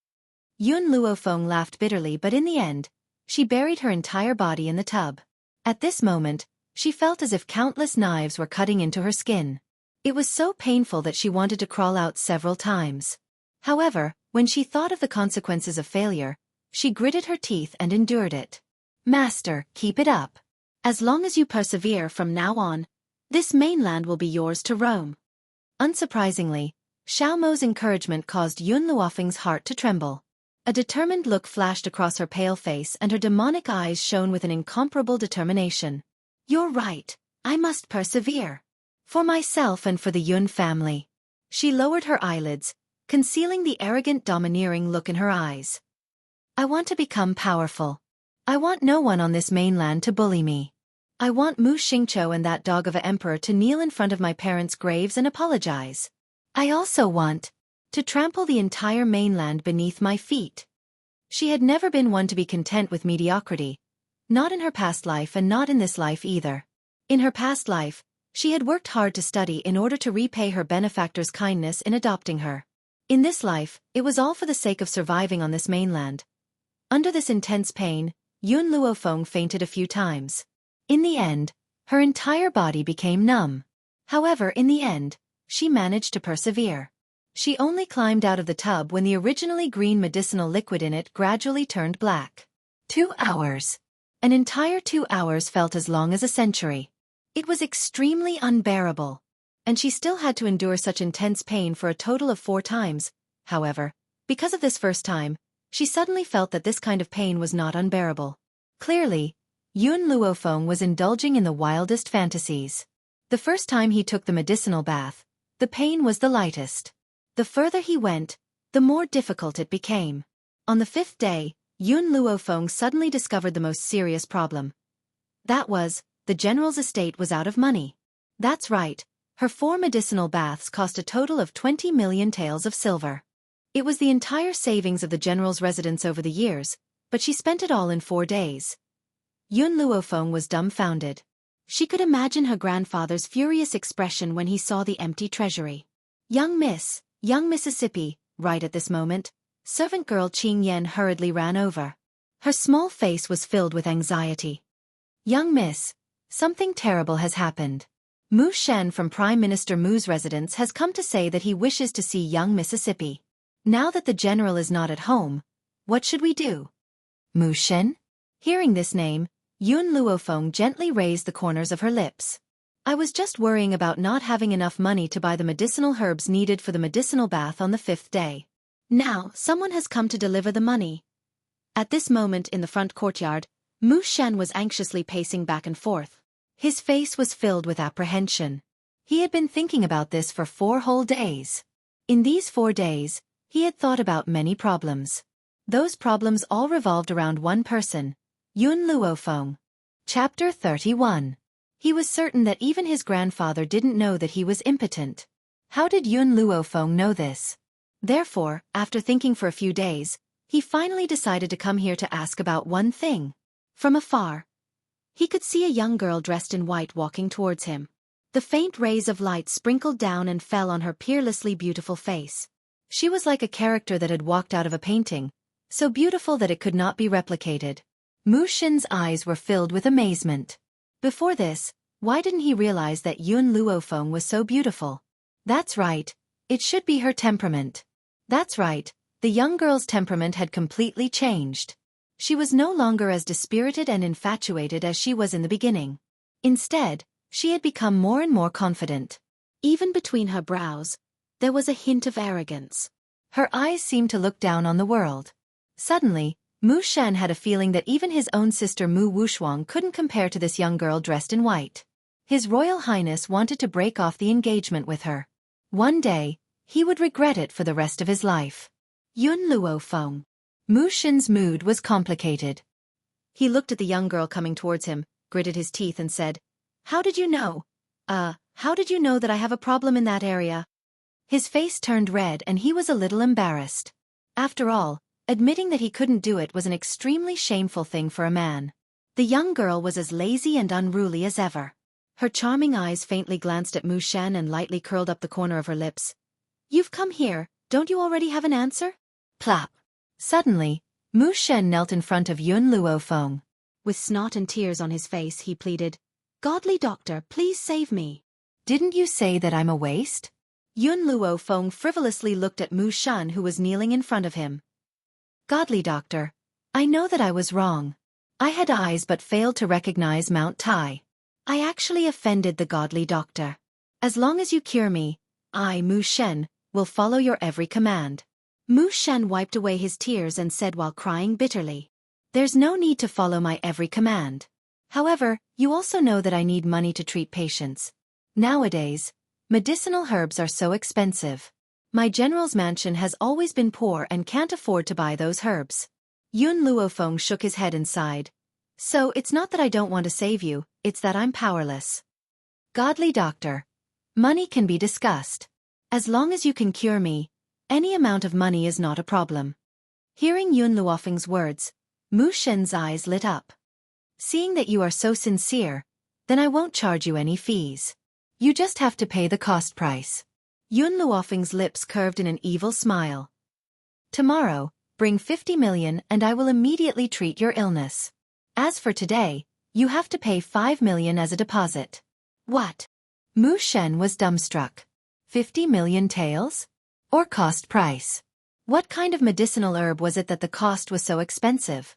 Yun Luofeng laughed bitterly, but in the end, she buried her entire body in the tub. At this moment, she felt as if countless knives were cutting into her skin. It was so painful that she wanted to crawl out several times. However, when she thought of the consequences of failure, she gritted her teeth and endured it. "Master, keep it up. As long as you persevere from now on, this mainland will be yours to roam." Unsurprisingly, Xiaomo's encouragement caused Yun Luofeng's heart to tremble. A determined look flashed across her pale face and her demonic eyes shone with an incomparable determination. "You're right, I must persevere. For myself and for the Yun family." She lowered her eyelids, concealing the arrogant domineering look in her eyes. "I want to become powerful. I want no one on this mainland to bully me. I want Mu Xingqiu and that dog of an emperor to kneel in front of my parents' graves and apologize. I also want to trample the entire mainland beneath my feet." She had never been one to be content with mediocrity, not in her past life and not in this life either. In her past life, she had worked hard to study in order to repay her benefactor's kindness in adopting her. In this life, it was all for the sake of surviving on this mainland. Under this intense pain, Yun Luofeng fainted a few times. In the end, her entire body became numb. However, in the end, she managed to persevere. She only climbed out of the tub when the originally green medicinal liquid in it gradually turned black. 2 hours. An entire 2 hours felt as long as a century. It was extremely unbearable. And she still had to endure such intense pain for a total of 4 times. However, because of this first time, she suddenly felt that this kind of pain was not unbearable. Clearly, Yun Luofeng was indulging in the wildest fantasies. The first time he took the medicinal bath, the pain was the lightest. The further he went, the more difficult it became. On the 5th day, Yun Luofeng suddenly discovered the most serious problem. That was, the general's estate was out of money. That's right, her 4 medicinal baths cost a total of 20 million taels of silver. It was the entire savings of the general's residence over the years, but she spent it all in 4 days. Yun Luofeng was dumbfounded. She could imagine her grandfather's furious expression when he saw the empty treasury. Young Mississippi, right at this moment, servant girl Qing Yen hurriedly ran over. Her small face was filled with anxiety. Young Miss, something terrible has happened. Mu Shen from Prime Minister Mu's residence has come to say that he wishes to see young Mississippi. Now that the general is not at home, what should we do? Mu Shen? Hearing this name, Yun Luofeng gently raised the corners of her lips. I was just worrying about not having enough money to buy the medicinal herbs needed for the medicinal bath on the 5th day. Now, someone has come to deliver the money. At this moment in the front courtyard, Mu Shen was anxiously pacing back and forth. His face was filled with apprehension. He had been thinking about this for 4 whole days. In these 4 days, he had thought about many problems. Those problems all revolved around one person, Yun Luofeng. Chapter 31. He was certain that even his grandfather didn't know that he was impotent. How did Yun Luofeng know this? Therefore, after thinking for a few days, he finally decided to come here to ask about one thing. From afar, he could see a young girl dressed in white walking towards him. The faint rays of light sprinkled down and fell on her peerlessly beautiful face. She was like a character that had walked out of a painting, so beautiful that it could not be replicated. Mu Shen's eyes were filled with amazement. Before this, why didn't he realize that Yun Luofeng was so beautiful? That's right, it should be her temperament. That's right, the young girl's temperament had completely changed. She was no longer as dispirited and infatuated as she was in the beginning. Instead, she had become more and more confident. Even between her brows, there was a hint of arrogance. Her eyes seemed to look down on the world. Suddenly, Mu Shen had a feeling that even his own sister Mu Wushuang couldn't compare to this young girl dressed in white. His Royal Highness wanted to break off the engagement with her. One day, he would regret it for the rest of his life. Yun Luofeng. Mu Shen's mood was complicated. He looked at the young girl coming towards him, gritted his teeth and said, "How did you know? How did you know that I have a problem in that area?" His face turned red and he was a little embarrassed. After all, admitting that he couldn't do it was an extremely shameful thing for a man. The young girl was as lazy and unruly as ever. Her charming eyes faintly glanced at Mu Shen and lightly curled up the corner of her lips. "You've come here, don't you already have an answer?" Plop. Suddenly, Mu Shen knelt in front of Yun Luofeng. With snot and tears on his face, he pleaded, "Godly doctor, please save me." "Didn't you say that I'm a waste?" Yun Luofeng frivolously looked at Mu Shen, who was kneeling in front of him. "Godly doctor, I know that I was wrong. I had eyes but failed to recognize Mount Tai. I actually offended the godly doctor. As long as you cure me, I, Mu Shen, will follow your every command." Mu Shen wiped away his tears and said while crying bitterly, "There's no need to follow my every command. However, you also know that I need money to treat patients. Nowadays, medicinal herbs are so expensive. My general's mansion has always been poor and can't afford to buy those herbs." Yun Luofeng shook his head and sighed. "So it's not that I don't want to save you, it's that I'm powerless. Godly doctor, money can be discussed. As long as you can cure me, any amount of money is not a problem." Hearing Yun Luofeng's words, Mu Shen's eyes lit up. "Seeing that you are so sincere, then I won't charge you any fees. You just have to pay the cost price." Yun Luofeng's lips curved in an evil smile. "Tomorrow, bring 50 million and I will immediately treat your illness. As for today, you have to pay 5 million as a deposit." "What?" Mu Shen was dumbstruck. 50 million taels? Or cost price? What kind of medicinal herb was it that the cost was so expensive?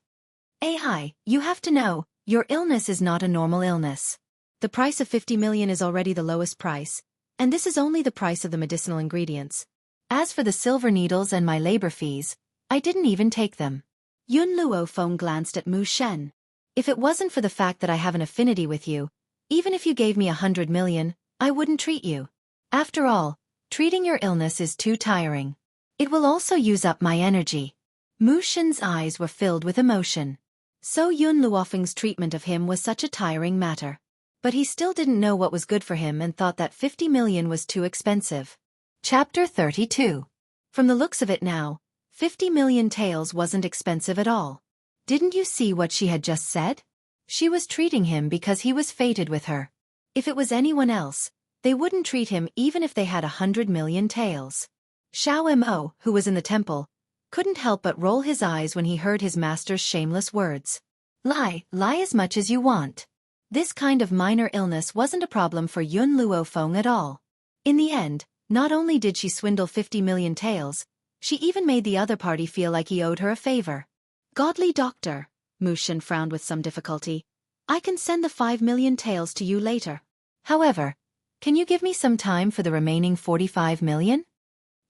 "Hi, you have to know, your illness is not a normal illness. The price of 50 million is already the lowest price, and this is only the price of the medicinal ingredients. As for the silver needles and my labor fees, I didn't even take them." Yun Luofeng glanced at Mu Shen. "If it wasn't for the fact that I have an affinity with you, even if you gave me 100 million, I wouldn't treat you. After all, treating your illness is too tiring. It will also use up my energy." Mu Shen's eyes were filled with emotion. So Yun Luofeng's treatment of him was such a tiring matter. But he still didn't know what was good for him and thought that 50 million was too expensive. Chapter 32. From the looks of it now, 50 million taels wasn't expensive at all. Didn't you see what she had just said? She was treating him because he was fated with her. If it was anyone else, they wouldn't treat him even if they had 100 million taels. Xiao Mo, who was in the temple, couldn't help but roll his eyes when he heard his master's shameless words. Lie as much as you want. This kind of minor illness wasn't a problem for Yun Luofeng at all. In the end, not only did she swindle 50 million taels, she even made the other party feel like he owed her a favor. Godly doctor, Mu Shen frowned with some difficulty. I can send the 5 million taels to you later. However, can you give me some time for the remaining 45 million?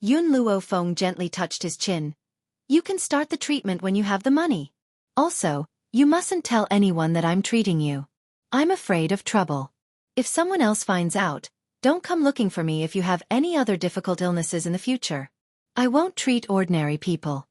Yun Luofeng gently touched his chin. You can start the treatment when you have the money. Also, you mustn't tell anyone that I'm treating you. I'm afraid of trouble. If someone else finds out, don't come looking for me if you have any other difficult illnesses in the future. I won't treat ordinary people.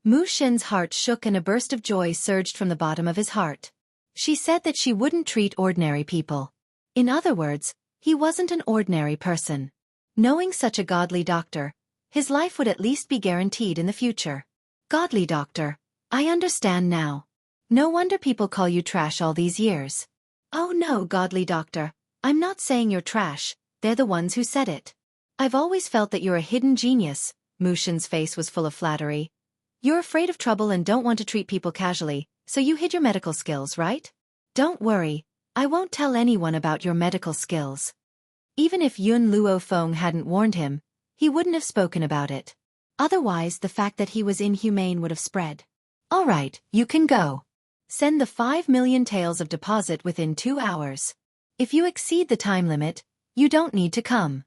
Mu Shen's heart shook and a burst of joy surged from the bottom of his heart. She said that she wouldn't treat ordinary people. In other words, he wasn't an ordinary person. Knowing such a godly doctor, his life would at least be guaranteed in the future. Godly doctor, I understand now. No wonder people call you trash all these years. Oh no, godly doctor, I'm not saying you're trash, they're the ones who said it. I've always felt that you're a hidden genius. Mu Shen's face was full of flattery. You're afraid of trouble and don't want to treat people casually, so you hid your medical skills, right? Don't worry, I won't tell anyone about your medical skills. Even if Yun Luofeng hadn't warned him, he wouldn't have spoken about it. Otherwise, the fact that he was inhumane would have spread. All right, you can go. Send the 5 million taels of deposit within 2 hours. If you exceed the time limit, you don't need to come.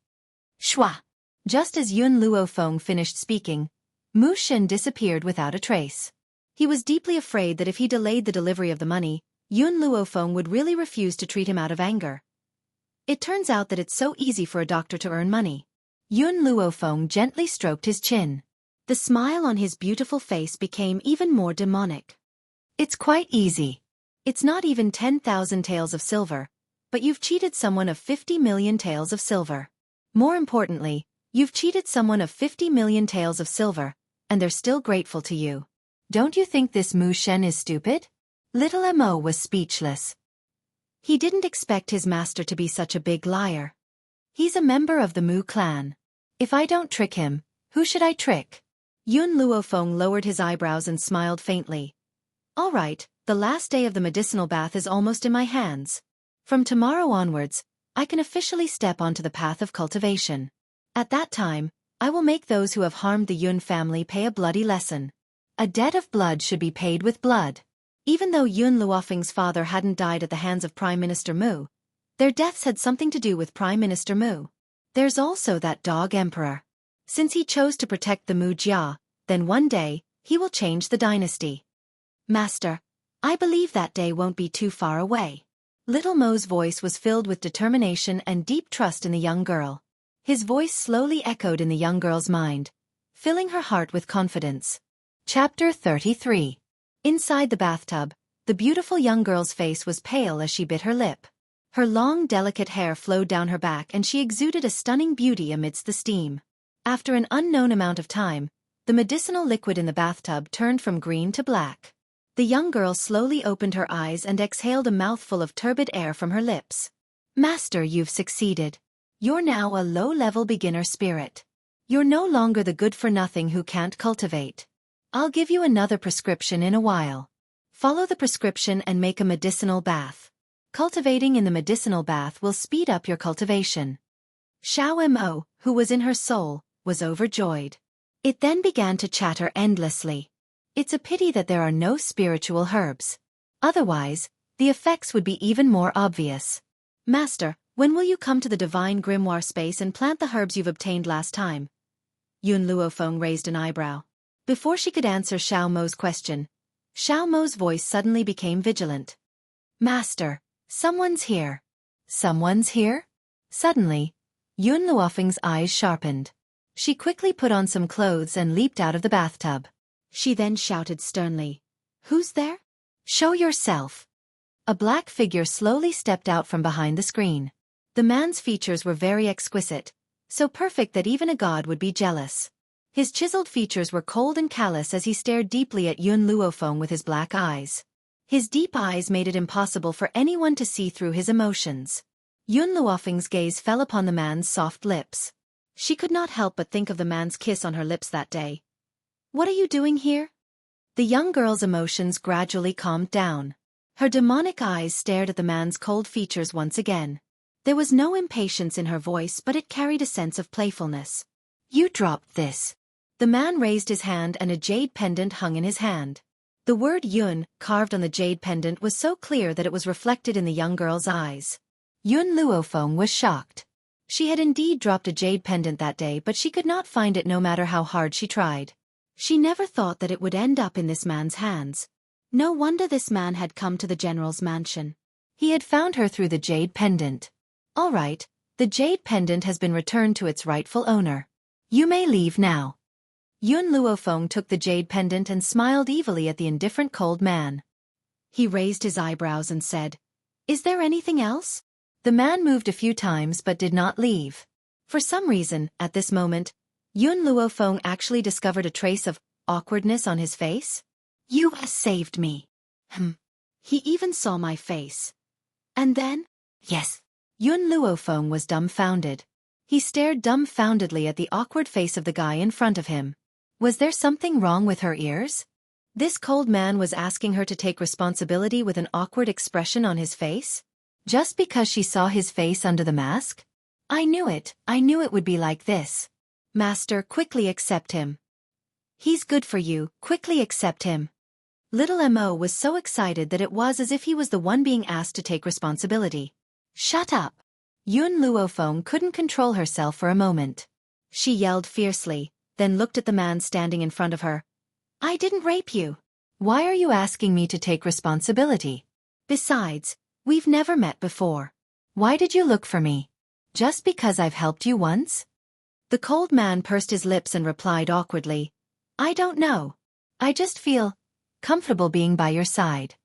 Shwa! Just as Yun Luofeng finished speaking, Mu Shen disappeared without a trace. He was deeply afraid that if he delayed the delivery of the money, Yun Luofeng would really refuse to treat him out of anger. It turns out that it's so easy for a doctor to earn money. Yun Luofeng gently stroked his chin. The smile on his beautiful face became even more demonic. It's quite easy. It's not even 10,000 taels of silver, but you've cheated someone of 50 million taels of silver. More importantly, you've cheated someone of 50 million taels of silver, and they're still grateful to you. Don't you think this Mu Shen is stupid? Little Mo was speechless. He didn't expect his master to be such a big liar. He's a member of the Mu clan. If I don't trick him, who should I trick? Yun Luofeng lowered his eyebrows and smiled faintly. All right, the last day of the medicinal bath is almost in my hands. From tomorrow onwards, I can officially step onto the path of cultivation. At that time, I will make those who have harmed the Yun family pay a bloody lesson. A debt of blood should be paid with blood. Even though Yun Luofeng's father hadn't died at the hands of Prime Minister Mu, their deaths had something to do with Prime Minister Mu. There's also that dog emperor. Since he chose to protect the Mu Jia, then one day, he will change the dynasty. Master, I believe that day won't be too far away. Little Mo's voice was filled with determination and deep trust in the young girl. His voice slowly echoed in the young girl's mind, filling her heart with confidence. Chapter 33. Inside the bathtub, the beautiful young girl's face was pale as she bit her lip. Her long, delicate hair flowed down her back and she exuded a stunning beauty amidst the steam. After an unknown amount of time, the medicinal liquid in the bathtub turned from green to black. The young girl slowly opened her eyes and exhaled a mouthful of turbid air from her lips. Master, you've succeeded. You're now a low-level beginner spirit. You're no longer the good-for-nothing who can't cultivate. I'll give you another prescription in a while. Follow the prescription and make a medicinal bath. Cultivating in the medicinal bath will speed up your cultivation. Xiao Mo, who was in her soul, was overjoyed. It then began to chatter endlessly. It's a pity that there are no spiritual herbs. Otherwise, the effects would be even more obvious. Master, when will you come to the divine grimoire space and plant the herbs you've obtained last time? Yun Luofeng raised an eyebrow. Before she could answer Xiao Mo's question, Xiao Mo's voice suddenly became vigilant. Master, someone's here. Someone's here? Suddenly, Yun Luofeng's eyes sharpened. She quickly put on some clothes and leaped out of the bathtub. She then shouted sternly, "Who's there? Show yourself." A black figure slowly stepped out from behind the screen. The man's features were very exquisite, so perfect that even a god would be jealous. His chiseled features were cold and callous as he stared deeply at Yun Luofeng with his black eyes. His deep eyes made it impossible for anyone to see through his emotions. Yun Luofeng's gaze fell upon the man's soft lips. She could not help but think of the man's kiss on her lips that day. "What are you doing here?" The young girl's emotions gradually calmed down. Her demonic eyes stared at the man's cold features once again. There was no impatience in her voice, but it carried a sense of playfulness. "You dropped this." The man raised his hand and a jade pendant hung in his hand. The word Yun, carved on the jade pendant, was so clear that it was reflected in the young girl's eyes. Yun Luofeng was shocked. She had indeed dropped a jade pendant that day, but she could not find it no matter how hard she tried. She never thought that it would end up in this man's hands. No wonder this man had come to the general's mansion. He had found her through the jade pendant. "All right, the jade pendant has been returned to its rightful owner. You may leave now." Yun Luofeng took the jade pendant and smiled evilly at the indifferent cold man. He raised his eyebrows and said, "Is there anything else?" The man moved a few times but did not leave. For some reason, at this moment, Yun Luofeng actually discovered a trace of awkwardness on his face. "You saved me." He even saw my face. "And then?" "Yes." Yun Luofeng was dumbfounded. He stared dumbfoundedly at the awkward face of the guy in front of him. Was there something wrong with her ears? This cold man was asking her to take responsibility with an awkward expression on his face? Just because she saw his face under the mask? I knew it would be like this. "Master, quickly accept him. He's good for you, quickly accept him." Little Mo was so excited that it was as if he was the one being asked to take responsibility. "Shut up." Yun Luofeng couldn't control herself for a moment. She yelled fiercely, then looked at the man standing in front of her. "I didn't rape you. Why are you asking me to take responsibility? Besides, we've never met before. Why did you look for me? Just because I've helped you once?" The cold man pursed his lips and replied awkwardly, "I don't know. I just feel comfortable being by your side."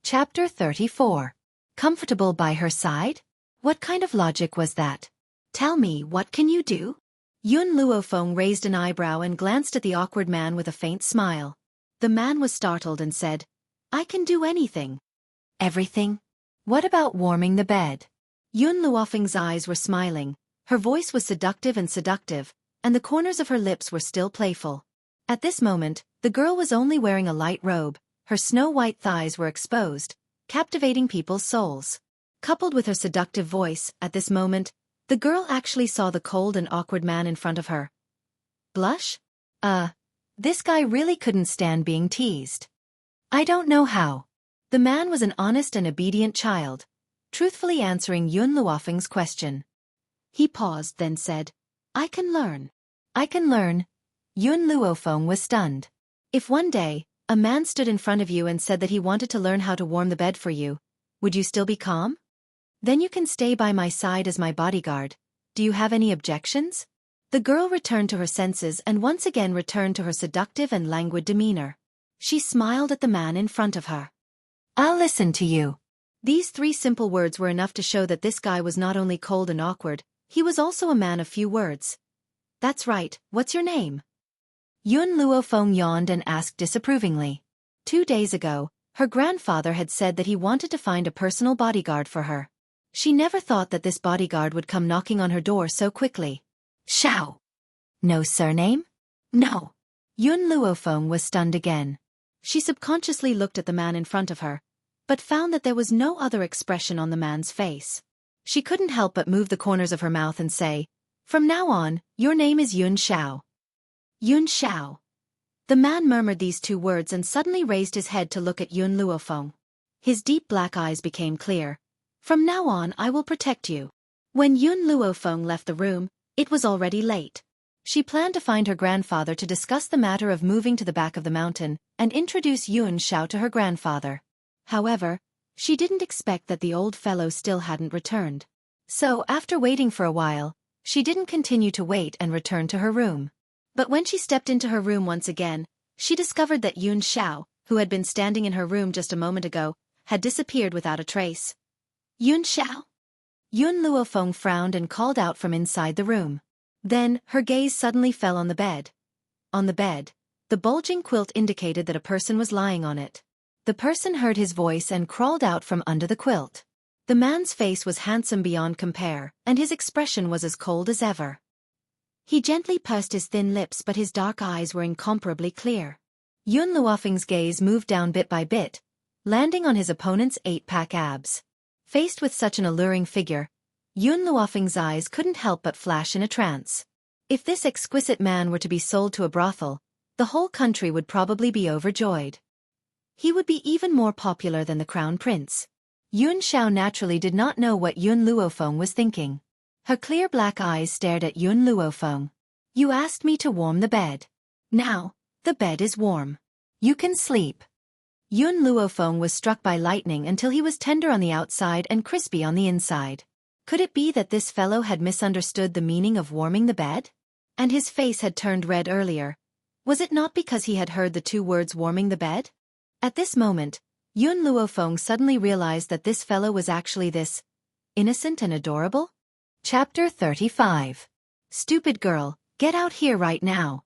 Chapter 34. Comfortable by her side? What kind of logic was that? "Tell me, what can you do?" Yun Luofeng raised an eyebrow and glanced at the awkward man with a faint smile. The man was startled and said, "I can do anything." "Everything? What about warming the bed?" Yun Luofeng's eyes were smiling, her voice was seductive, and the corners of her lips were still playful. At this moment, the girl was only wearing a light robe, her snow-white thighs were exposed, captivating people's souls. Coupled with her seductive voice, at this moment, the girl actually saw the cold and awkward man in front of her. Blush? This guy really couldn't stand being teased. "I don't know how." The man was an honest and obedient child, truthfully answering Yun Luofeng's question. He paused, then said, "I can learn." "I can learn?" Yun Luofeng was stunned. If one day, a man stood in front of you and said that he wanted to learn how to warm the bed for you, would you still be calm? "Then you can stay by my side as my bodyguard. Do you have any objections?" The girl returned to her senses and once again returned to her seductive and languid demeanor. She smiled at the man in front of her. "I'll listen to you." These 3 simple words were enough to show that this guy was not only cold and awkward, he was also a man of few words. "That's right, what's your name?" Yun Luofeng yawned and asked disapprovingly. 2 days ago, her grandfather had said that he wanted to find a personal bodyguard for her. She never thought that this bodyguard would come knocking on her door so quickly. "Shao." "No surname?" "No." Yun Luofeng was stunned again. She subconsciously looked at the man in front of her, but found that there was no other expression on the man's face. She couldn't help but move the corners of her mouth and say, "From now on, your name is Yun Shao." "Yun Shao." The man murmured these 2 words and suddenly raised his head to look at Yun Luofeng. His deep black eyes became clear. "From now on I will protect you." When Yun Luofeng left the room, it was already late. She planned to find her grandfather to discuss the matter of moving to the back of the mountain and introduce Yun Shao to her grandfather. However, she didn't expect that the old fellow still hadn't returned. So, after waiting for a while, she didn't continue to wait and returned to her room. But when she stepped into her room once again, She discovered that Yun Xiao, who had been standing in her room just a moment ago, had disappeared without a trace. Yun Xiao? Yun Luofeng frowned and called out from inside the room. Then, her gaze suddenly fell on the bed. On the bed, the bulging quilt indicated that a person was lying on it. The person heard his voice and crawled out from under the quilt. The man's face was handsome beyond compare, and his expression was as cold as ever. He gently pursed his thin lips, but his dark eyes were incomparably clear. Yun Luofeng's gaze moved down bit by bit, landing on his opponent's 8-pack abs. Faced with such an alluring figure, Yun Luofeng's eyes couldn't help but flash in a trance. If this exquisite man were to be sold to a brothel, the whole country would probably be overjoyed. He would be even more popular than the crown prince. Yun Xiao naturally did not know what Yun Luofeng was thinking. Her clear black eyes stared at Yun Luofeng. You asked me to warm the bed. Now, the bed is warm. You can sleep. Yun Luofeng was struck by lightning until he was tender on the outside and crispy on the inside. Could it be that this fellow had misunderstood the meaning of warming the bed? And his face had turned red earlier. Was it not because he had heard the 2 words warming the bed? At this moment, Yun Luofeng suddenly realized that this fellow was actually this innocent and adorable. Chapter 35. Stupid girl, get out here right now.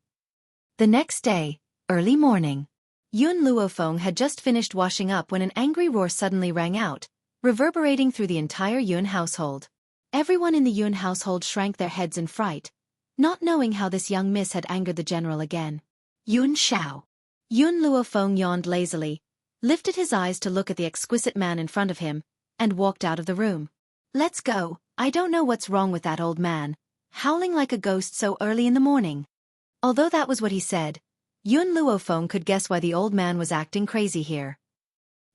The next day, early morning. Yun Luofeng had just finished washing up when an angry roar suddenly rang out, reverberating through the entire Yun household. Everyone in the Yun household shrank their heads in fright, not knowing how this young miss had angered the general again. Yun Xiao. Yun Luofeng yawned lazily, lifted his eyes to look at the exquisite man in front of him, and walked out of the room. Let's go, I don't know what's wrong with that old man, howling like a ghost so early in the morning. Although that was what he said, Yun Luofeng could guess why the old man was acting crazy here.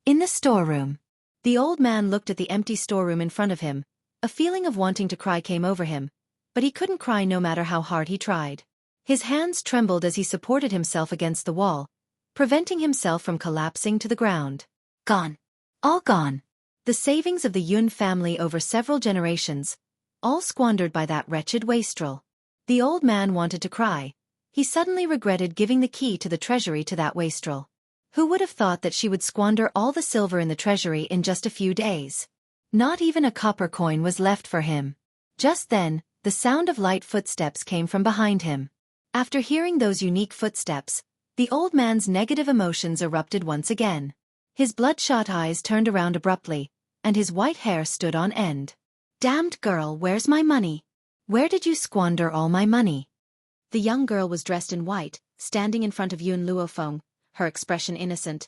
In the storeroom. The old man looked at the empty storeroom in front of him. A feeling of wanting to cry came over him, but he couldn't cry no matter how hard he tried. His hands trembled as he supported himself against the wall, preventing himself from collapsing to the ground. Gone. All gone. The savings of the Yun family over several generations, all squandered by that wretched wastrel. The old man wanted to cry. He suddenly regretted giving the key to the treasury to that wastrel. Who would have thought that she would squander all the silver in the treasury in just a few days? Not even a copper coin was left for him. Just then, the sound of light footsteps came from behind him. After hearing those unique footsteps, the old man's negative emotions erupted once again. His bloodshot eyes turned around abruptly, and his white hair stood on end. Damned girl, where's my money? Where did you squander all my money? The young girl was dressed in white, standing in front of Yun Luofeng, her expression innocent.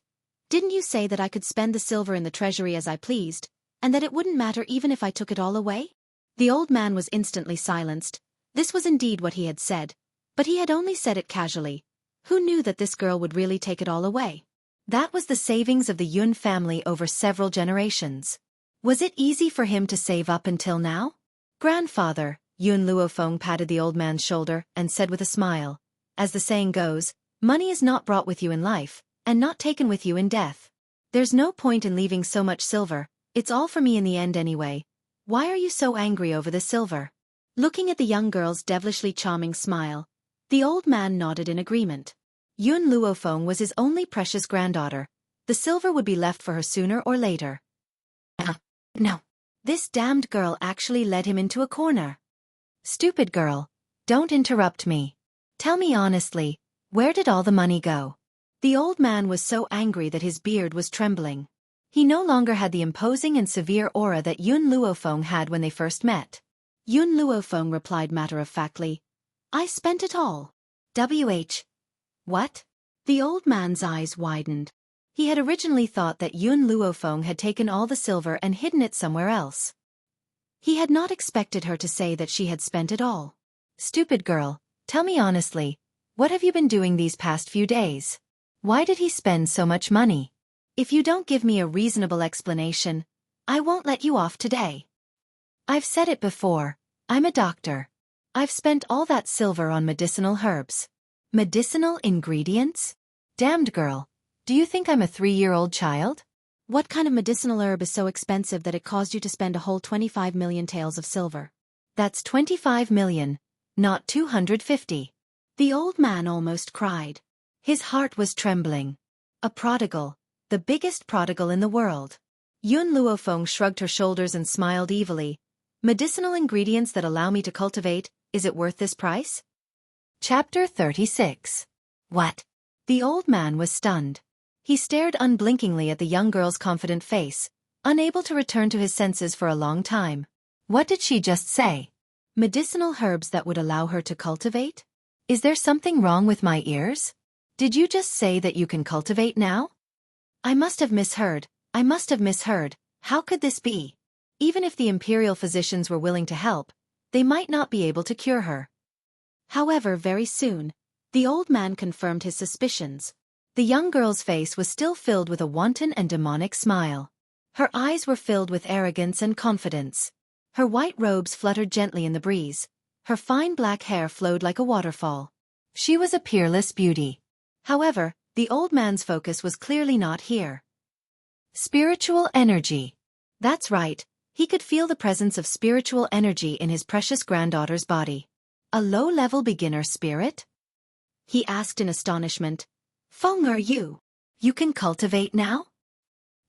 Didn't you say that I could spend the silver in the treasury as I pleased, and that it wouldn't matter even if I took it all away? The old man was instantly silenced. This was indeed what he had said, but he had only said it casually. Who knew that this girl would really take it all away? That was the savings of the Yun family over several generations. Was it easy for him to save up until now? Grandfather, Yun Luofeng patted the old man's shoulder and said with a smile, as the saying goes, money is not brought with you in life, and not taken with you in death. There's no point in leaving so much silver, it's all for me in the end anyway. Why are you so angry over the silver? Looking at the young girl's devilishly charming smile, the old man nodded in agreement. Yun Luofeng was his only precious granddaughter. The silver would be left for her sooner or later. No. This damned girl actually led him into a corner. Stupid girl, don't interrupt me. Tell me honestly, where did all the money go? The old man was so angry that his beard was trembling. He no longer had the imposing and severe aura that Yun Luofeng had when they first met. Yun Luofeng replied matter-of-factly, I spent it all. What? The old man's eyes widened. He had originally thought that Yun Luofeng had taken all the silver and hidden it somewhere else. He had not expected her to say that she had spent it all. Stupid girl, tell me honestly, what have you been doing these past few days? Why did he spend so much money? If you don't give me a reasonable explanation, I won't let you off today. I've said it before, I'm a doctor. I've spent all that silver on medicinal herbs. Medicinal ingredients? Damned girl, do you think I'm a 3-year-old child? What kind of medicinal herb is so expensive that it caused you to spend a whole 25 million taels of silver? That's 25 million, not 250. The old man almost cried. His heart was trembling. A prodigal, the biggest prodigal in the world. Yun Luofeng shrugged her shoulders and smiled evilly. Medicinal ingredients that allow me to cultivate, is it worth this price? Chapter 36. What? The old man was stunned. He stared unblinkingly at the young girl's confident face, unable to return to his senses for a long time. What did she just say? Medicinal herbs that would allow her to cultivate? Is there something wrong with my ears? Did you just say that you can cultivate now? I must have misheard. How could this be? Even if the imperial physicians were willing to help, they might not be able to cure her. However, very soon, the old man confirmed his suspicions. The young girl's face was still filled with a wanton and demonic smile. Her eyes were filled with arrogance and confidence. Her white robes fluttered gently in the breeze. Her fine black hair flowed like a waterfall. She was a peerless beauty. However, the old man's focus was clearly not here. Spiritual energy. That's right, he could feel the presence of spiritual energy in his precious granddaughter's body. A low-level beginner spirit? He asked in astonishment. Feng, are you? You can cultivate now?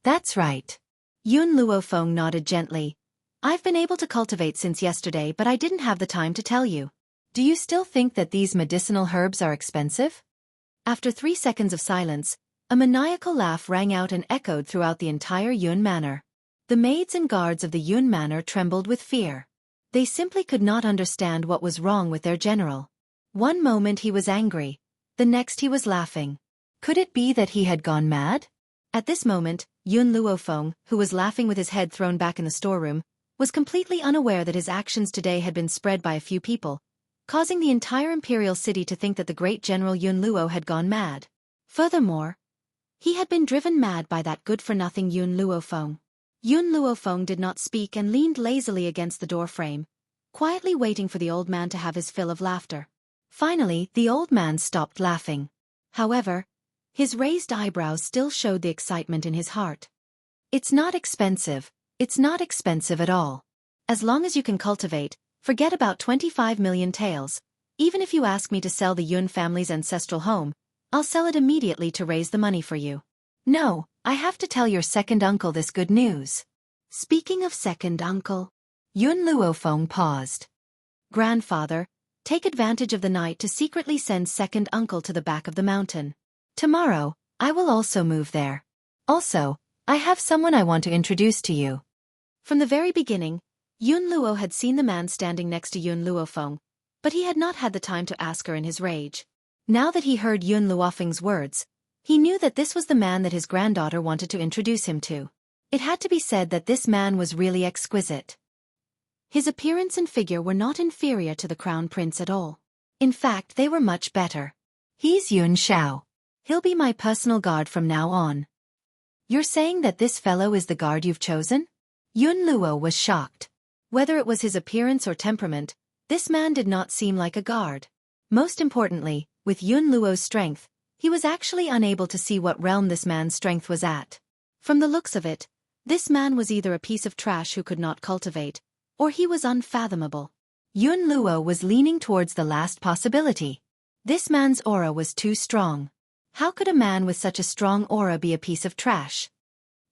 That's right. Yun Luofeng nodded gently. I've been able to cultivate since yesterday, but I didn't have the time to tell you. Do you still think that these medicinal herbs are expensive? After 3 seconds of silence, a maniacal laugh rang out and echoed throughout the entire Yun Manor. The maids and guards of the Yun Manor trembled with fear. They simply could not understand what was wrong with their general. One moment he was angry, the next he was laughing. Could it be that he had gone mad? At this moment, Yun Luofeng, who was laughing with his head thrown back in the storeroom, was completely unaware that his actions today had been spread by a few people, causing the entire imperial city to think that the great general Yun Luo had gone mad. Furthermore, he had been driven mad by that good-for-nothing Yun Luofeng. Yun Luofeng did not speak and leaned lazily against the door frame, quietly waiting for the old man to have his fill of laughter. Finally, the old man stopped laughing. However, his raised eyebrows still showed the excitement in his heart. It's not expensive at all. As long as you can cultivate, forget about 25 million taels. Even if you ask me to sell the Yun family's ancestral home, I'll sell it immediately to raise the money for you. No, I have to tell your second uncle this good news. Speaking of second uncle, Yun Luofeng paused. Grandfather, take advantage of the night to secretly send second uncle to the back of the mountain. Tomorrow, I will also move there. Also, I have someone I want to introduce to you. From the very beginning, Yun Luo had seen the man standing next to Yun Luofeng, but he had not had the time to ask her in his rage. Now that he heard Yun Luofeng's words, he knew that this was the man that his granddaughter wanted to introduce him to. It had to be said that this man was really exquisite. His appearance and figure were not inferior to the crown prince at all. In fact, they were much better. He's Yun Xiao. He'll be my personal guard from now on. You're saying that this fellow is the guard you've chosen? Yun Luo was shocked. Whether it was his appearance or temperament, this man did not seem like a guard. Most importantly, with Yun Luo's strength, he was actually unable to see what realm this man's strength was at. From the looks of it, this man was either a piece of trash who could not cultivate, or he was unfathomable. Yun Luo was leaning towards the last possibility. This man's aura was too strong. How could a man with such a strong aura be a piece of trash?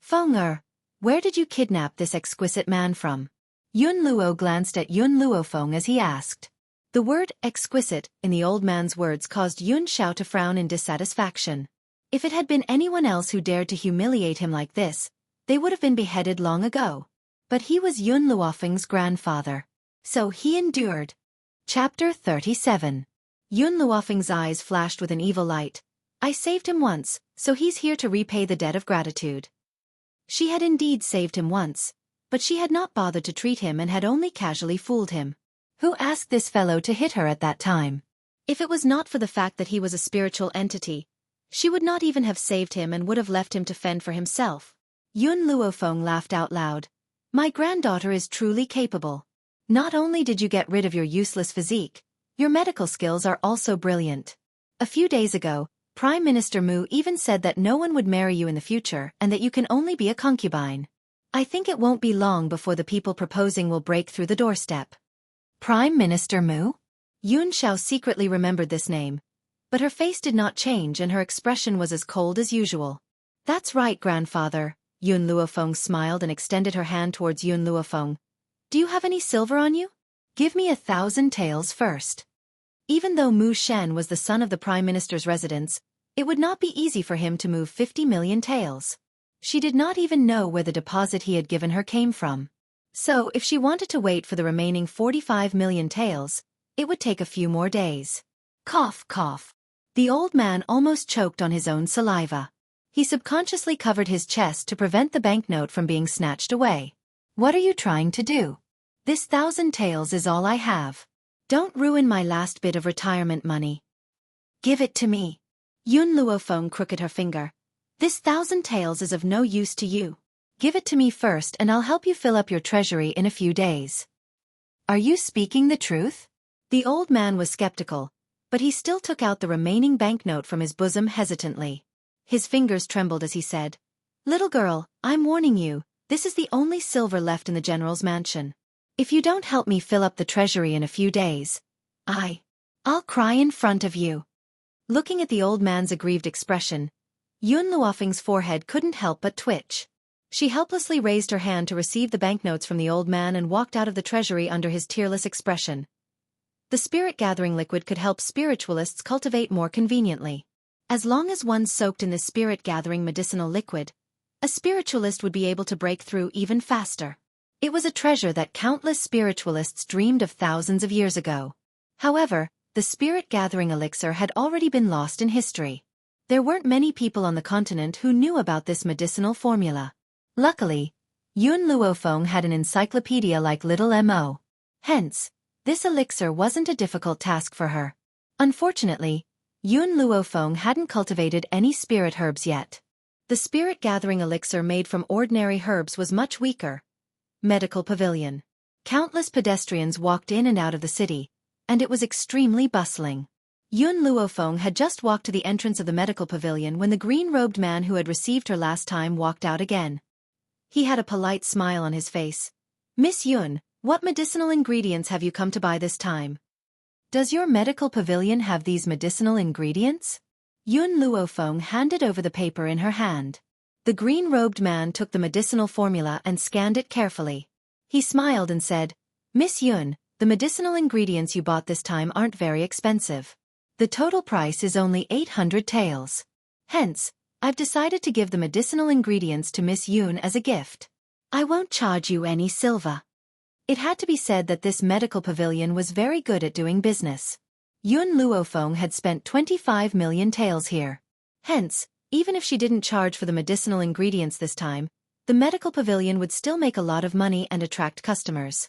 Feng, where did you kidnap this exquisite man from? Yun Luo glanced at Yun Luofeng as he asked. The word exquisite in the old man's words caused Yun Xiao to frown in dissatisfaction. If it had been anyone else who dared to humiliate him like this, they would have been beheaded long ago. But he was Yun Luofeng's grandfather. So he endured. Chapter 37. Yun Luofeng's eyes flashed with an evil light. I saved him once, so he's here to repay the debt of gratitude. She had indeed saved him once, but she had not bothered to treat him and had only casually fooled him. Who asked this fellow to hit her at that time? If it was not for the fact that he was a spiritual entity, she would not even have saved him and would have left him to fend for himself. Yun Luofeng laughed out loud. My granddaughter is truly capable. Not only did you get rid of your useless physique, your medical skills are also brilliant. A few days ago, Prime Minister Mu even said that no one would marry you in the future and that you can only be a concubine. I think it won't be long before the people proposing will break through the doorstep. Prime Minister Mu? Yun Xiao secretly remembered this name, but her face did not change and her expression was as cold as usual. "That's right, grandfather." Yun Luofeng smiled and extended her hand towards Yun Luofeng. "Do you have any silver on you? Give me 1,000 taels first." Even though Mu Shen was the son of the Prime Minister's residence, it would not be easy for him to move 50 million taels. She did not even know where the deposit he had given her came from. So, if she wanted to wait for the remaining 45 million taels, it would take a few more days. Cough, cough. The old man almost choked on his own saliva. He subconsciously covered his chest to prevent the banknote from being snatched away. "What are you trying to do? This 1,000 taels is all I have. Don't ruin my last bit of retirement money. Give it to me." Yun Luofeng crooked her finger. "This 1,000 taels is of no use to you. Give it to me first and I'll help you fill up your treasury in a few days." "Are you speaking the truth?" The old man was skeptical, but he still took out the remaining banknote from his bosom hesitantly. His fingers trembled as he said, "Little girl, I'm warning you, this is the only silver left in the general's mansion. If you don't help me fill up the treasury in a few days, I'll cry in front of you." Looking at the old man's aggrieved expression, Yun Luofeng's forehead couldn't help but twitch. She helplessly raised her hand to receive the banknotes from the old man and walked out of the treasury under his tearless expression. The spirit-gathering liquid could help spiritualists cultivate more conveniently. As long as one's soaked in this spirit-gathering medicinal liquid, a spiritualist would be able to break through even faster. It was a treasure that countless spiritualists dreamed of thousands of years ago. However, the spirit-gathering elixir had already been lost in history. There weren't many people on the continent who knew about this medicinal formula. Luckily, Yun Luofeng had an encyclopedia like Little Mo. Hence, this elixir wasn't a difficult task for her. Unfortunately, Yun Luofeng hadn't cultivated any spirit herbs yet. The spirit-gathering elixir made from ordinary herbs was much weaker. Medical Pavilion. Countless pedestrians walked in and out of the city, and it was extremely bustling. Yun Luofeng had just walked to the entrance of the medical pavilion when the green-robed man who had received her last time walked out again. He had a polite smile on his face. "Miss Yun, what medicinal ingredients have you come to buy this time? Does your medical pavilion have these medicinal ingredients?" Yun Luofeng handed over the paper in her hand. The green-robed man took the medicinal formula and scanned it carefully. He smiled and said, "Miss Yun, the medicinal ingredients you bought this time aren't very expensive. The total price is only 800 taels. Hence, I've decided to give the medicinal ingredients to Miss Yun as a gift. I won't charge you any silver." It had to be said that this medical pavilion was very good at doing business. Yun Luofeng had spent 25 million taels here. Hence, even if she didn't charge for the medicinal ingredients this time, the medical pavilion would still make a lot of money and attract customers.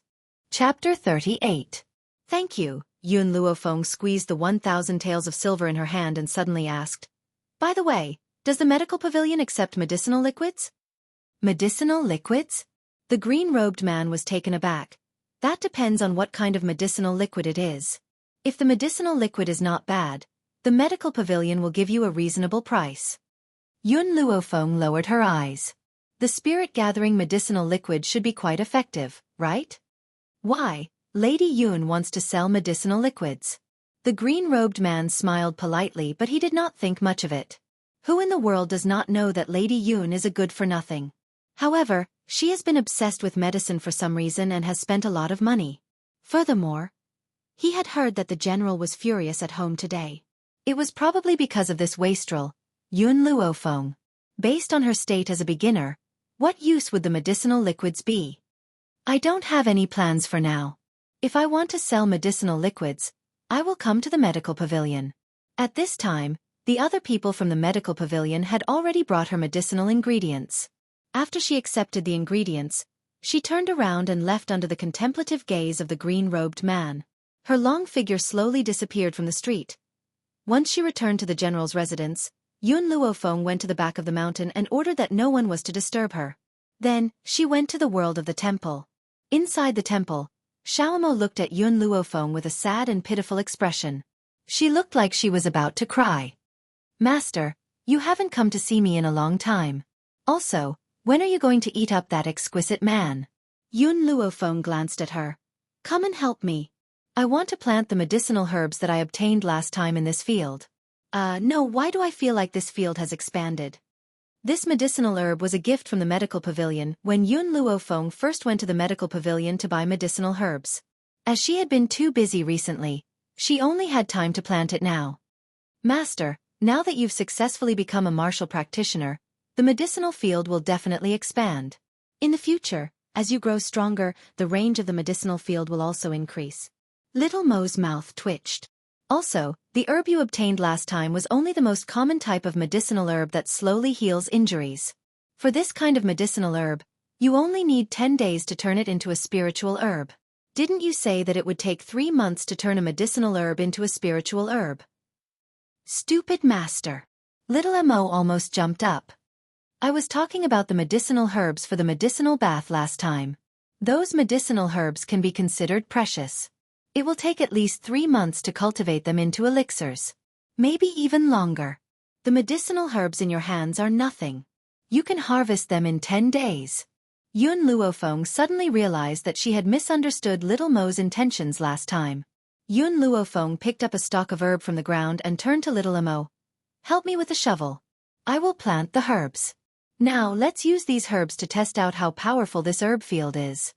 Chapter 38. "Thank you." Yun Luofeng squeezed the 1,000 taels of silver in her hand and suddenly asked, "By the way, does the medical pavilion accept medicinal liquids?" "Medicinal liquids?" The green-robed man was taken aback. "That depends on what kind of medicinal liquid it is. If the medicinal liquid is not bad, the medical pavilion will give you a reasonable price." Yun Luofeng lowered her eyes. The spirit-gathering medicinal liquid should be quite effective, right? "Why, Lady Yun wants to sell medicinal liquids." The green-robed man smiled politely, but he did not think much of it. Who in the world does not know that Lady Yun is a good-for-nothing? However, she has been obsessed with medicine for some reason and has spent a lot of money. Furthermore, he had heard that the general was furious at home today. It was probably because of this wastrel, Yun Luofeng. Based on her state as a beginner, what use would the medicinal liquids be? "I don't have any plans for now. If I want to sell medicinal liquids, I will come to the medical pavilion." At this time, the other people from the medical pavilion had already brought her medicinal ingredients. After she accepted the ingredients, she turned around and left under the contemplative gaze of the green-robed man. Her long figure slowly disappeared from the street. Once she returned to the general's residence, Yun Luofeng went to the back of the mountain and ordered that no one was to disturb her. Then, she went to the world of the temple. Inside the temple, Xiaomo looked at Yun Luofeng with a sad and pitiful expression. She looked like she was about to cry. "Master, you haven't come to see me in a long time. Also, when are you going to eat up that exquisite man?" Yun Luofeng glanced at her. "Come and help me. I want to plant the medicinal herbs that I obtained last time in this field." No, why do I feel like this field has expanded? This medicinal herb was a gift from the medical pavilion when Yun Luofeng first went to the medical pavilion to buy medicinal herbs. As she had been too busy recently, she only had time to plant it now. Master, now that you've successfully become a martial practitioner, the medicinal field will definitely expand. In the future, as you grow stronger, the range of the medicinal field will also increase. Little Mo's mouth twitched. Also, the herb you obtained last time was only the most common type of medicinal herb that slowly heals injuries. For this kind of medicinal herb, you only need 10 days to turn it into a spiritual herb. Didn't you say that it would take 3 months to turn a medicinal herb into a spiritual herb? Stupid master. Little Mo almost jumped up. I was talking about the medicinal herbs for the medicinal bath last time. Those medicinal herbs can be considered precious. It will take at least 3 months to cultivate them into elixirs. Maybe even longer. The medicinal herbs in your hands are nothing. You can harvest them in 10 days. Yun Luofeng suddenly realized that she had misunderstood Little Mo's intentions last time. Yun Luofeng picked up a stalk of herb from the ground and turned to Little Mo. Help me with the shovel. I will plant the herbs. Now let's use these herbs to test out how powerful this herb field is.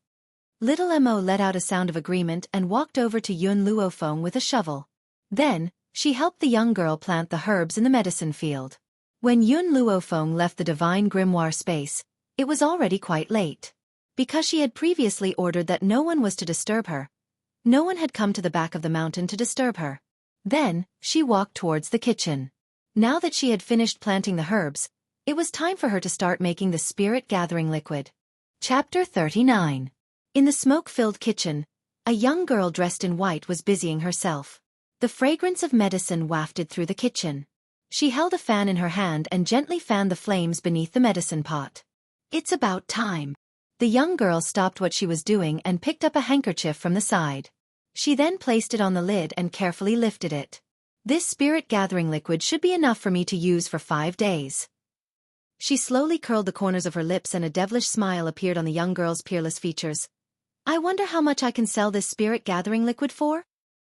Little Mo let out a sound of agreement and walked over to Yun Luofeng with a shovel. Then, she helped the young girl plant the herbs in the medicine field. When Yun Luofeng left the divine grimoire space, it was already quite late. Because she had previously ordered that no one was to disturb her, no one had come to the back of the mountain to disturb her. Then, she walked towards the kitchen. Now that she had finished planting the herbs, it was time for her to start making the spirit-gathering liquid. Chapter 39. In the smoke-filled kitchen, a young girl dressed in white was busying herself. The fragrance of medicine wafted through the kitchen. She held a fan in her hand and gently fanned the flames beneath the medicine pot. It's about time. The young girl stopped what she was doing and picked up a handkerchief from the side. She then placed it on the lid and carefully lifted it. This spirit-gathering liquid should be enough for me to use for 5 days. She slowly curled the corners of her lips and a devilish smile appeared on the young girl's peerless features. I wonder how much I can sell this spirit-gathering liquid for?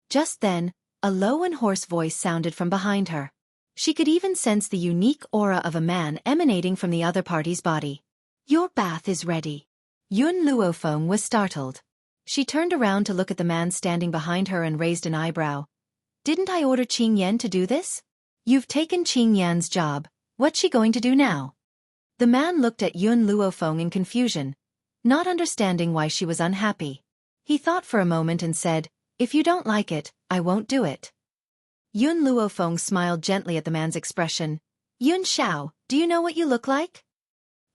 Just then, a low and hoarse voice sounded from behind her. She could even sense the unique aura of a man emanating from the other party's body. Your bath is ready. Yun Luofeng was startled. She turned around to look at the man standing behind her and raised an eyebrow. Didn't I order Qing Yan to do this? You've taken Qing Yan's job, what's she going to do now? The man looked at Yun Luofeng in confusion, not understanding why she was unhappy. He thought for a moment and said, if you don't like it, I won't do it. Yun Luofeng smiled gently at the man's expression. Yun Xiao, do you know what you look like?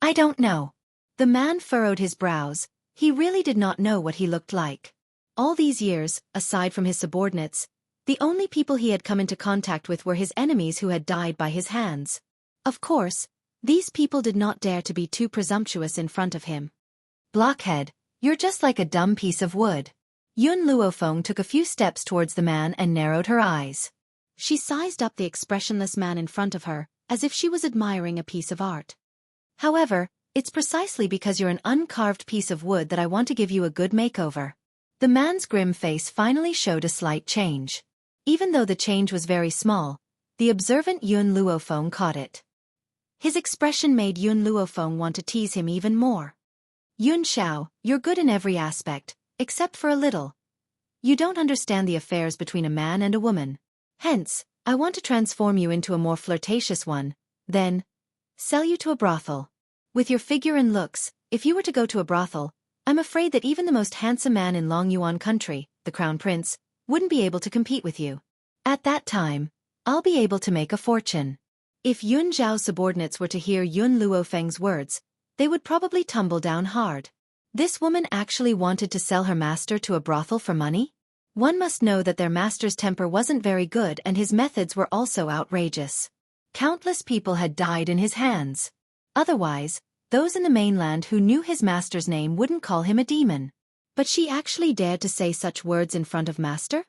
I don't know. The man furrowed his brows. He really did not know what he looked like. All these years, aside from his subordinates, the only people he had come into contact with were his enemies who had died by his hands. Of course, these people did not dare to be too presumptuous in front of him. Blockhead, you're just like a dumb piece of wood. Yun Luofeng took a few steps towards the man and narrowed her eyes. She sized up the expressionless man in front of her, as if she was admiring a piece of art. However, it's precisely because you're an uncarved piece of wood that I want to give you a good makeover. The man's grim face finally showed a slight change. Even though the change was very small, the observant Yun Luofeng caught it. His expression made Yun Luofeng want to tease him even more. Yun Xiao, you're good in every aspect, except for a little. You don't understand the affairs between a man and a woman. Hence, I want to transform you into a more flirtatious one, then sell you to a brothel. With your figure and looks, if you were to go to a brothel, I'm afraid that even the most handsome man in Long Yuan country, the crown prince, wouldn't be able to compete with you. At that time, I'll be able to make a fortune. If Yun Zhao's subordinates were to hear Yun Luofeng's words, they would probably tumble down hard. This woman actually wanted to sell her master to a brothel for money? One must know that their master's temper wasn't very good and his methods were also outrageous. Countless people had died in his hands. Otherwise, those in the mainland who knew his master's name wouldn't call him a demon. But she actually dared to say such words in front of master?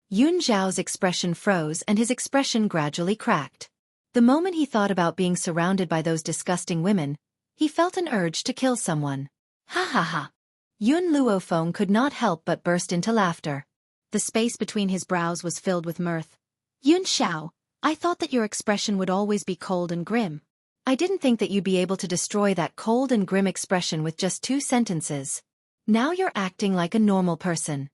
Yun Zhao's expression froze and his expression gradually cracked. The moment he thought about being surrounded by those disgusting women, he felt an urge to kill someone. Ha ha ha. Yun Luofeng could not help but burst into laughter. The space between his brows was filled with mirth. Yun Xiao, I thought that your expression would always be cold and grim. I didn't think that you'd be able to destroy that cold and grim expression with just 2 sentences. Now you're acting like a normal person.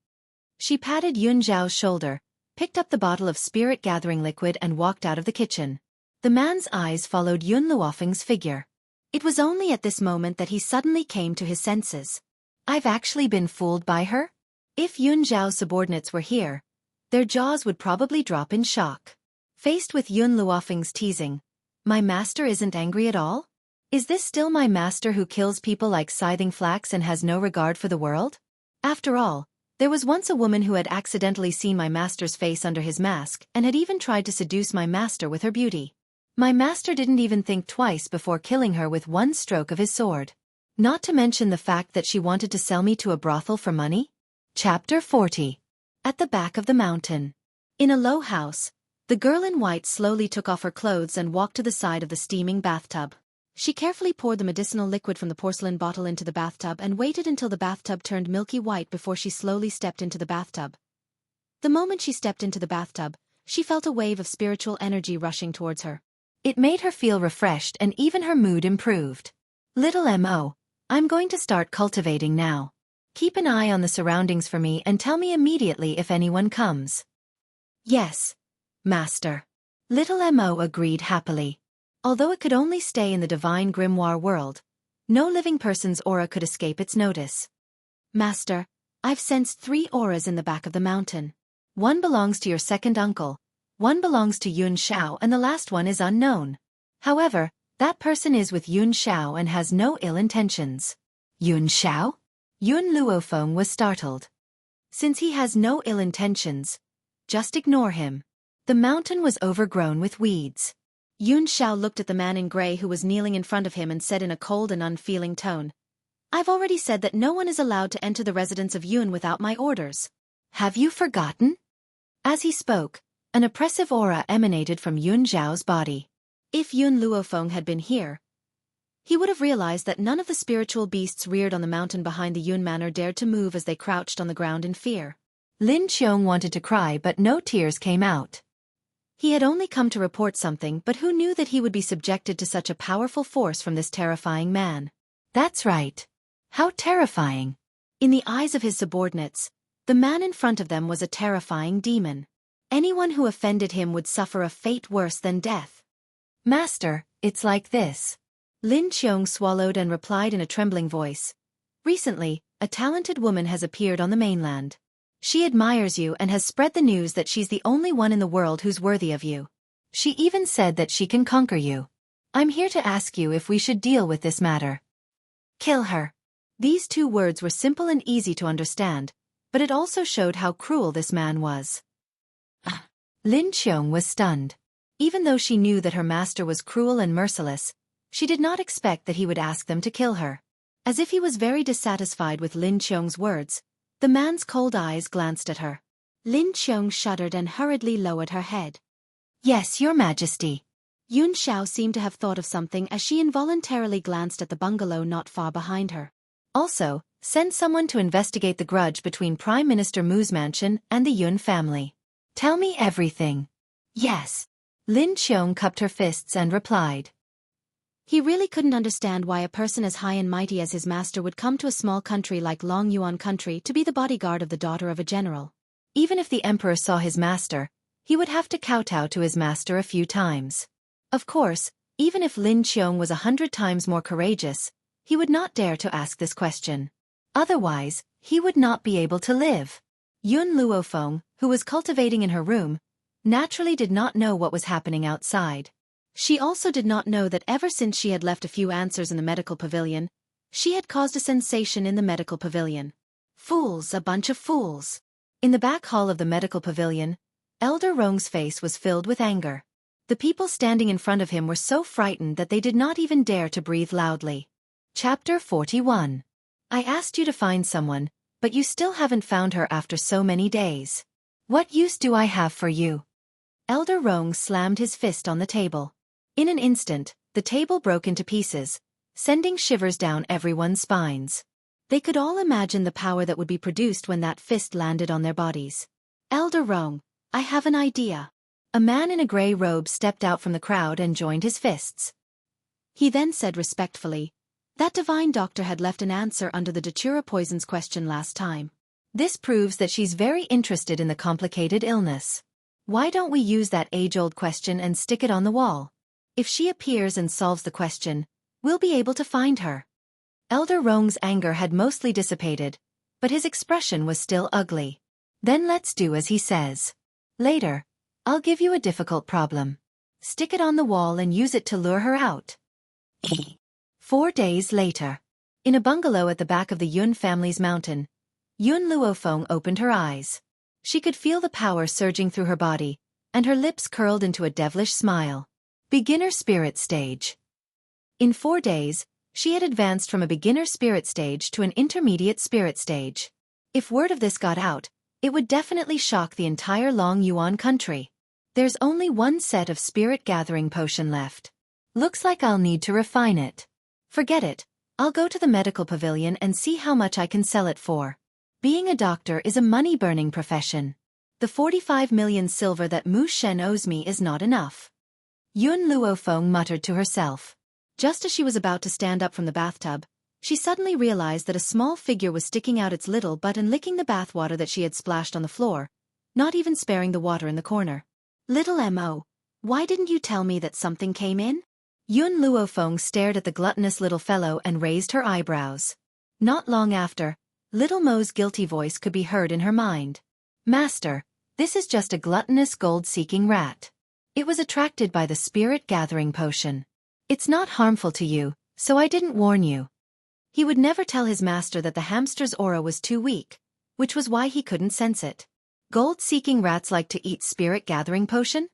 She patted Yun Zhao's shoulder, picked up the bottle of spirit-gathering liquid and walked out of the kitchen. The man's eyes followed Yun Luofeng's figure. It was only at this moment that he suddenly came to his senses. I've actually been fooled by her? If Yun Zhao's subordinates were here, their jaws would probably drop in shock. Faced with Yun Luofeng's teasing, my master isn't angry at all? Is this still my master who kills people like scything flax and has no regard for the world? After all, there was once a woman who had accidentally seen my master's face under his mask and had even tried to seduce my master with her beauty. My master didn't even think twice before killing her with one stroke of his sword. Not to mention the fact that she wanted to sell me to a brothel for money. Chapter 40. At the back of the mountain. In a low house, the girl in white slowly took off her clothes and walked to the side of the steaming bathtub. She carefully poured the medicinal liquid from the porcelain bottle into the bathtub and waited until the bathtub turned milky white before she slowly stepped into the bathtub. The moment she stepped into the bathtub, she felt a wave of spiritual energy rushing towards her. It made her feel refreshed and even her mood improved. Little M.O., I'm going to start cultivating now. Keep an eye on the surroundings for me and tell me immediately if anyone comes. Yes, Master. Little M.O. agreed happily. Although it could only stay in the divine grimoire world, no living person's aura could escape its notice. Master, I've sensed 3 auras in the back of the mountain. One belongs to your second uncle, one belongs to Yun Xiao and the last one is unknown. However, that person is with Yun Xiao and has no ill intentions. Yun Xiao? Yun Luofeng was startled. Since he has no ill intentions, just ignore him. The mountain was overgrown with weeds. Yun Xiao looked at the man in gray who was kneeling in front of him and said in a cold and unfeeling tone, I've already said that no one is allowed to enter the residence of Yun without my orders. Have you forgotten? As he spoke, an oppressive aura emanated from Yun Zhao's body. If Yun Luofeng had been here, he would have realized that none of the spiritual beasts reared on the mountain behind the Yun Manor dared to move as they crouched on the ground in fear. Lin Qiong wanted to cry but no tears came out. He had only come to report something, but who knew that he would be subjected to such a powerful force from this terrifying man? That's right. How terrifying. In the eyes of his subordinates, the man in front of them was a terrifying demon. Anyone who offended him would suffer a fate worse than death. Master, it's like this. Lin Qiong swallowed and replied in a trembling voice. Recently, a talented woman has appeared on the mainland. She admires you and has spread the news that she's the only one in the world who's worthy of you. She even said that she can conquer you. I'm here to ask you if we should deal with this matter. Kill her. These 2 words were simple and easy to understand, but it also showed how cruel this man was. Lin Qiong was stunned. Even though she knew that her master was cruel and merciless, she did not expect that he would ask them to kill her. As if he was very dissatisfied with Lin Qiong's words, the man's cold eyes glanced at her. Lin Qiong shuddered and hurriedly lowered her head. Yes, your majesty. Yun Xiao seemed to have thought of something as she involuntarily glanced at the bungalow not far behind her. Also, send someone to investigate the grudge between Prime Minister Mu's mansion and the Yun family. Tell me everything. Yes. Lin Qiong cupped her fists and replied. He really couldn't understand why a person as high and mighty as his master would come to a small country like Long Yuan country to be the bodyguard of the daughter of a general. Even if the emperor saw his master, he would have to kowtow to his master a few times. Of course, even if Lin Qiong was 100 times more courageous, he would not dare to ask this question. Otherwise, he would not be able to live. Yun Luofeng, who was cultivating in her room, naturally did not know what was happening outside. She also did not know that ever since she had left a few answers in the medical pavilion, she had caused a sensation in the medical pavilion. Fools, a bunch of fools. In the back hall of the medical pavilion, Elder Rong's face was filled with anger. The people standing in front of him were so frightened that they did not even dare to breathe loudly. Chapter 41. I asked you to find someone, but you still haven't found her after so many days. What use do I have for you? Elder Rong slammed his fist on the table. In an instant, the table broke into pieces, sending shivers down everyone's spines. They could all imagine the power that would be produced when that fist landed on their bodies. Elder Rong, I have an idea. A man in a gray robe stepped out from the crowd and joined his fists. He then said respectfully, "That divine doctor had left an answer under the datura poisons question last time. This proves that she's very interested in the complicated illness. Why don't we use that age-old question and stick it on the wall? If she appears and solves the question, we'll be able to find her." Elder Rong's anger had mostly dissipated, but his expression was still ugly. "Then let's do as he says. Later, I'll give you a difficult problem. Stick it on the wall and use it to lure her out." 4 days later. In a bungalow at the back of the Yun family's mountain, Yun Luofeng opened her eyes. She could feel the power surging through her body, and her lips curled into a devilish smile. Beginner spirit stage. In 4 days, she had advanced from a beginner spirit stage to an intermediate spirit stage. If word of this got out, it would definitely shock the entire Long Yuan country. There's only one set of spirit gathering potion left. Looks like I'll need to refine it. Forget it, I'll go to the medical pavilion and see how much I can sell it for. Being a doctor is a money-burning profession. The 45 million silver that Mu Shen owes me is not enough. Yun Luofeng muttered to herself. Just as she was about to stand up from the bathtub, she suddenly realized that a small figure was sticking out its little butt and licking the bathwater that she had splashed on the floor, not even sparing the water in the corner. "Little M.O., why didn't you tell me that something came in?" Yun Luofeng stared at the gluttonous little fellow and raised her eyebrows. Not long after, Little Mo's guilty voice could be heard in her mind. "Master, this is just a gluttonous gold-seeking rat. It was attracted by the spirit-gathering potion. It's not harmful to you, so I didn't warn you." He would never tell his master that the hamster's aura was too weak, which was why he couldn't sense it. Gold-seeking rats like to eat spirit-gathering potion?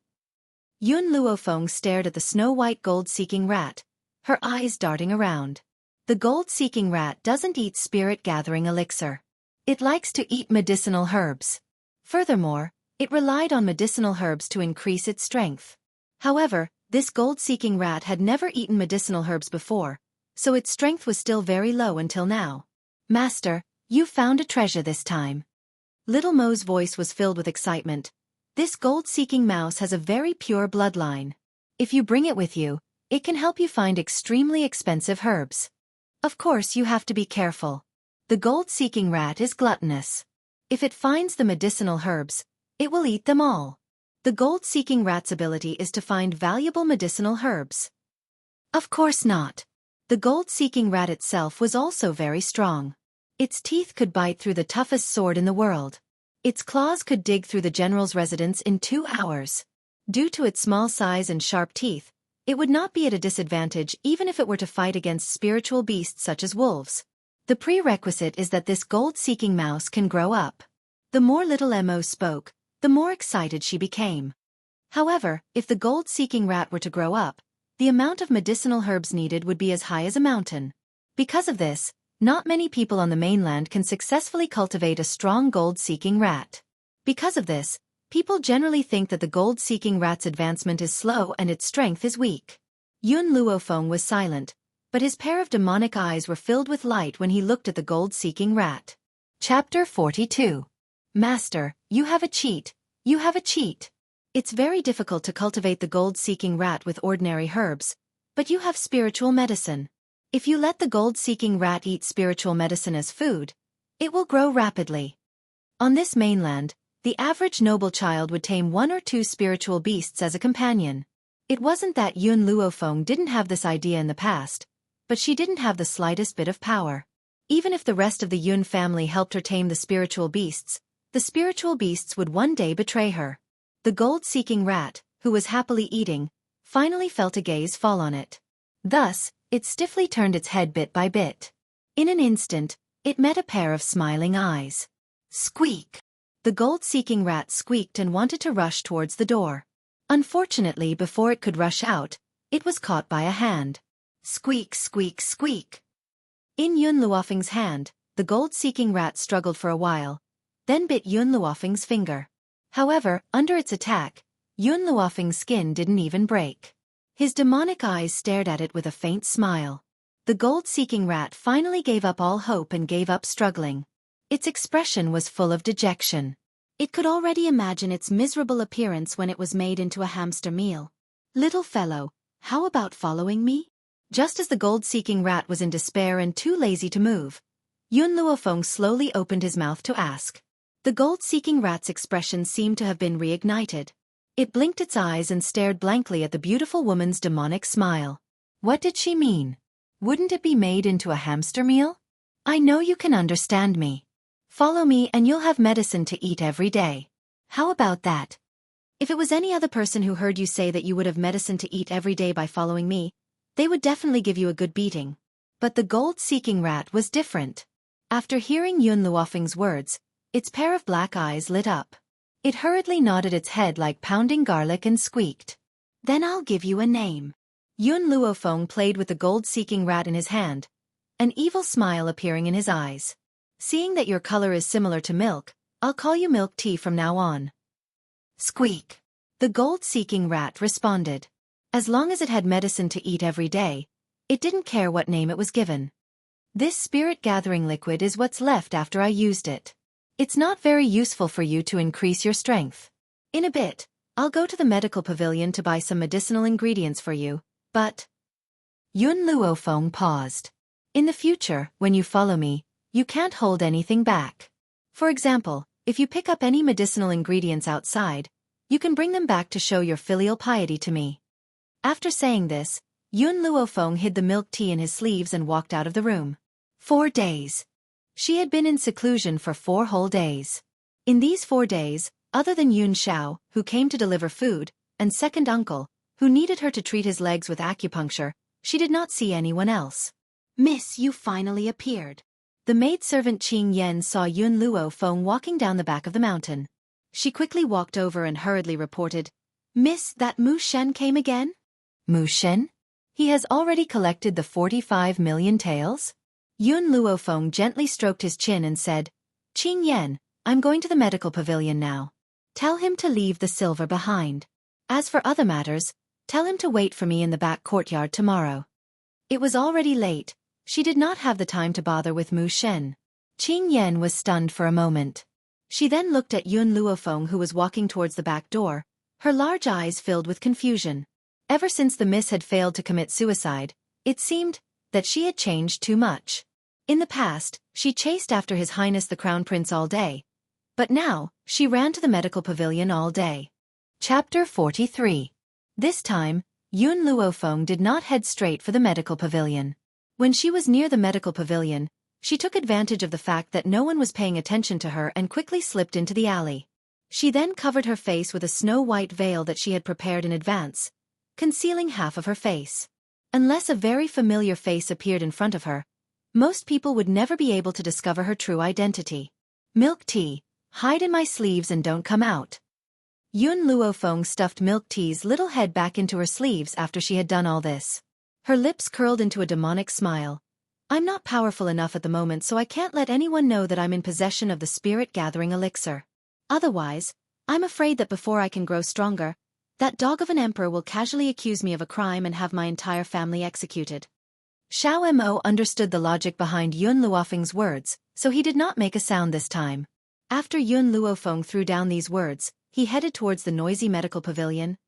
Yun Luofeng stared at the snow-white gold-seeking rat, her eyes darting around. The gold-seeking rat doesn't eat spirit-gathering elixir. It likes to eat medicinal herbs. Furthermore, it relied on medicinal herbs to increase its strength. However, this gold-seeking rat had never eaten medicinal herbs before, so its strength was still very low until now. "Master, you found a treasure this time." Little Mo's voice was filled with excitement. "This gold-seeking mouse has a very pure bloodline. If you bring it with you, it can help you find extremely expensive herbs. Of course you have to be careful. The gold-seeking rat is gluttonous. If it finds the medicinal herbs, it will eat them all. The gold-seeking rat's ability is to find valuable medicinal herbs." Of course not. The gold-seeking rat itself was also very strong. Its teeth could bite through the toughest sword in the world. Its claws could dig through the general's residence in 2 hours. Due to its small size and sharp teeth, it would not be at a disadvantage even if it were to fight against spiritual beasts such as wolves. The prerequisite is that this gold-seeking mouse can grow up. The more Little M.O. spoke, the more excited she became. However, if the gold-seeking rat were to grow up, the amount of medicinal herbs needed would be as high as a mountain. Because of this, not many people on the mainland can successfully cultivate a strong gold-seeking rat. Because of this, people generally think that the gold-seeking rat's advancement is slow and its strength is weak. Yun Luofeng was silent, but his pair of demonic eyes were filled with light when he looked at the gold-seeking rat. Chapter 42. Master, you have a cheat. You have a cheat. It's very difficult to cultivate the gold-seeking rat with ordinary herbs, but you have spiritual medicine. If you let the gold-seeking rat eat spiritual medicine as food, it will grow rapidly. On this mainland, the average noble child would tame 1 or 2 spiritual beasts as a companion. It wasn't that Yun Luofeng didn't have this idea in the past, but she didn't have the slightest bit of power. Even if the rest of the Yun family helped her tame the spiritual beasts would one day betray her. The gold-seeking rat, who was happily eating, finally felt a gaze fall on it. Thus, it stiffly turned its head bit by bit. In an instant, it met a pair of smiling eyes. Squeak! The gold-seeking rat squeaked and wanted to rush towards the door. Unfortunately, before it could rush out, it was caught by a hand. Squeak, squeak, squeak! In Yun Luofeng's hand, the gold-seeking rat struggled for a while, then bit Yun Luofeng's finger. However, under its attack, Yun Luofeng's skin didn't even break. His demonic eyes stared at it with a faint smile. The gold-seeking rat finally gave up all hope and gave up struggling. Its expression was full of dejection. It could already imagine its miserable appearance when it was made into a hamster meal. Little fellow, how about following me? Just as the gold-seeking rat was in despair and too lazy to move, Yun Luofeng slowly opened his mouth to ask. The gold-seeking rat's expression seemed to have been reignited. It blinked its eyes and stared blankly at the beautiful woman's demonic smile. What did she mean? Wouldn't it be made into a hamster meal? I know you can understand me. Follow me and you'll have medicine to eat every day. How about that? If it was any other person who heard you say that you would have medicine to eat every day by following me, they would definitely give you a good beating. But the gold-seeking rat was different. After hearing Yun Luofeng's words, its pair of black eyes lit up. It hurriedly nodded its head like pounding garlic and squeaked. Then I'll give you a name. Yun Luofeng played with the gold-seeking rat in his hand, an evil smile appearing in his eyes. Seeing that your color is similar to milk, I'll call you Milk Tea from now on. Squeak! The gold-seeking rat responded. As long as it had medicine to eat every day, it didn't care what name it was given. This spirit-gathering liquid is what's left after I used it. It's not very useful for you to increase your strength. In a bit, I'll go to the medical pavilion to buy some medicinal ingredients for you, but... Yun Luofeng paused. In the future, when you follow me, you can't hold anything back. For example, if you pick up any medicinal ingredients outside, you can bring them back to show your filial piety to me. After saying this, Yun Luofeng hid the milk tea in his sleeves and walked out of the room. 4 days. She had been in seclusion for 4 whole days. In these 4 days, other than Yun Xiao, who came to deliver food, and second uncle, who needed her to treat his legs with acupuncture, she did not see anyone else. Miss, you finally appeared. The maidservant Qing Yan saw Yun Luofeng walking down the back of the mountain. She quickly walked over and hurriedly reported, Miss, that Mu Shen came again? Mu Shen? He has already collected the 45 million taels? Yun Luofeng gently stroked his chin and said, Qing Yan, I'm going to the medical pavilion now. Tell him to leave the silver behind. As for other matters, tell him to wait for me in the back courtyard tomorrow. It was already late. She did not have the time to bother with Mu Shen. Qing Yan was stunned for a moment. She then looked at Yun Luofeng, who was walking towards the back door, her large eyes filled with confusion. Ever since the miss had failed to commit suicide, it seemed that she had changed too much. In the past, she chased after His Highness the Crown Prince all day. But now, she ran to the medical pavilion all day. Chapter 43. This time, Yun Luofeng did not head straight for the medical pavilion. When she was near the medical pavilion, she took advantage of the fact that no one was paying attention to her and quickly slipped into the alley. She then covered her face with a snow-white veil that she had prepared in advance, concealing half of her face. Unless a very familiar face appeared in front of her, most people would never be able to discover her true identity. Milk Tea, hide in my sleeves and don't come out. Yun Luofeng stuffed Milk Tea's little head back into her sleeves after she had done all this. Her lips curled into a demonic smile. I'm not powerful enough at the moment, so I can't let anyone know that I'm in possession of the spirit-gathering elixir. Otherwise, I'm afraid that before I can grow stronger, that dog of an emperor will casually accuse me of a crime and have my entire family executed. Xiao Mo understood the logic behind Yun Luofeng's words, so he did not make a sound this time. After Yun Luofeng threw down these words, he headed towards the noisy medical pavilion.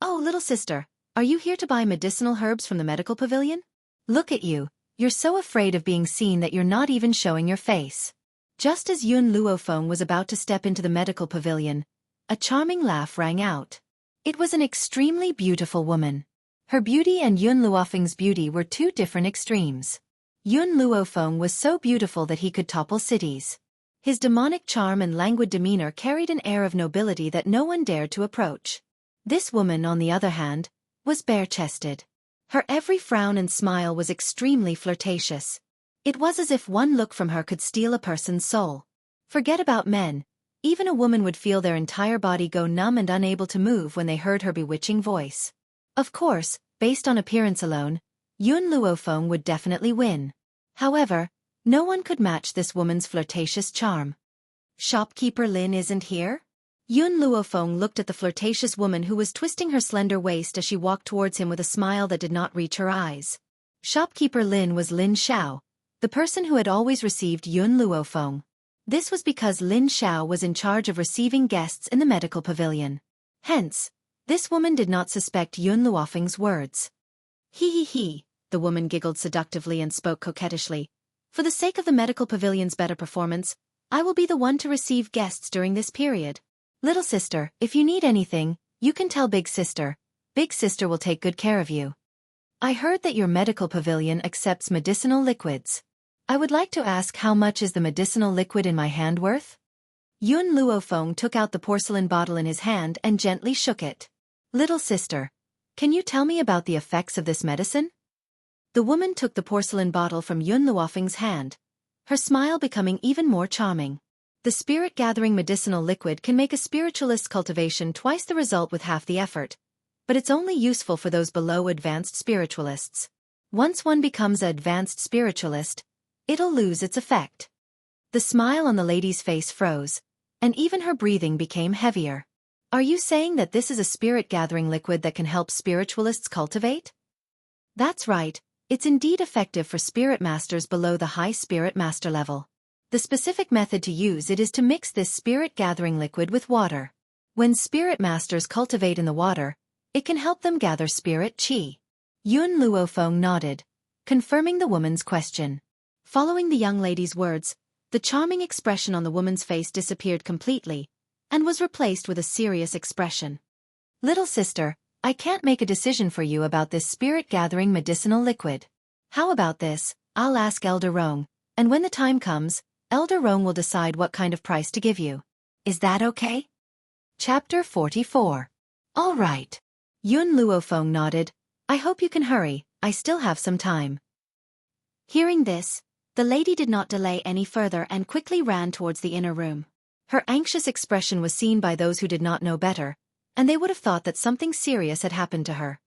Oh, little sister, are you here to buy medicinal herbs from the medical pavilion? Look at you, you're so afraid of being seen that you're not even showing your face. Just as Yun Luofeng was about to step into the medical pavilion, a charming laugh rang out. It was an extremely beautiful woman. Her beauty and Yun Luofeng's beauty were 2 different extremes. Yun Luofeng was so beautiful that he could topple cities. His demonic charm and languid demeanor carried an air of nobility that no one dared to approach. This woman, on the other hand, was bare-chested. Her every frown and smile was extremely flirtatious. It was as if one look from her could steal a person's soul. Forget about men. Even a woman would feel their entire body go numb and unable to move when they heard her bewitching voice. Of course, based on appearance alone, Yun Luofeng would definitely win. However, no one could match this woman's flirtatious charm. Shopkeeper Lin isn't here? Yun Luofeng looked at the flirtatious woman who was twisting her slender waist as she walked towards him with a smile that did not reach her eyes. Shopkeeper Lin was Lin Xiao, the person who had always received Yun Luofeng. This was because Lin Xiao was in charge of receiving guests in the medical pavilion. Hence, this woman did not suspect Yun Luofeng's words. He, the woman giggled seductively and spoke coquettishly. For the sake of the medical pavilion's better performance, I will be the one to receive guests during this period. Little sister, if you need anything, you can tell big sister. Big sister will take good care of you. I heard that your medical pavilion accepts medicinal liquids. I would like to ask how much is the medicinal liquid in my hand worth? Yun Luofeng took out the porcelain bottle in his hand and gently shook it. Little sister, can you tell me about the effects of this medicine? The woman took the porcelain bottle from Yun Luofeng's hand, her smile becoming even more charming. The spirit-gathering medicinal liquid can make a spiritualist's cultivation twice the result with half the effort, but it's only useful for those below advanced spiritualists. Once one becomes an advanced spiritualist, it'll lose its effect. The smile on the lady's face froze, and even her breathing became heavier. Are you saying that this is a spirit-gathering liquid that can help spiritualists cultivate? That's right, it's indeed effective for spirit masters below the high spirit master level. The specific method to use it is to mix this spirit-gathering liquid with water. When spirit masters cultivate in the water, it can help them gather spirit qi. Yun Luofeng nodded, confirming the woman's question. Following the young lady's words, the charming expression on the woman's face disappeared completely, and was replaced with a serious expression. Little sister, I can't make a decision for you about this spirit-gathering medicinal liquid. How about this? I'll ask Elder Rong, and when the time comes, Elder Rong will decide what kind of price to give you. Is that okay? Chapter 44. All right. Yun Luofeng nodded. I hope you can hurry, I still have some time. Hearing this, the lady did not delay any further and quickly ran towards the inner room. Her anxious expression was seen by those who did not know better, and they would have thought that something serious had happened to her.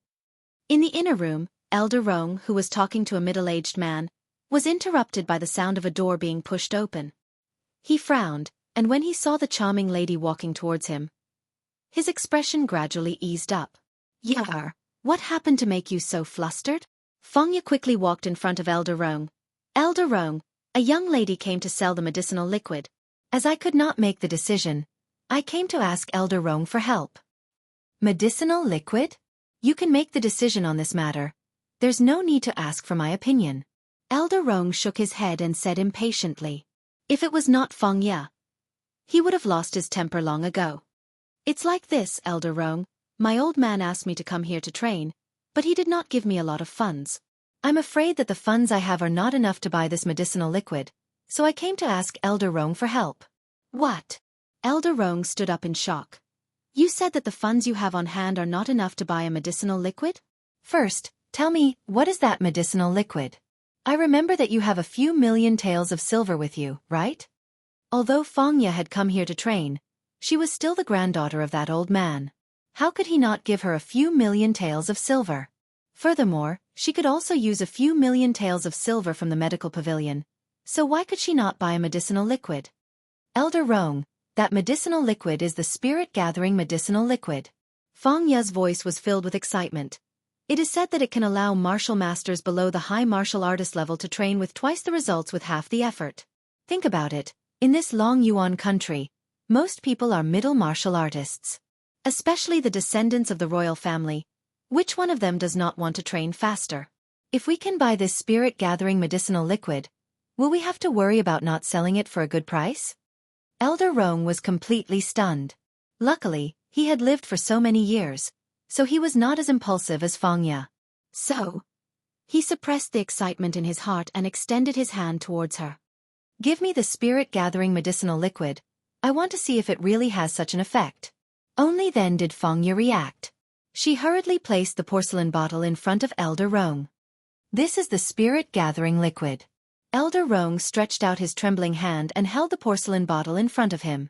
In the inner room, Elder Rong, who was talking to a middle-aged man, was interrupted by the sound of a door being pushed open. He frowned, and when he saw the charming lady walking towards him, his expression gradually eased up. Yar, what happened to make you so flustered? Feng Ye quickly walked in front of Elder Rong. Elder Rong, a young lady came to sell the medicinal liquid. As I could not make the decision, I came to ask Elder Rong for help. Medicinal liquid? You can make the decision on this matter. There's no need to ask for my opinion. Elder Rong shook his head and said impatiently. If it was not Feng Ye, he would have lost his temper long ago. It's like this, Elder Rong. My old man asked me to come here to train, but he did not give me a lot of funds. I'm afraid that the funds I have are not enough to buy this medicinal liquid, so I came to ask Elder Rong for help. What? Elder Rong stood up in shock. You said that the funds you have on hand are not enough to buy a medicinal liquid? First, tell me, what is that medicinal liquid? I remember that you have a few million taels of silver with you, right? Although Feng Ye had come here to train, she was still the granddaughter of that old man. How could he not give her a few million taels of silver? Furthermore, she could also use a few million taels of silver from the medical pavilion, so why could she not buy a medicinal liquid? Elder Rong, that medicinal liquid is the spirit-gathering medicinal liquid. Feng Ye's voice was filled with excitement. It is said that it can allow martial masters below the high martial artist level to train with twice the results with half the effort. Think about it, in this Long Yuan country, most people are middle martial artists. Especially the descendants of the royal family. Which one of them does not want to train faster? If we can buy this spirit-gathering medicinal liquid, will we have to worry about not selling it for a good price? Elder Rong was completely stunned. Luckily, he had lived for so many years, so he was not as impulsive as Feng Ye. So, he suppressed the excitement in his heart and extended his hand towards her. Give me the spirit-gathering medicinal liquid. I want to see if it really has such an effect. Only then did Feng Ye react. She hurriedly placed the porcelain bottle in front of Elder Rong. This is the spirit-gathering liquid. Elder Rong stretched out his trembling hand and held the porcelain bottle in front of him.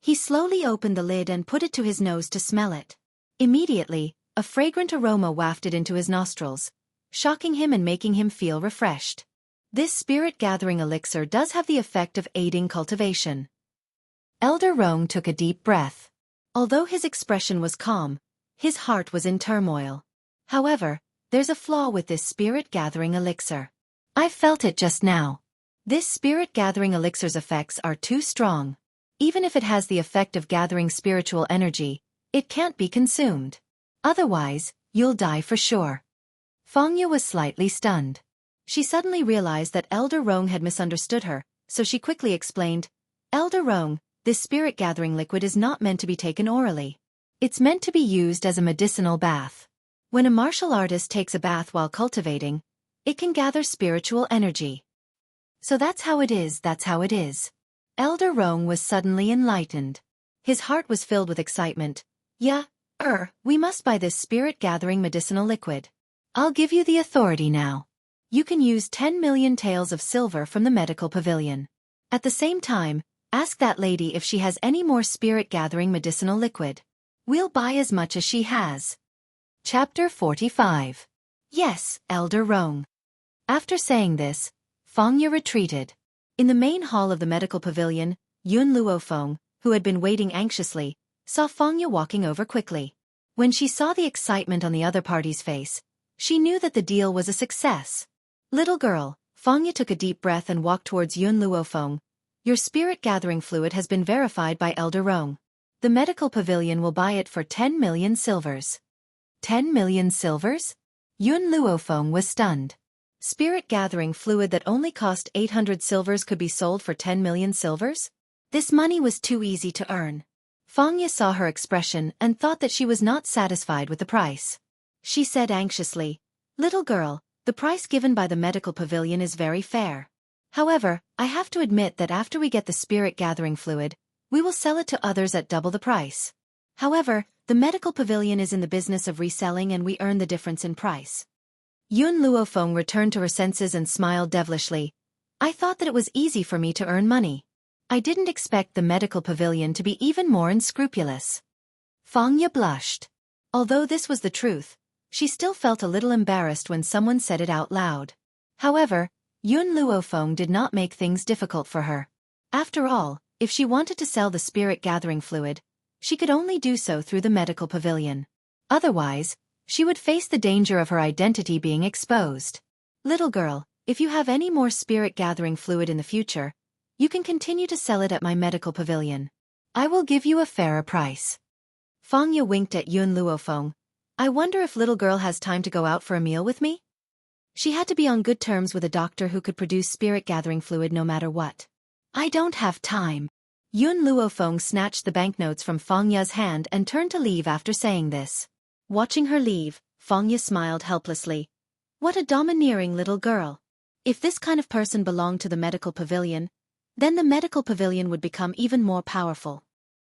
He slowly opened the lid and put it to his nose to smell it. Immediately, a fragrant aroma wafted into his nostrils, shocking him and making him feel refreshed. This spirit-gathering elixir does have the effect of aiding cultivation. Elder Rong took a deep breath. Although his expression was calm, his heart was in turmoil. However, there's a flaw with this spirit-gathering elixir. I felt it just now. This spirit-gathering elixir's effects are too strong. Even if it has the effect of gathering spiritual energy, it can't be consumed. Otherwise, you'll die for sure. Fangya was slightly stunned. She suddenly realized that Elder Rong had misunderstood her, so she quickly explained, Elder Rong, this spirit-gathering liquid is not meant to be taken orally. It's meant to be used as a medicinal bath. When a martial artist takes a bath while cultivating, it can gather spiritual energy. So that's how it is. Elder Rong was suddenly enlightened. His heart was filled with excitement. Yeah, we must buy this spirit-gathering medicinal liquid. I'll give you the authority now. You can use 10 million taels of silver from the medical pavilion. At the same time, ask that lady if she has any more spirit-gathering medicinal liquid. We'll buy as much as she has. Chapter 45. Yes, Elder Rong. After saying this, Fangya retreated. In the main hall of the medical pavilion, Yun Luofeng, who had been waiting anxiously, saw Fangya walking over quickly. When she saw the excitement on the other party's face, she knew that the deal was a success. Little girl, Fangya took a deep breath and walked towards Yun Luofeng. Your spirit-gathering fluid has been verified by Elder Rong. The medical pavilion will buy it for 10 million silvers. 10 million silvers? Yun Luofeng was stunned. Spirit-gathering fluid that only cost 800 silvers could be sold for 10 million silvers? This money was too easy to earn. Fangya saw her expression and thought that she was not satisfied with the price. She said anxiously, Little girl, the price given by the medical pavilion is very fair. However, I have to admit that after we get the spirit-gathering fluid, we will sell it to others at double the price. However, the medical pavilion is in the business of reselling and we earn the difference in price. Yun Luofeng returned to her senses and smiled devilishly. I thought that it was easy for me to earn money. I didn't expect the medical pavilion to be even more unscrupulous. Fangya blushed. Although this was the truth, she still felt a little embarrassed when someone said it out loud. However, Yun Luofeng did not make things difficult for her. After all, if she wanted to sell the spirit-gathering fluid, she could only do so through the medical pavilion. Otherwise, she would face the danger of her identity being exposed. Little girl, if you have any more spirit-gathering fluid in the future, you can continue to sell it at my medical pavilion. I will give you a fairer price. Fangya winked at Yun Luofeng. I wonder if little girl has time to go out for a meal with me? She had to be on good terms with a doctor who could produce spirit-gathering fluid no matter what. I don't have time. Yun Luofeng snatched the banknotes from Fangya's hand and turned to leave after saying this. Watching her leave, Fangya smiled helplessly. What a domineering little girl. If this kind of person belonged to the medical pavilion, then the medical pavilion would become even more powerful.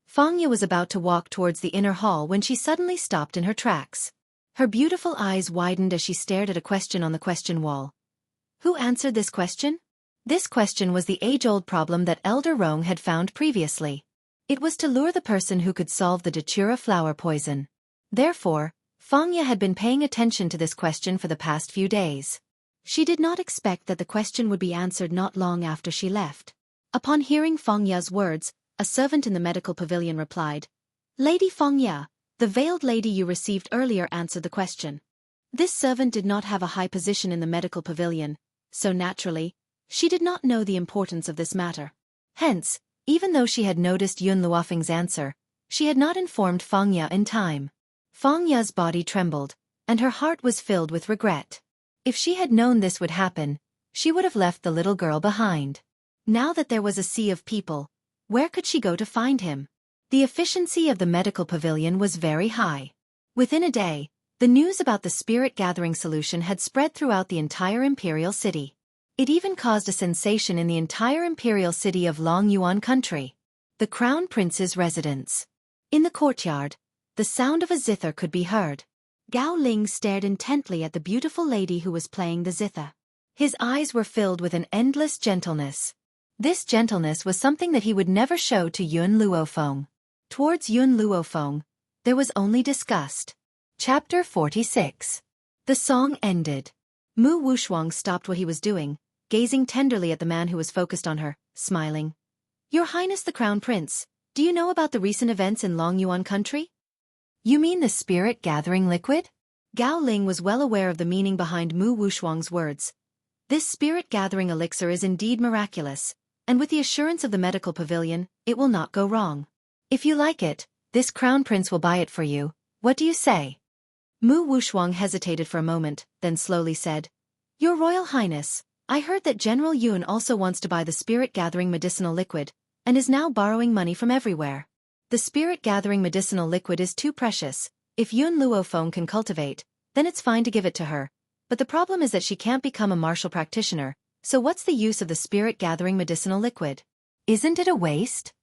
Fangya was about to walk towards the inner hall when she suddenly stopped in her tracks. Her beautiful eyes widened as she stared at a question on the question wall. Who answered this question? This question was the age-old problem that Elder Rong had found previously. It was to lure the person who could solve the datura flower poison. Therefore, Fangya had been paying attention to this question for the past few days. She did not expect that the question would be answered not long after she left. Upon hearing Fangya's words, a servant in the medical pavilion replied, Lady Fangya, the veiled lady you received earlier answered the question. This servant did not have a high position in the medical pavilion, so naturally, she did not know the importance of this matter. Hence, even though she had noticed Yun Luofeng's answer, she had not informed Fangya in time. Fangya's body trembled, and her heart was filled with regret. If she had known this would happen, she would have left the little girl behind. Now that there was a sea of people, where could she go to find him? The efficiency of the medical pavilion was very high. Within a day, the news about the spirit-gathering solution had spread throughout the entire imperial city. It even caused a sensation in the entire imperial city of Long Yuan country. The crown prince's residence. In the courtyard, the sound of a zither could be heard. Gao Ling stared intently at the beautiful lady who was playing the zither. His eyes were filled with an endless gentleness. This gentleness was something that he would never show to Yun Luofeng. Towards Yun Luofeng, there was only disgust. Chapter 46. The song ended. Mu Wushuang stopped what he was doing, gazing tenderly at the man who was focused on her, smiling. Your Highness the Crown Prince, do you know about the recent events in Long Yuan country? You mean the spirit-gathering liquid? Gao Ling was well aware of the meaning behind Mu Wushuang's words. This spirit-gathering elixir is indeed miraculous, and with the assurance of the medical pavilion, it will not go wrong. If you like it, this crown prince will buy it for you. What do you say? Mu Wuxuang hesitated for a moment, then slowly said, Your Royal Highness, I heard that General Yun also wants to buy the spirit-gathering medicinal liquid, and is now borrowing money from everywhere. The spirit-gathering medicinal liquid is too precious. If Yun Luofeng can cultivate, then it's fine to give it to her. But the problem is that she can't become a martial practitioner, so what's the use of the spirit-gathering medicinal liquid? Isn't it a waste?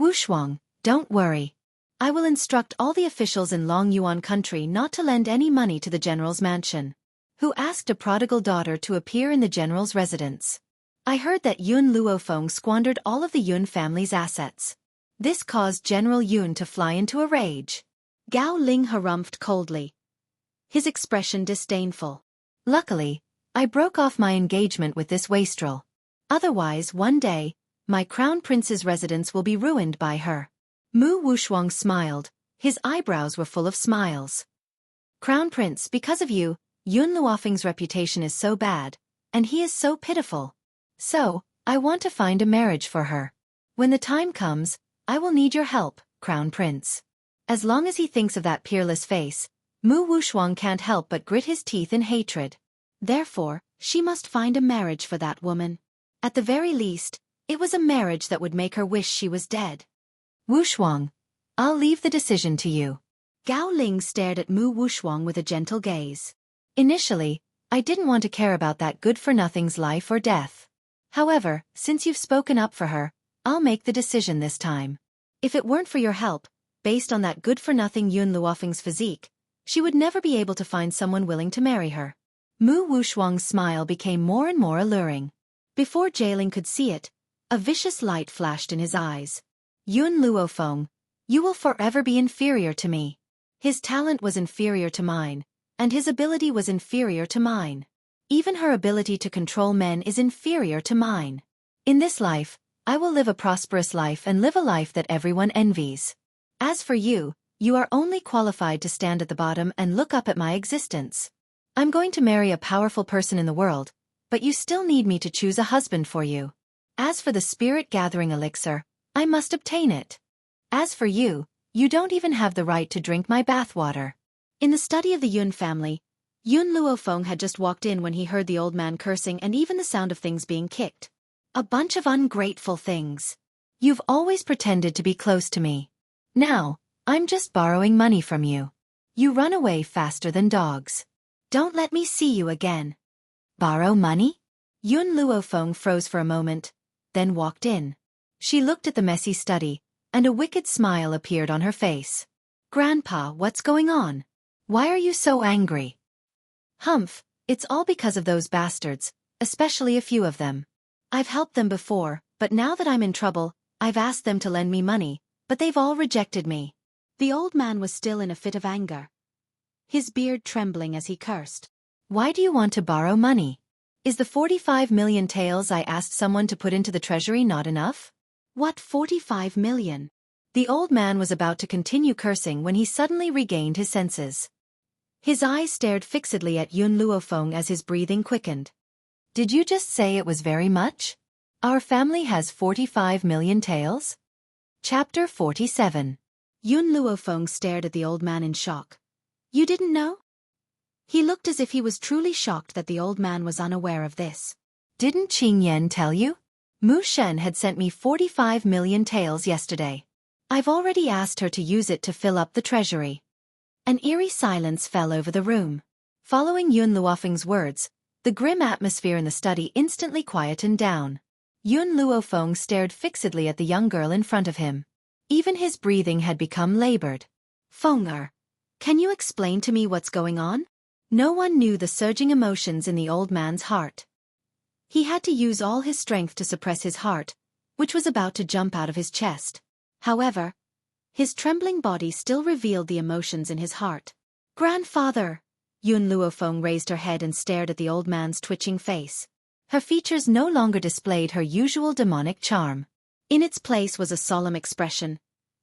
Wuxuang, don't worry. I will instruct all the officials in Long Yuan country not to lend any money to the general's mansion, who asked a prodigal daughter to appear in the general's residence. I heard that Yun Luofeng squandered all of the Yun family's assets. This caused General Yun to fly into a rage. Gao Ling harumphed coldly, his expression disdainful. Luckily, I broke off my engagement with this wastrel. Otherwise, one day, my crown prince's residence will be ruined by her. Mu Wuxuang smiled, his eyebrows were full of smiles. Crown prince, because of you, Yun Luofeng's reputation is so bad, and he is so pitiful. So, I want to find a marriage for her. When the time comes, I will need your help, crown prince. As long as he thinks of that peerless face, Mu Wuxuang can't help but grit his teeth in hatred. Therefore, she must find a marriage for that woman. At the very least, it was a marriage that would make her wish she was dead. Wuxuang, I'll leave the decision to you. Gao Ling stared at Mu Wuxuang with a gentle gaze. Initially, I didn't want to care about that good-for-nothing's life or death. However, since you've spoken up for her, I'll make the decision this time. If it weren't for your help, based on that good-for-nothing Yun Luofeng's physique, she would never be able to find someone willing to marry her. Mu Wuxuang's smile became more and more alluring. Before Jailing could see it, a vicious light flashed in his eyes. Yun Luofeng, you will forever be inferior to me. His talent was inferior to mine, and his ability was inferior to mine. Even her ability to control men is inferior to mine. In this life, I will live a prosperous life and live a life that everyone envies. As for you, you are only qualified to stand at the bottom and look up at my existence. I'm going to marry a powerful person in the world, but you still need me to choose a husband for you. As for the spirit-gathering elixir, I must obtain it. As for you, you don't even have the right to drink my bathwater. In the study of the Yun family, Yun Luofeng had just walked in when he heard the old man cursing and even the sound of things being kicked. A bunch of ungrateful things. You've always pretended to be close to me. Now, I'm just borrowing money from you. You run away faster than dogs. Don't let me see you again. Borrow money? Yun Luofeng froze for a moment, then walked in. She looked at the messy study, and a wicked smile appeared on her face. Grandpa, what's going on? Why are you so angry? Humph, it's all because of those bastards, especially a few of them. I've helped them before, but now that I'm in trouble, I've asked them to lend me money, but they've all rejected me. The old man was still in a fit of anger, his beard trembling as he cursed. Why do you want to borrow money? Is the 45 million taels I asked someone to put into the treasury not enough? What 45 million? The old man was about to continue cursing when he suddenly regained his senses. His eyes stared fixedly at Yun Luofeng as his breathing quickened. Did you just say it was very much? Our family has 45 million taels? Chapter 47. Yun Luofeng stared at the old man in shock. You didn't know? He looked as if he was truly shocked that the old man was unaware of this. Didn't Qing Yan tell you? Mu Shen had sent me 45 million taels yesterday. I've already asked her to use it to fill up the treasury. An eerie silence fell over the room. Following Yun Luofeng's words, the grim atmosphere in the study instantly quietened down. Yun Luofeng stared fixedly at the young girl in front of him. Even his breathing had become labored. Fenger, can you explain to me what's going on? No one knew the surging emotions in the old man's heart. He had to use all his strength to suppress his heart, which was about to jump out of his chest. However, his trembling body still revealed the emotions in his heart. Grandfather! Yun Luofeng raised her head and stared at the old man's twitching face. Her features no longer displayed her usual demonic charm. In its place was a solemn expression.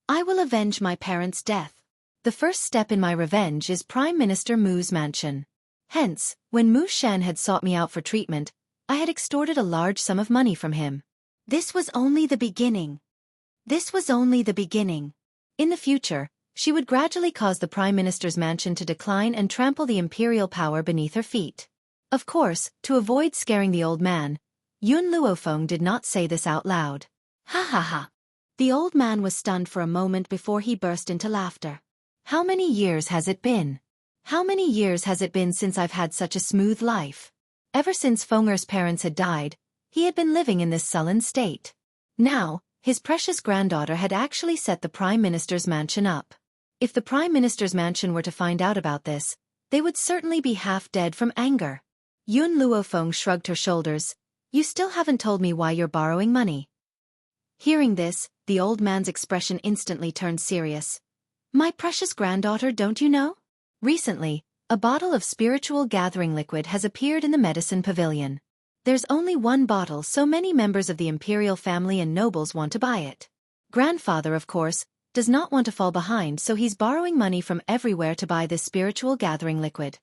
I will avenge my parents' death. The first step in my revenge is Prime Minister Mu's mansion. Hence, when Mu Shen had sought me out for treatment, I had extorted a large sum of money from him. This was only the beginning. This was only the beginning. In the future, she would gradually cause the Prime Minister's mansion to decline and trample the imperial power beneath her feet. Of course, to avoid scaring the old man, Yun Luofeng did not say this out loud. Ha ha ha. The old man was stunned for a moment before he burst into laughter. How many years has it been? How many years has it been since I've had such a smooth life? Ever since Fenger's parents had died, he had been living in this sullen state. Now, his precious granddaughter had actually set the Prime Minister's mansion up. If the Prime Minister's mansion were to find out about this, they would certainly be half dead from anger. Yun Luofeng shrugged her shoulders. You still haven't told me why you're borrowing money. Hearing this, the old man's expression instantly turned serious. My precious granddaughter, don't you know? Recently, a bottle of spiritual gathering liquid has appeared in the medicine pavilion. There's only one bottle, so many members of the imperial family and nobles want to buy it. Grandfather, of course, does not want to fall behind, so he's borrowing money from everywhere to buy this spiritual gathering liquid.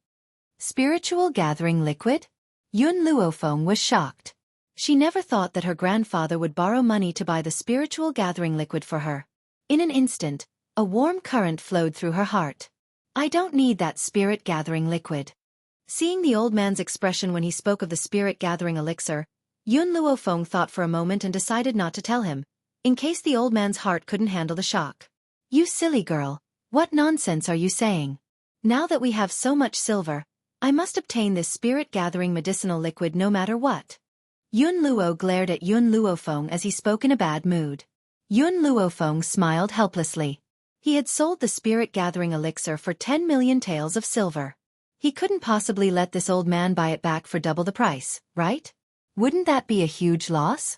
Spiritual gathering liquid? Yun Luofeng was shocked. She never thought that her grandfather would borrow money to buy the spiritual gathering liquid for her. In an instant, a warm current flowed through her heart. I don't need that spirit gathering liquid. Seeing the old man's expression when he spoke of the spirit gathering elixir, Yun Luofeng thought for a moment and decided not to tell him, in case the old man's heart couldn't handle the shock. You silly girl, what nonsense are you saying? Now that we have so much silver, I must obtain this spirit gathering medicinal liquid no matter what. Yun Luo glared at Yun Luofeng as he spoke in a bad mood. Yun Luofeng smiled helplessly. He had sold the spirit gathering elixir for 10 million taels of silver. He couldn't possibly let this old man buy it back for double the price, right? Wouldn't that be a huge loss?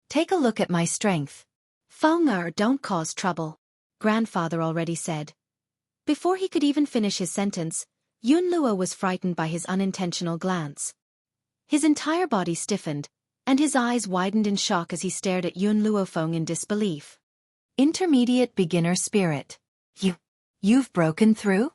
Take a look at my strength. Fenger, don't cause trouble, grandfather already said. Before he could even finish his sentence, Yun Luo was frightened by his unintentional glance. His entire body stiffened, and his eyes widened in shock as he stared at Yun Luofeng in disbelief. Intermediate beginner spirit. You've broken through?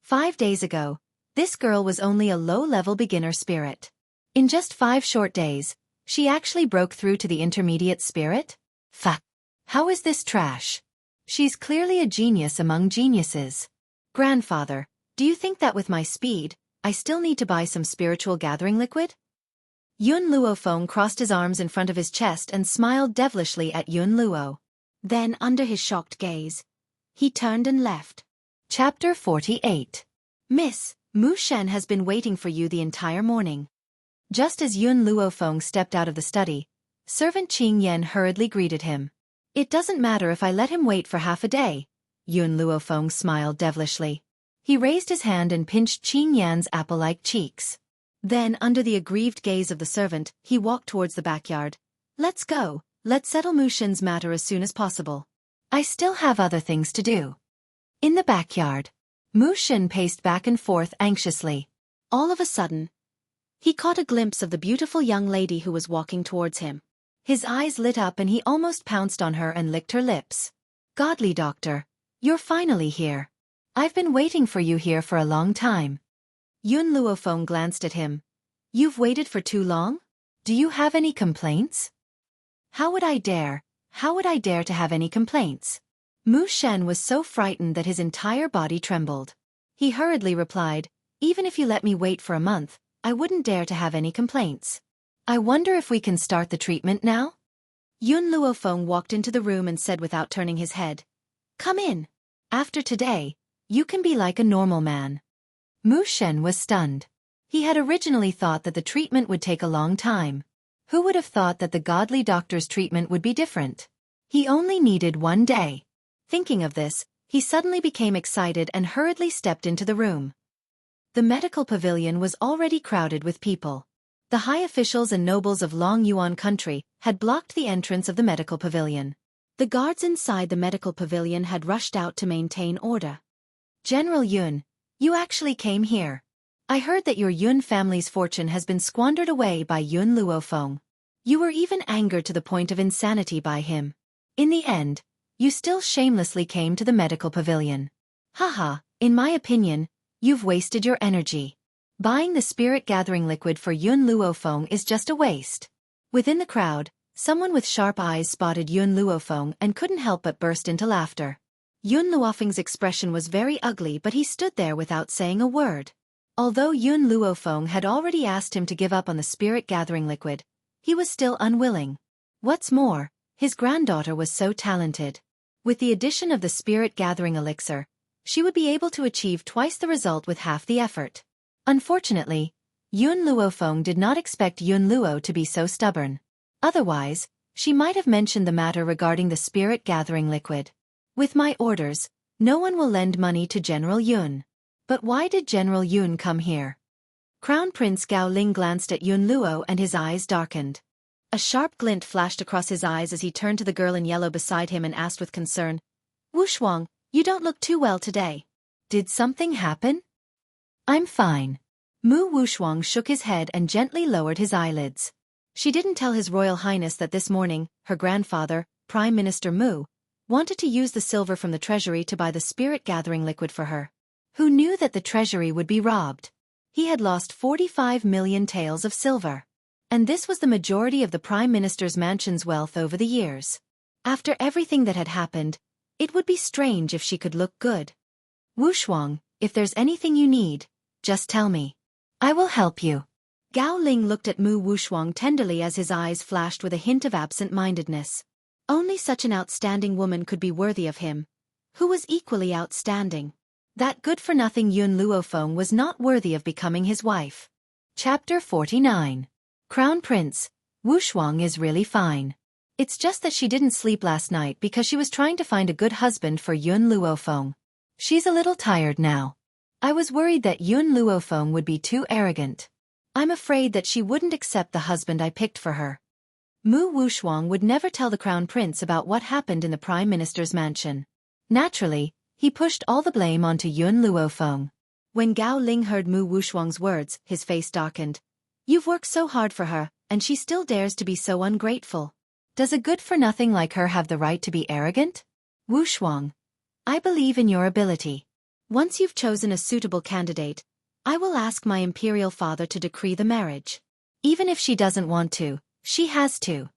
5 days ago, this girl was only a low-level beginner spirit. In just 5 short days, she actually broke through to the intermediate spirit? Fuck. How is this trash? She's clearly a genius among geniuses. Grandfather, do you think that with my speed, I still need to buy some spiritual gathering liquid? Yun Luofeng crossed his arms in front of his chest and smiled devilishly at Yun Luo. Then, under his shocked gaze, he turned and left. Chapter 48. Miss, Mu Shen has been waiting for you the entire morning. Just as Yun Luofeng stepped out of the study, servant Qing Yan hurriedly greeted him. It doesn't matter if I let him wait for half a day, Yun Luofeng smiled devilishly. He raised his hand and pinched Qing Yan's apple-like cheeks. Then, under the aggrieved gaze of the servant, he walked towards the backyard. Let's go, let's settle Mu Shen's matter as soon as possible. I still have other things to do. In the backyard, Mu Shen paced back and forth anxiously. All of a sudden, he caught a glimpse of the beautiful young lady who was walking towards him. His eyes lit up and he almost pounced on her and licked her lips. Godly doctor, you're finally here. I've been waiting for you here for a long time. Yun Luofeng glanced at him. You've waited for too long? Do you have any complaints? How would I dare to have any complaints? Mu Shen was so frightened that his entire body trembled. He hurriedly replied, even if you let me wait for a month, I wouldn't dare to have any complaints. I wonder if we can start the treatment now? Yun Luofeng walked into the room and said without turning his head, Come in. After today, you can be like a normal man. Mu Shen was stunned. He had originally thought that the treatment would take a long time. Who would have thought that the godly doctor's treatment would be different? He only needed 1 day. Thinking of this, he suddenly became excited and hurriedly stepped into the room. The medical pavilion was already crowded with people. The high officials and nobles of Long Yuan country had blocked the entrance of the medical pavilion. The guards inside the medical pavilion had rushed out to maintain order. General Yun, you actually came here. I heard that your Yun family's fortune has been squandered away by Yun Luofeng. You were even angered to the point of insanity by him. In the end, you still shamelessly came to the medical pavilion. Haha, in my opinion, you've wasted your energy. Buying the spirit-gathering liquid for Yun Luofeng is just a waste. Within the crowd, someone with sharp eyes spotted Yun Luofeng and couldn't help but burst into laughter. Yun Luofeng's expression was very ugly, but he stood there without saying a word. Although Yun Luofeng had already asked him to give up on the spirit-gathering liquid, he was still unwilling. What's more, his granddaughter was so talented. With the addition of the spirit-gathering elixir, she would be able to achieve twice the result with half the effort. Unfortunately, Yun Luofeng did not expect Yun Luo to be so stubborn. Otherwise, she might have mentioned the matter regarding the spirit-gathering liquid. With my orders, no one will lend money to General Yun. But why did General Yun come here? Crown Prince Gao Ling glanced at Yun Luo and his eyes darkened. A sharp glint flashed across his eyes as he turned to the girl in yellow beside him and asked with concern, "Wu Shuang, you don't look too well today. Did something happen?" "I'm fine." Mu Wushuang shook his head and gently lowered his eyelids. She didn't tell His Royal Highness that this morning, her grandfather, Prime Minister Mu, wanted to use the silver from the treasury to buy the spirit-gathering liquid for her. Who knew that the treasury would be robbed? He had lost 45 million taels of silver. And this was the majority of the Prime Minister's mansion's wealth over the years. After everything that had happened, it would be strange if she could look good. "Wu Shuang, if there's anything you need, just tell me. I will help you." Gao Ling looked at Mu Wushuang tenderly as his eyes flashed with a hint of absent-mindedness. Only such an outstanding woman could be worthy of him, who was equally outstanding. That good-for-nothing Yun Luofeng was not worthy of becoming his wife. Chapter 49. Crown Prince, Wushuang is really fine. It's just that she didn't sleep last night because she was trying to find a good husband for Yun Luofeng. She's a little tired now. I was worried that Yun Luofeng would be too arrogant. I'm afraid that she wouldn't accept the husband I picked for her. Mu Wushuang would never tell the Crown Prince about what happened in the Prime Minister's mansion. Naturally, he pushed all the blame onto Yun Luofeng. When Gao Ling heard Mu Wushuang's words, his face darkened. "You've worked so hard for her, and she still dares to be so ungrateful. Does a good-for-nothing like her have the right to be arrogant? Wushuang, I believe in your ability. Once you've chosen a suitable candidate, I will ask my imperial father to decree the marriage. Even if she doesn't want to, she has to.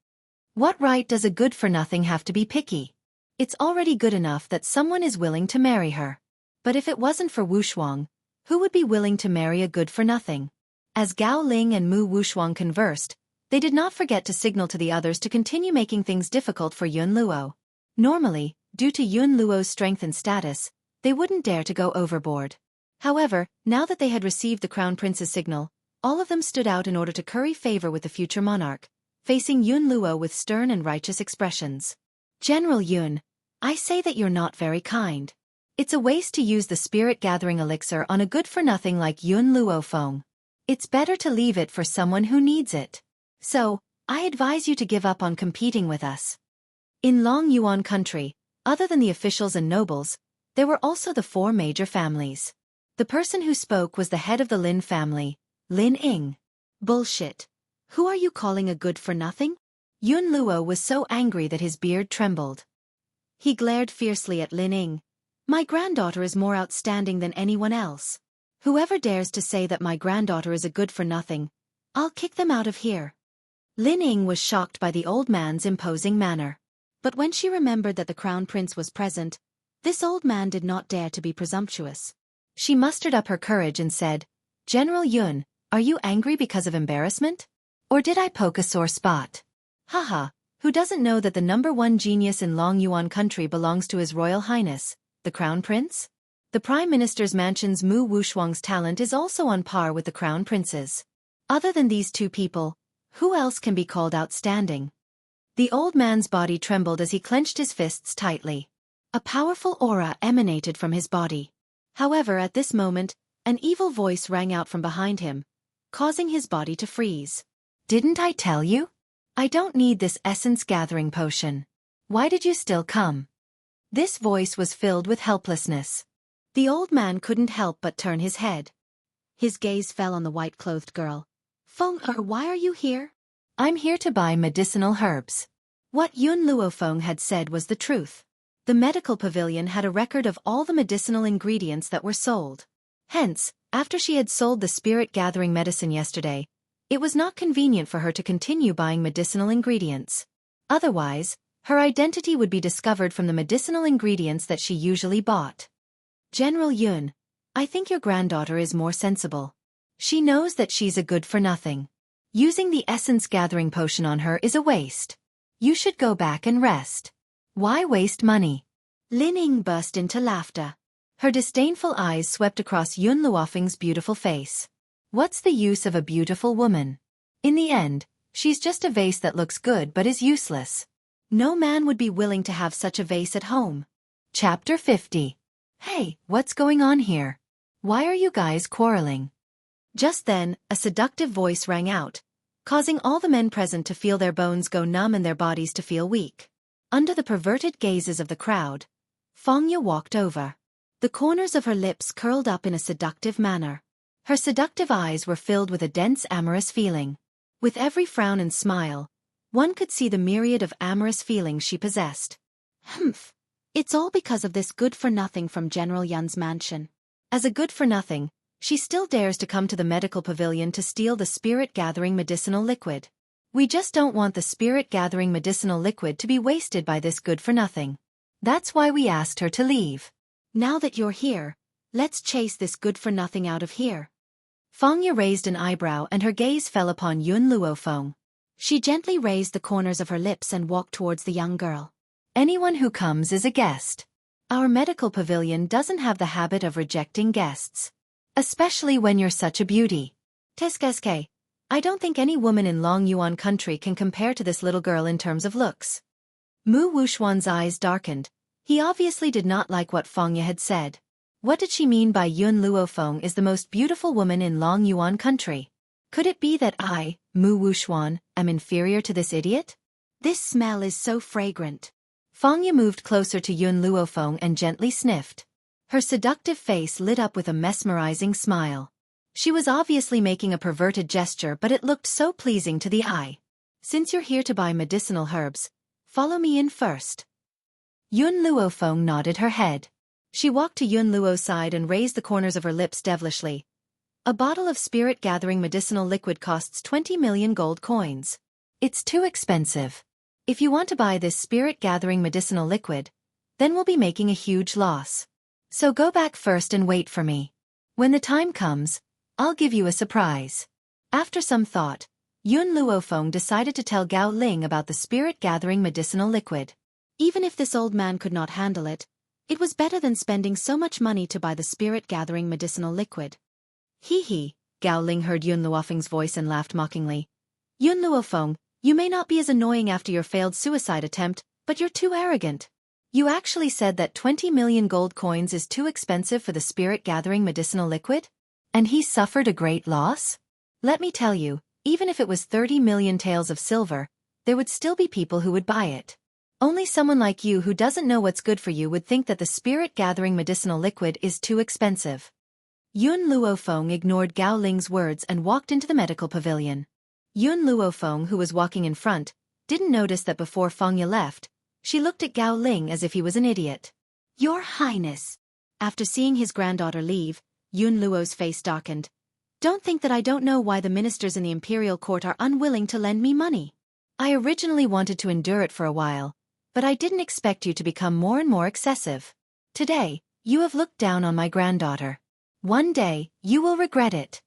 What right does a good-for-nothing have to be picky? It's already good enough that someone is willing to marry her. But if it wasn't for Wushuang, who would be willing to marry a good-for-nothing?" As Gao Ling and Mu Wushuang conversed, they did not forget to signal to the others to continue making things difficult for Yun Luo. Normally, due to Yun Luo's strength and status, they wouldn't dare to go overboard. However, now that they had received the Crown Prince's signal, all of them stood out in order to curry favor with the future monarch, facing Yun Luo with stern and righteous expressions. "General Yun, I say that you're not very kind. It's a waste to use the spirit-gathering elixir on a good-for-nothing like Yun Luofeng. It's better to leave it for someone who needs it. So, I advise you to give up on competing with us." In Long Yuan country, other than the officials and nobles, there were also the 4 major families. The person who spoke was the head of the Lin family, Lin Ying. "Bullshit. Who are you calling a good-for-nothing?" Yun Luo was so angry that his beard trembled. He glared fiercely at Lin Ying. "My granddaughter is more outstanding than anyone else. Whoever dares to say that my granddaughter is a good-for-nothing, I'll kick them out of here." Lin Ying was shocked by the old man's imposing manner. But when she remembered that the Crown Prince was present, this old man did not dare to be presumptuous. She mustered up her courage and said, "General Yun, are you angry because of embarrassment? Or did I poke a sore spot? Haha, who doesn't know that the #1 genius in Long Yuan country belongs to His Royal Highness, the Crown Prince? The Prime Minister's mansion's Mu Wushuang's talent is also on par with the Crown Prince's. Other than these 2 people, who else can be called outstanding?" The old man's body trembled as he clenched his fists tightly. A powerful aura emanated from his body. However, at this moment, an evil voice rang out from behind him, causing his body to freeze. "Didn't I tell you? I don't need this essence-gathering potion. Why did you still come?" This voice was filled with helplessness. The old man couldn't help but turn his head. His gaze fell on the white-clothed girl. "Feng why are you here?" "I'm here to buy medicinal herbs." What Yun Luofeng had said was the truth. The medical pavilion had a record of all the medicinal ingredients that were sold. Hence, After she had sold the spirit-gathering medicine yesterday, it was not convenient for her to continue buying medicinal ingredients. Otherwise, her identity would be discovered from the medicinal ingredients that she usually bought. General Yun, I think your granddaughter is more sensible. She knows that she's a good-for-nothing. Using the essence-gathering potion on her is a waste. You should go back and rest. Why waste money? Lin Ying burst into laughter. Her disdainful eyes swept across Yun Luofeng's beautiful face. What's the use of a beautiful woman? In the end, she's just a vase that looks good but is useless. No man would be willing to have such a vase at home. Chapter 50. Hey, what's going on here? Why are you guys quarreling? Just then, a seductive voice rang out, causing all the men present to feel their bones go numb and their bodies to feel weak. Under the perverted gazes of the crowd, Fangya walked over. The corners of her lips curled up in a seductive manner. Her seductive eyes were filled with a dense amorous feeling. With every frown and smile, one could see the myriad of amorous feelings she possessed. Humph! It's all because of this good-for-nothing from General Yun's mansion. As a good-for-nothing, she still dares to come to the medical pavilion to steal the spirit-gathering medicinal liquid. We just don't want the spirit-gathering medicinal liquid to be wasted by this good-for-nothing. That's why we asked her to leave. Now that you're here, let's chase this good-for-nothing out of here. Fangya raised an eyebrow and her gaze fell upon Yun Luofeng. She gently raised the corners of her lips and walked towards the young girl. Anyone who comes is a guest. Our medical pavilion doesn't have the habit of rejecting guests. Especially when you're such a beauty. Teskeske, I don't think any woman in Long Yuan country can compare to this little girl in terms of looks. Mu Wuxuan's eyes darkened. He obviously did not like what Fangya had said. What did she mean by Yun Luofeng is the most beautiful woman in Long Yuan country? Could it be that I, Mu Wuxuan, am inferior to this idiot? This smell is so fragrant. Fangya moved closer to Yun Luofeng and gently sniffed. Her seductive face lit up with a mesmerizing smile. She was obviously making a perverted gesture, but it looked so pleasing to the eye. Since you're here to buy medicinal herbs, follow me in first. Yun Luofeng nodded her head. She walked to Yun Luo's side and raised the corners of her lips devilishly. A bottle of spirit-gathering medicinal liquid costs 20 million gold coins. It's too expensive. If you want to buy this spirit-gathering medicinal liquid, then we'll be making a huge loss. So go back first and wait for me. When the time comes, I'll give you a surprise. After some thought, Yun Luofeng decided to tell Gao Ling about the spirit-gathering medicinal liquid. Even if this old man could not handle it, it was better than spending so much money to buy the spirit-gathering medicinal liquid. Hee, Gao Ling heard Yun Luofeng's voice and laughed mockingly. Yun Luofeng, you may not be as annoying after your failed suicide attempt, but you're too arrogant. You actually said that 20 million gold coins is too expensive for the spirit-gathering medicinal liquid? And he suffered a great loss? Let me tell you, even if it was 30 million taels of silver, there would still be people who would buy it. Only someone like you who doesn't know what's good for you would think that the spirit-gathering medicinal liquid is too expensive. Yun Luofeng ignored Gao Ling's words and walked into the medical pavilion. Yun Luofeng, who was walking in front, didn't notice that before Fangya left, she looked at Gao Ling as if he was an idiot. Your Highness. After seeing his granddaughter leave, Yun Luo's face darkened. Don't think that I don't know why the ministers in the imperial court are unwilling to lend me money. I originally wanted to endure it for a while, but I didn't expect you to become more and more excessive. Today, you have looked down on my granddaughter. One day, you will regret it.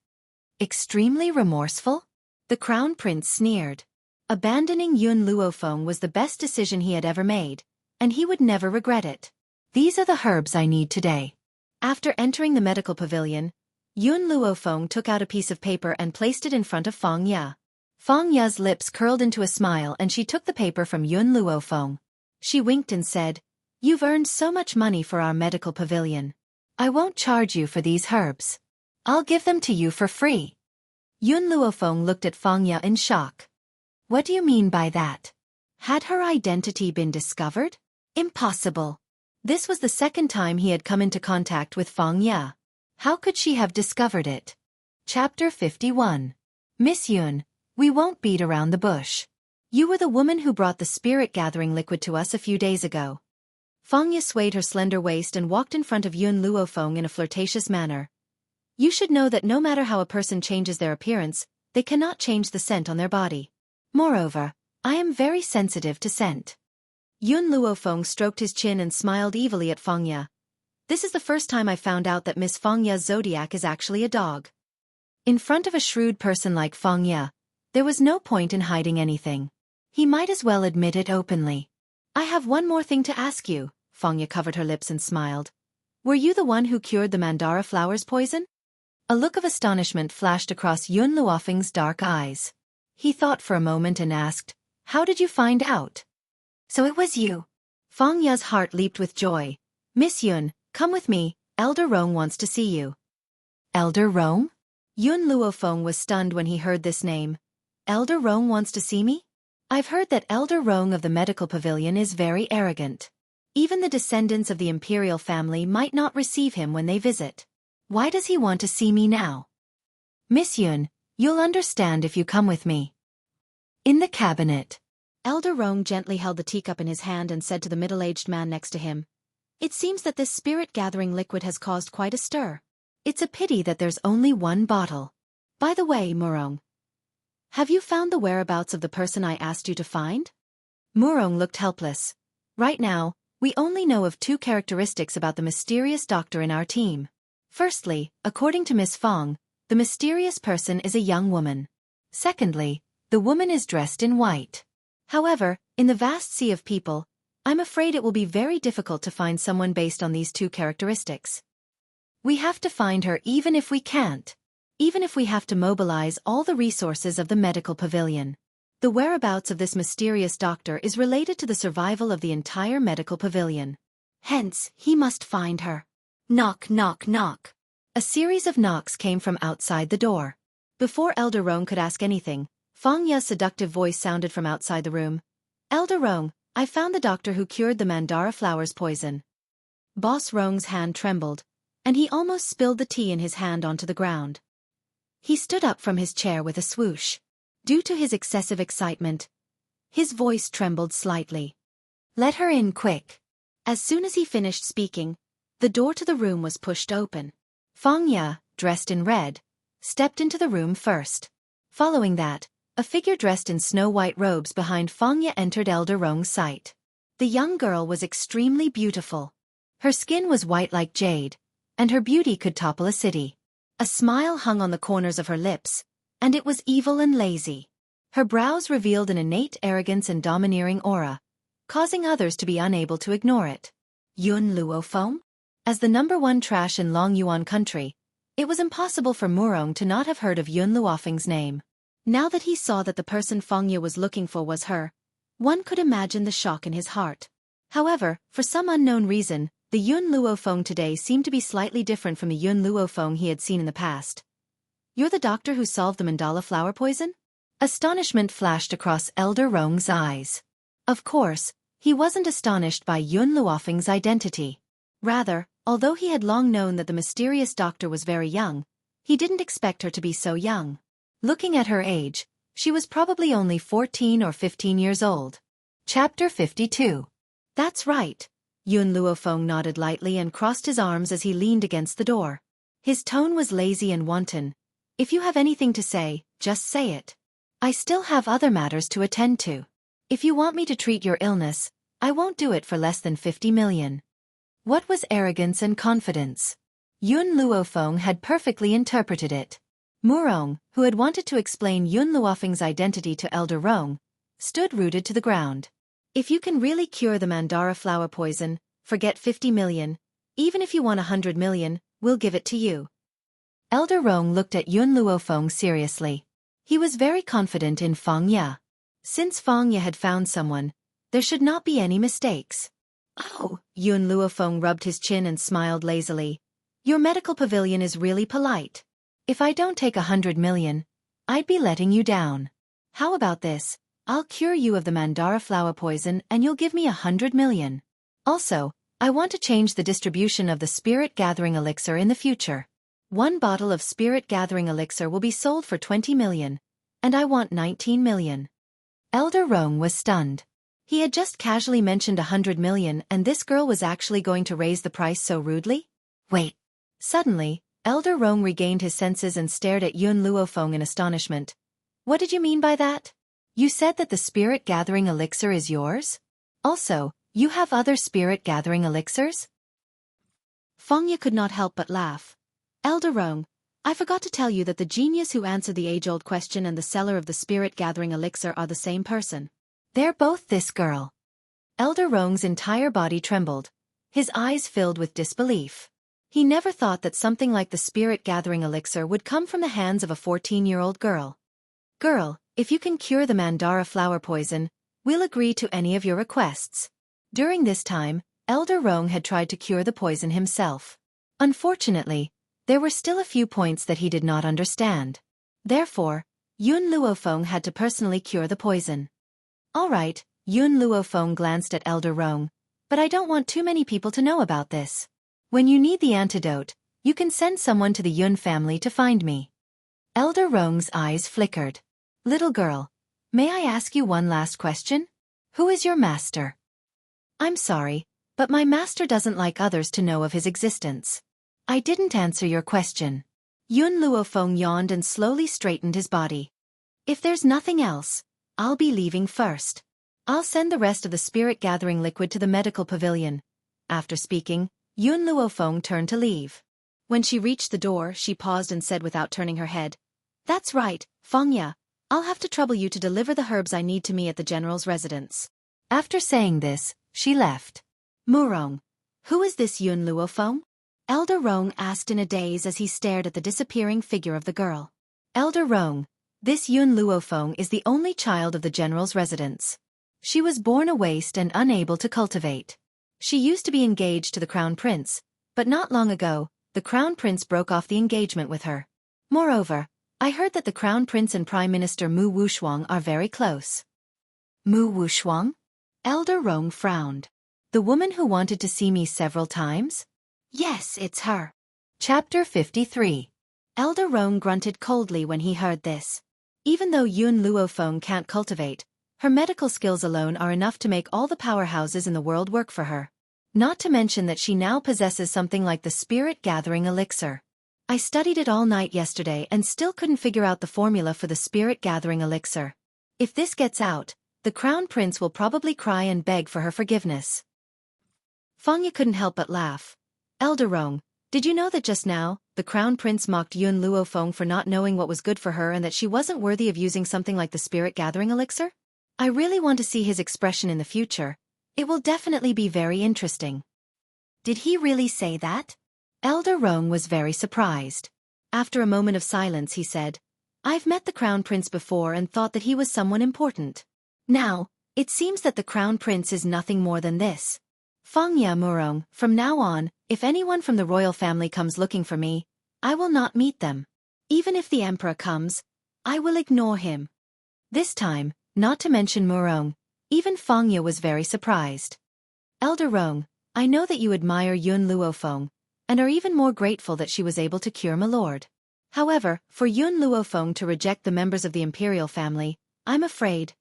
Extremely remorseful? The crown prince sneered. Abandoning Yun Luofeng was the best decision he had ever made, and he would never regret it. These are the herbs I need today. After entering the medical pavilion, Yun Luofeng took out a piece of paper and placed it in front of Fangya. Fangya's lips curled into a smile and she took the paper from Yun Luofeng. She winked and said, You've earned so much money for our medical pavilion. I won't charge you for these herbs. I'll give them to you for free. Yun Luofeng looked at Fangya in shock. What do you mean by that? Had her identity been discovered? Impossible. This was the second time he had come into contact with Fangya. How could she have discovered it? Chapter 51. Miss Yun, we won't beat around the bush. You were the woman who brought the spirit-gathering liquid to us a few days ago. Fangya swayed her slender waist and walked in front of Yun Luofeng in a flirtatious manner. You should know that no matter how a person changes their appearance, they cannot change the scent on their body. Moreover, I am very sensitive to scent. Yun Luofeng stroked his chin and smiled evilly at Feng Ye. This is the first time I found out that Miss Feng Ye's zodiac is actually a dog. In front of a shrewd person like Feng Ye, there was no point in hiding anything. He might as well admit it openly. I have one more thing to ask you. Feng Ye covered her lips and smiled. Were you the one who cured the mandara flower's poison? A look of astonishment flashed across Yun Luofeng's dark eyes. He thought for a moment and asked, How did you find out? So it was you. Feng Ye's heart leaped with joy. Miss Yun, come with me, Elder Rong wants to see you. Elder Rong? Yun Luofeng was stunned when he heard this name. Elder Rong wants to see me? I've heard that Elder Rong of the medical pavilion is very arrogant. Even the descendants of the imperial family might not receive him when they visit. Why does he want to see me now? Miss Yun, you'll understand if you come with me. In the cabinet. Elder Rong gently held the teacup in his hand and said to the middle-aged man next to him, It seems that this spirit-gathering liquid has caused quite a stir. It's a pity that there's only one bottle. By the way, Murong, have you found the whereabouts of the person I asked you to find? Murong looked helpless. Right now, we only know of two characteristics about the mysterious doctor in our team. Firstly, according to Miss Fong, the mysterious person is a young woman. Secondly, the woman is dressed in white. However, in the vast sea of people, I'm afraid it will be very difficult to find someone based on these two characteristics. We have to find her even if we can't. Even if we have to mobilize all the resources of the medical pavilion. The whereabouts of this mysterious doctor is related to the survival of the entire medical pavilion. Hence, he must find her. Knock, knock, knock. A series of knocks came from outside the door. Before Elder Rong could ask anything, Feng Ye's seductive voice sounded from outside the room. Elder Rong, I found the doctor who cured the mandara flower's poison. Boss Rong's hand trembled, and he almost spilled the tea in his hand onto the ground. He stood up from his chair with a swoosh. Due to his excessive excitement, his voice trembled slightly. Let her in quick. As soon as he finished speaking, the door to the room was pushed open. Feng Ye, dressed in red, stepped into the room first. Following that, a figure dressed in snow-white robes behind Feng Ye entered Elder Rong's sight. The young girl was extremely beautiful. Her skin was white like jade, and her beauty could topple a city. A smile hung on the corners of her lips, and it was evil and lazy. Her brows revealed an innate arrogance and domineering aura, causing others to be unable to ignore it. Yun Luofeng? As the #1 trash in Long Yuan country, it was impossible for Murong to not have heard of Yun Luofeng's name. Now that he saw that the person Feng Ye was looking for was her, one could imagine the shock in his heart. However, for some unknown reason, the Yun Luofeng today seemed to be slightly different from the Yun Luofeng he had seen in the past. You're the doctor who solved the mandala flower poison? Astonishment flashed across Elder Rong's eyes. Of course, he wasn't astonished by Yun Luofeng's identity. Rather, although he had long known that the mysterious doctor was very young, he didn't expect her to be so young. Looking at her age, she was probably only 14 or 15 years old. Chapter 52. That's right. Yun Luofeng nodded lightly and crossed his arms as he leaned against the door. His tone was lazy and wanton. If you have anything to say, just say it. I still have other matters to attend to. If you want me to treat your illness, I won't do it for less than 50 million. What was arrogance and confidence? Yun Luofeng had perfectly interpreted it. Murong, who had wanted to explain Yun Luofeng's identity to Elder Rong, stood rooted to the ground. If you can really cure the mandara flower poison, forget 50 million. Even if you want 100 million, we'll give it to you. Elder Rong looked at Yun Luofeng seriously. He was very confident in Feng Ye. Since Feng Ye had found someone, there should not be any mistakes. Oh, Yun Luofeng rubbed his chin and smiled lazily. Your medical pavilion is really polite. If I don't take 100 million, I'd be letting you down. How about this? I'll cure you of the mandara flower poison and you'll give me 100 million. Also, I want to change the distribution of the spirit-gathering elixir in the future. 1 bottle of spirit-gathering elixir will be sold for 20 million, and I want 19 million. Elder Rong was stunned. He had just casually mentioned 100 million and this girl was actually going to raise the price so rudely? Wait. Suddenly, Elder Rong regained his senses and stared at Yun Luofeng in astonishment. What did you mean by that? You said that the spirit-gathering elixir is yours? Also, you have other spirit-gathering elixirs? Fengya could not help but laugh. Elder Rong, I forgot to tell you that the genius who answered the age-old question and the seller of the spirit-gathering elixir are the same person. They're both this girl. Elder Rong's entire body trembled. His eyes filled with disbelief. He never thought that something like the spirit-gathering elixir would come from the hands of a 14-year-old girl. Girl, if you can cure the Mandara flower poison, we'll agree to any of your requests. During this time, Elder Rong had tried to cure the poison himself. Unfortunately, there were still a few points that he did not understand. Therefore, Yun Luofeng had to personally cure the poison. All right, Yun Luofeng glanced at Elder Rong, but I don't want too many people to know about this. When you need the antidote, you can send someone to the Yun family to find me. Elder Rong's eyes flickered. Little girl, may I ask you one last question? Who is your master? I'm sorry, but my master doesn't like others to know of his existence. I didn't answer your question. Yun Luofeng yawned and slowly straightened his body. If there's nothing else, I'll be leaving first. I'll send the rest of the spirit-gathering liquid to the medical pavilion. After speaking, Yun Luofeng turned to leave. When she reached the door, she paused and said without turning her head, That's right, Fengya. I'll have to trouble you to deliver the herbs I need to me at the general's residence. After saying this, she left. Murong. Who is this Yun Luofeng? Elder Rong asked in a daze as he stared at the disappearing figure of the girl. Elder Rong, this Yun Luofeng is the only child of the general's residence. She was born a waste and unable to cultivate. She used to be engaged to the crown prince, but not long ago, the crown prince broke off the engagement with her. Moreover, I heard that the crown prince and prime minister Mu Wushuang are very close. Mu Wushuang? Elder Rong frowned. The woman who wanted to see me several times? Yes, it's her. Chapter 53. Elder Rong grunted coldly when he heard this. Even though Yun Luofeng can't cultivate, her medical skills alone are enough to make all the powerhouses in the world work for her. Not to mention that she now possesses something like the spirit-gathering elixir. I studied it all night yesterday and still couldn't figure out the formula for the spirit-gathering elixir. If this gets out, the crown prince will probably cry and beg for her forgiveness. Fengya couldn't help but laugh. Elder Rong, did you know that just now, the crown prince mocked Yun Luofeng for not knowing what was good for her and that she wasn't worthy of using something like the spirit-gathering elixir? I really want to see his expression in the future. It will definitely be very interesting. Did he really say that? Elder Rong was very surprised. After a moment of silence he said, I've met the crown prince before and thought that he was someone important. Now, it seems that the crown prince is nothing more than this. Fengya Murong, from now on, if anyone from the royal family comes looking for me, I will not meet them. Even if the emperor comes, I will ignore him. This time, not to mention Murong, even Fengya was very surprised. Elder Rong, I know that you admire Yun Luofeng, and are even more grateful that she was able to cure my lord. However, for Yun Luofeng to reject the members of the imperial family, I'm afraid.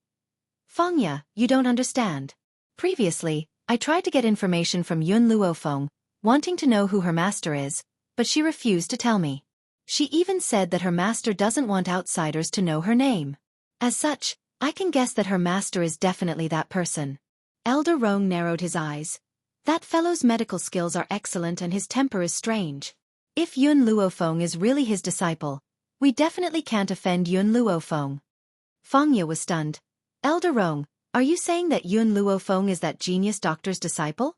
Fengya, you don't understand. Previously, I tried to get information from Yun Luofeng, wanting to know who her master is, but she refused to tell me. She even said that her master doesn't want outsiders to know her name. As such, I can guess that her master is definitely that person. Elder Rong narrowed his eyes. That fellow's medical skills are excellent and his temper is strange. If Yun Luofeng is really his disciple, we definitely can't offend Yun Luofeng. Fengya was stunned. Elder Rong, are you saying that Yun Luofeng is that genius doctor's disciple?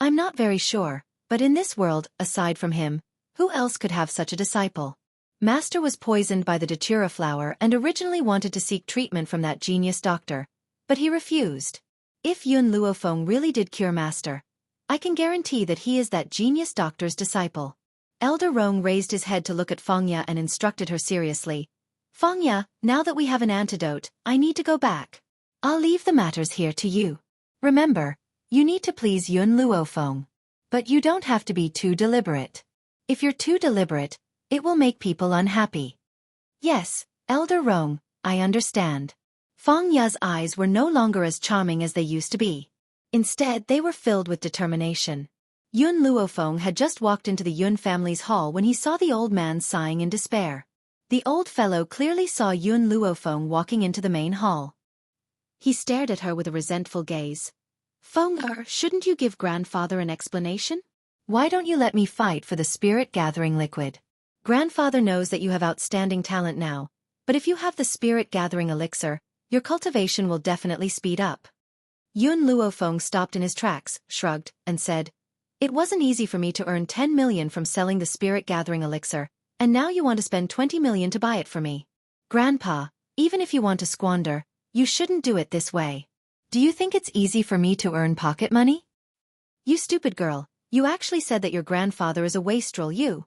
I'm not very sure, but in this world, aside from him, who else could have such a disciple? Master was poisoned by the datura flower and originally wanted to seek treatment from that genius doctor, but he refused. If Yun Luofeng really did cure Master, I can guarantee that he is that genius doctor's disciple. Elder Rong raised his head to look at Fengya and instructed her seriously. Fengya, now that we have an antidote, I need to go back. I'll leave the matters here to you. Remember, you need to please Yun Luofeng. But you don't have to be too deliberate. If you're too deliberate, it will make people unhappy. Yes, Elder Rong, I understand. Fengya's eyes were no longer as charming as they used to be. Instead, they were filled with determination. Yun Luofeng had just walked into the Yun family's hall when he saw the old man sighing in despair. The old fellow clearly saw Yun Luofeng walking into the main hall. He stared at her with a resentful gaze. "Feng, shouldn't you give grandfather an explanation? Why don't you let me fight for the spirit-gathering liquid? Grandfather knows that you have outstanding talent now, but if you have the spirit-gathering elixir, your cultivation will definitely speed up." Yun Luofeng stopped in his tracks, shrugged, and said, "It wasn't easy for me to earn 10 million from selling the spirit-gathering elixir, and now you want to spend 20 million to buy it for me. Grandpa, even if you want to squander, you shouldn't do it this way. Do you think it's easy for me to earn pocket money? You stupid girl, you actually said that your grandfather is a wastrel, you."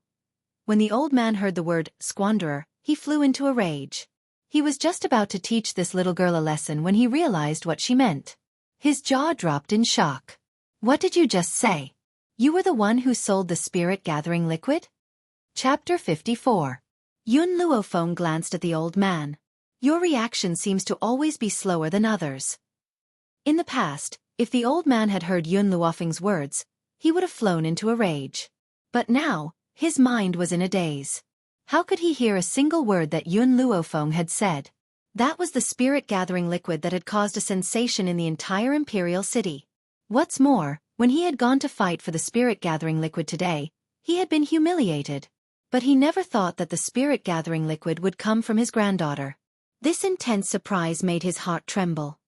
When the old man heard the word squanderer, he flew into a rage. He was just about to teach this little girl a lesson when he realized what she meant. His jaw dropped in shock. "What did you just say? You were the one who sold the spirit-gathering liquid?" Chapter 54. Yun Luofeng glanced at the old man. "Your reaction seems to always be slower than others." In the past, if the old man had heard Yun Luofeng's words, he would have flown into a rage. But now, his mind was in a daze. How could he hear a single word that Yun Luofeng had said? That was the spirit-gathering liquid that had caused a sensation in the entire imperial city. What's more, when he had gone to fight for the spirit-gathering liquid today, he had been humiliated. But he never thought that the spirit-gathering liquid would come from his granddaughter. This intense surprise made his heart tremble.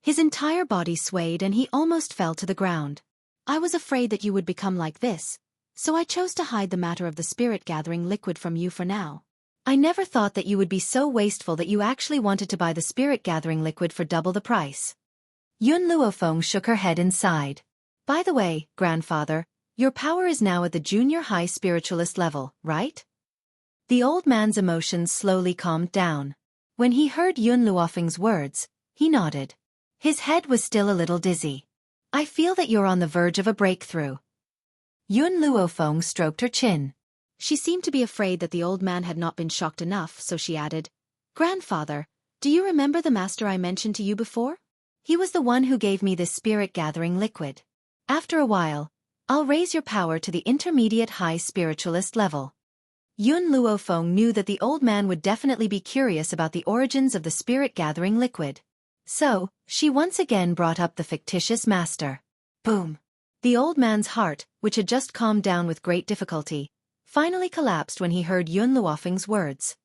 His entire body swayed and he almost fell to the ground. "I was afraid that you would become like this, so I chose to hide the matter of the spirit-gathering liquid from you for now. I never thought that you would be so wasteful that you actually wanted to buy the spirit-gathering liquid for double the price." Yun Luofeng shook her head and sighed. "By the way, grandfather, your power is now at the junior high spiritualist level, right?" The old man's emotions slowly calmed down. When he heard Yun Luofeng's words, he nodded. His head was still a little dizzy. "I feel that you're on the verge of a breakthrough." Yun Luofeng stroked her chin. She seemed to be afraid that the old man had not been shocked enough, so she added, "Grandfather, do you remember the master I mentioned to you before? He was the one who gave me this spirit-gathering liquid. After a while, I'll raise your power to the intermediate high spiritualist level." Yun Luofeng knew that the old man would definitely be curious about the origins of the spirit-gathering liquid. So, she once again brought up the fictitious master. Boom! The old man's heart, which had just calmed down with great difficulty, finally collapsed when he heard Yun Luofeng's words.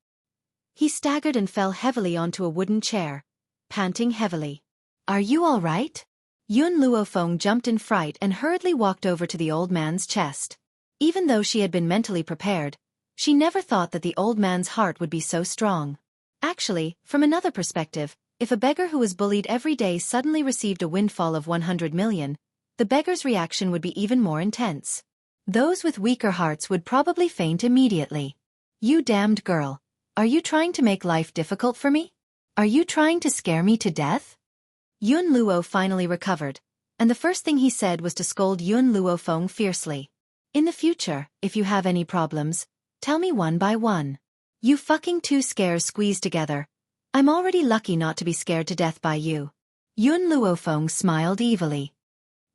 He staggered and fell heavily onto a wooden chair, panting heavily. "Are you all right?" Yun Luofeng jumped in fright and hurriedly walked over to the old man's chest. Even though she had been mentally prepared, she never thought that the old man's heart would be so strong. Actually, from another perspective, if a beggar who was bullied every day suddenly received a windfall of 100 million, the beggar's reaction would be even more intense. Those with weaker hearts would probably faint immediately. "You damned girl. Are you trying to make life difficult for me? Are you trying to scare me to death?" Yun Luo finally recovered, and the first thing he said was to scold Yun Luofeng fiercely. "In the future, if you have any problems, tell me one by one. You fucking two scares squeezed together. I'm already lucky not to be scared to death by you." Yun Luofeng smiled evilly.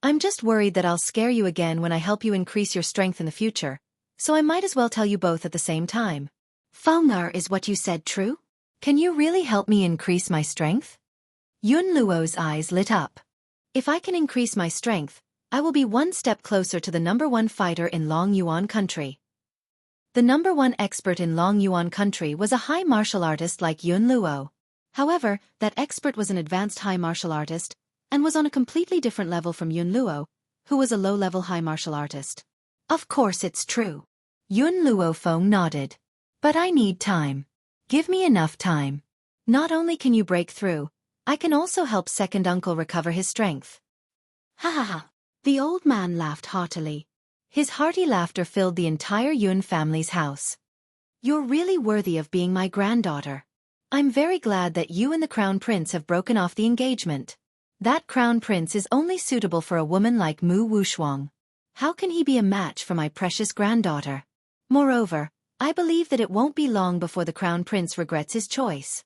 "I'm just worried that I'll scare you again when I help you increase your strength in the future, so I might as well tell you both at the same time." "Feng'er, is what you said true? Can you really help me increase my strength?" Yun Luo's eyes lit up. "If I can increase my strength, I will be one step closer to the #1 fighter in Long Yuan country." The #1 expert in Long Yuan country was a high martial artist like Yun Luo. However, that expert was an advanced high martial artist, and was on a completely different level from Yun Luo, who was a low-level high martial artist. "Of course it's true." Yun Luofeng nodded. "But I need time. Give me enough time. Not only can you break through, I can also help second uncle recover his strength." Ha ha ha. The old man laughed heartily. His hearty laughter filled the entire Yun family's house. "You're really worthy of being my granddaughter. I'm very glad that you and the crown prince have broken off the engagement. That crown prince is only suitable for a woman like Mu Wushuang. How can he be a match for my precious granddaughter? Moreover, I believe that it won't be long before the crown prince regrets his choice."